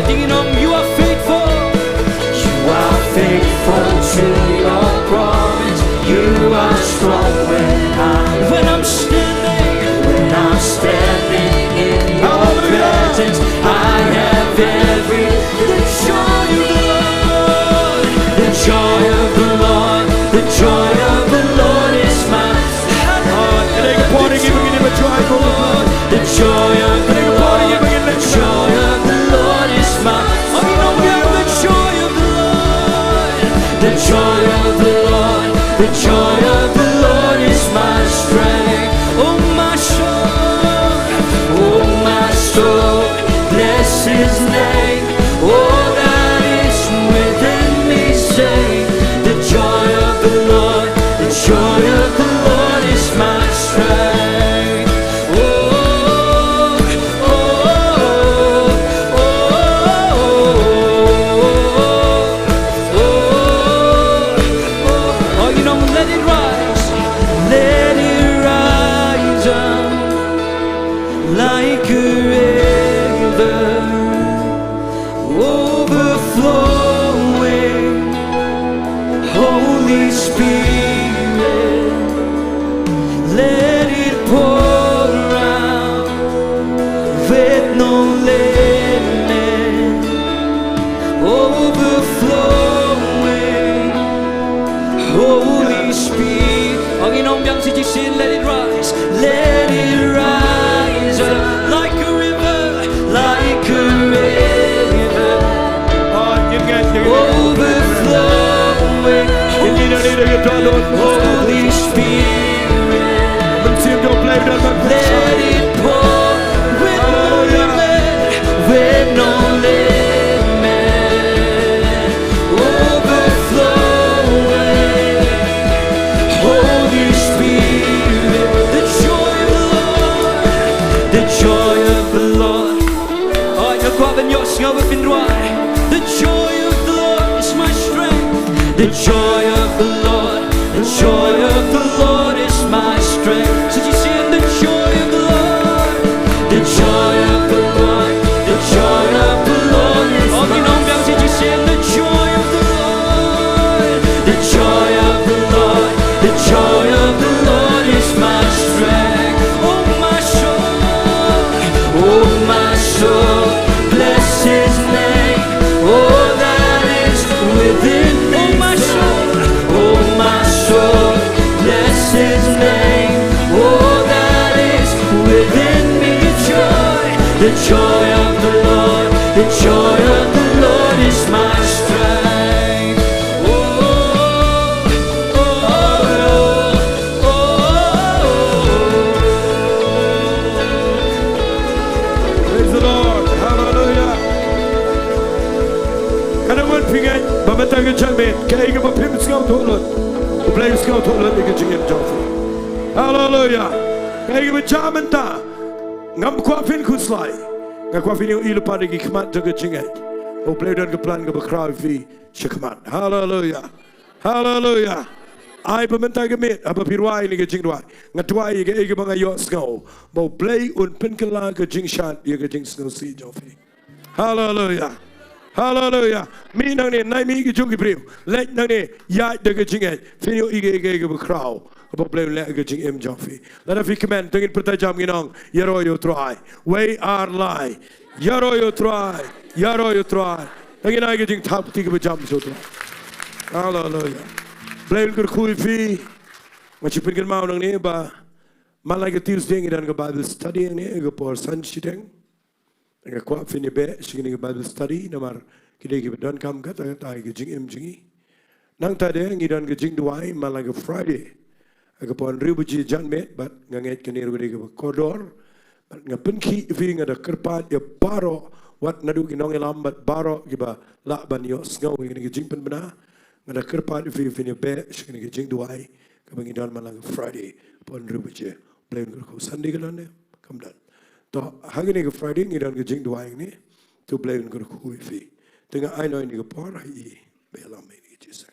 you are faithful. You are faithful to your promise. You are strong when I'm standing in your presence. I have every the joy of the Lord. The joy of the Lord. The joy of the Lord is my the joy of the Lord. The joy of the Lord is my the joy of the Lord. The joy of the Lord. The joy of the Lord is my strength. Oh my soul. Oh my soul. Bless His name. All that is within me say. The joy of the Lord. The joy of the Lord is my strength. Let it rise up like a river, overflowing. Holy Spirit, let it pour out with no limit, overflowing. Holy Spirit, let it rise up like a river, overflowing. Holy Spirit, let it pour with no limit, overflowing. Holy Spirit, the joy of the Lord. The joy of the Lord. Jag gav en jossing av Jingduwai. The joy of the Lord is my strength. The joy of the Lord. The joy joy of the Lord, the joy of the Lord is my strength. Oh, oh, oh, oh. Praise the Lord. Hallelujah. Kanawan pingan babatang jamin kaya ka mapim scout tulad. Blei scout tulad ni Jingiaroh. Hallelujah. Kaya ka jamin ta. Ngam kwafin kuslai. Ngam kwafin yung ilo pa nigi kmat jaga jingay. O Blei dan ka plan ka bakraw fi shakamat. Hallelujah. Hallelujah. Ay pamantay gamit apa pirwai ni ka Jingduwai. Ngatuai ka ega mga yo scout. Mo Blei un pinkala ka jingshat ya ka jing scout si jofi. Hallelujah. Hallelujah. Mi nang ni nai mi ki jungi priu. Let nang ni ya de ka jingay. Finyo ige ka bakraw. Apa Blei le ka jing em jofi. Let us command tengin pertajam ginong yaro yo try. We are lie. Yaro yo try. Yaro yo try. Tengin ay ka jing tap ti ka jam so try. Hallelujah. Blei kyrkhu fi. Macipin kan mau nang ni ba. Malai ka Tuesday ngidan ka Bible study ni ka por sanchiteng. Nga kwa fini be shigini ka Bible study namar kide ki don kam ka ta ka jing em jingi. Nang ta de ngidan ka Jingduwai malai ka Friday. Aga pon Ri-Bhoi jan met bat nganget kenir gede ka kodor. Bat ngapen ki fi ngada kerpat ya baro wat nadu ki nong elam bat baro ki ba la ban yo Sngi ngini ki jingpen bena. Ngada kerpat fi fini be shigini ka Jingduwai ka bangidan malai ka Friday pon Ri-Bhoi Blei kyrkhu Sunday kalane kam dan. To hagini ka Friday ngidan ka Jingduwai ni to Blei kyrkhu fi. Tengah ai noi ni ka por ai belam ni jisang.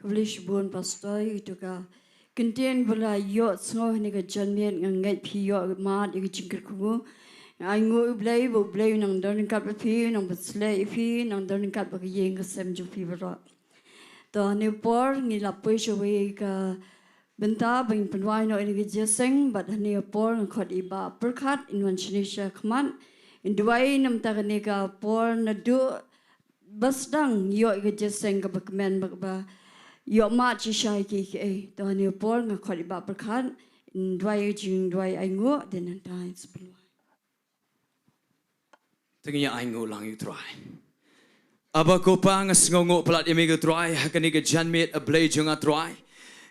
Kablish buon pastor itu ka Ktien U Blei yo Sngi ni ka janmet ngai phi yo ma de jingkyrkhu Taiew U Blei bo Blei nang don kat phi nang baslei phi nang don kat ba yeng ka sem ju phi bro. To ni por ngi la poi shwe ka Bynta bang penwai no ini jeseng bat ni por khot iba perkhat inwan chinisha khman Jingduwai nam ta ni ka por na du basdang yo ka jeseng ka bakmen ba yo ma chi shai ki e to ni por nga khot iba perkhat Jingduwai ai ngo den tai penwai Tengnya aingo lang yu try. Aba ko pa nga sngongo plat imigo try hakani ka janmet a Blei junga try.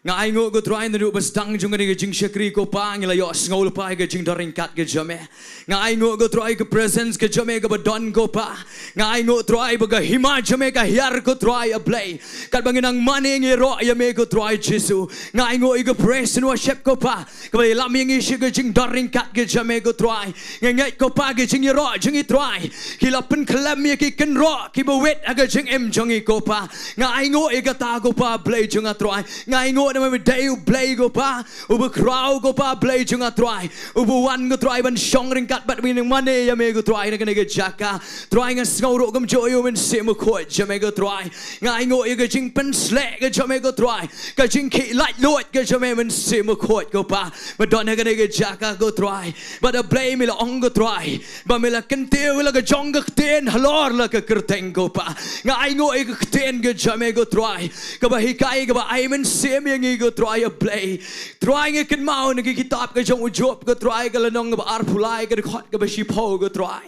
Nga aingo go try na du bastang junga ni ka jingshakri ko pa ngila yo snngol pa ka jingdaring kat ka jame. Nga aingo go try ka presence ka jame ka badon ko pa. Nga aingo try ba ka hima jame ka hiar ko try a Blei. Kat bangin ang money ngiro ya me ko try Jesu. Nga aingo iga praise and worship ko pa. Ka ba laming ishi ka jingdaring kat ka jame ko try. Nga ngai ko pa ka jingiaroh jingi try. Kilapan kalam ya ki kenro ki ba wet aga jing em jongi ko pa. Nga aingo iga ta ko pa Blei junga try. Nga aingo na may Taiew Blei ko pa. Uba kraw ko pa Blei junga try. Uba wan ko try ban shong ring kat bat winning money ya me ko try na kanega Jaka. Try nga sngauro kam joyo men simo ko jame ko try. Nga aingo iga jing pen slek ka jame ko try. Ka jing ki light lot ka jame men simo ko pa. Madon na kanega Jaka ko try. But a Blei mila ong ko try. Ba mila Taiew la ka jong ka Ktien halor la ka kerteng ko pa. Nga aingo iga Ktien ka jame ko try. Ka ba hikai ka ba ay men sim yang iga try a Blei. Try nga kan mau nagikitab ka jong ujob ka try ka lanong ba arpulai ka khot ka ba shipo ka try.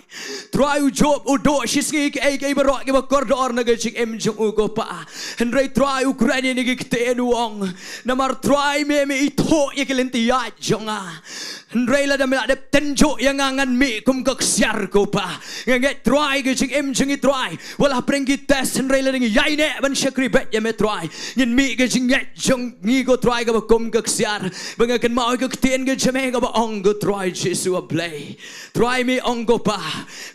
Try ujob udo shisngi ka ay barok ka ba kordor na ka jing em jong u ko pa. Henry try Ukraine ni Ktien uong. Namar try me ito ya kilintiyat jonga. Henry la damla de tenjo yang angan mi kum ka ksiar ko pa. Nga try ka jing em jong i try. Wala prengi test Henry la ngi yai ne ban shakri bet ya me try. Ngin mi ka jing jong ngi ko try ka ba kum ka ksiar. Banga kan mau ka Ktien ka jame ka ba ong ko try Jesu a Blei. Try me ong ko pa.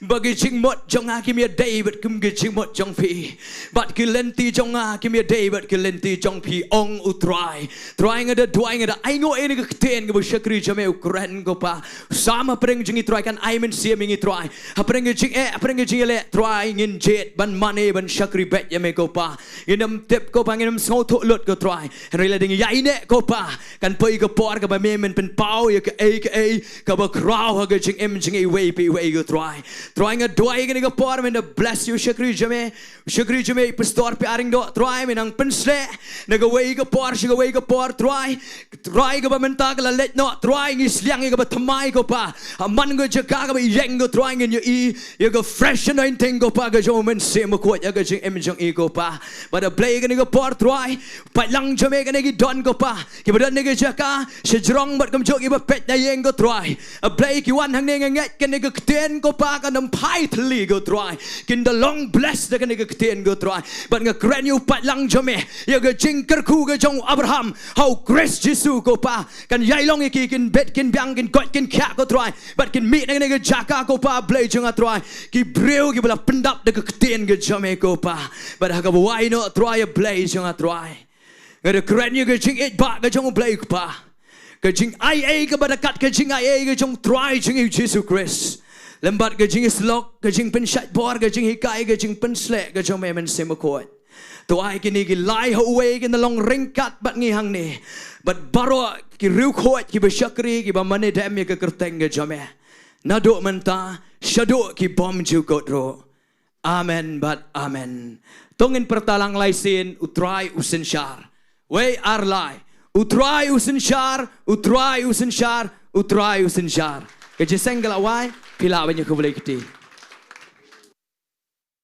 Bagi jing mot jong a kim ya David kum ka jing mot jong pi. Bat ki lenti jong a kim ya David ki lenti jong pi ong u try. Try nga da duai nga da aingo ini ka Ktien ka ba shakri jame ukran ko pa. Sama preng jing i try kan ai men sia mingi try. Ha preng jing preng jing le try ngin jet ban money ban shakri bet ya me ko pa. Inam tip ko pa nginam sngo to lot ko try. Henry la ding yai ne ko pa kan poi ka por ka ba me men pen pau ya ka ka ba kraw ha ga jing em jing wei pi wei go try nga doi ga ni ka por men bless you shukri jame pastor pe aring do try men ang pen sle na ga wei ka por try ka ba men ta ka la let no try ngi sliang ga ba thamai ko pa man go Jaka ka ba yeng go try ngi you go fresh anointing go pa ga jo men se mo ko ya ga jing em jing e go pa ba da play ga ni ka por try Balang jame ga ni ki don go pa ki ba ni ka Jaka se jrong bat kam jo ki ba pet na yeng go try a play ki wan hangne nget ka ni ka Ktien ko pa ka nam pai thli go try kin the long bless da ka ni ka Ktien go try but nga grand you Balang jame ya ga jingkyrkhu ga jong Abraham how grace Jesus ko pa kan yai long ki kin bet kin byang kin kot kin kya ko try but kin meet ni ka Jaka ko pa play jong a try ki breu ki bala pendap da ka Ktien ga jame ko pa but ha ka why no try a play jong a try Ngada keren you ke jing it ba ke jong blai pa ke jing ia ke barakat ke jing ia ke jong try jing Jesus Christ lembat ke Jingiasyllok ke jing pen shat bor ke jing hikai ke jing pen slek ke jong men semakot to ai kini ki lai ho we ke long ring kat bat ngi hang ni bat baro ki riu khot ki bashakri ki ba mane dam ye ke kerteng ke jame na do menta shado ki bom ju kodro amen but amen tongin pertalang lai sin utrai usen shar Wei arlai, utrai usen shar. Ke jeseng galawai, pilawannya ke boleh keti.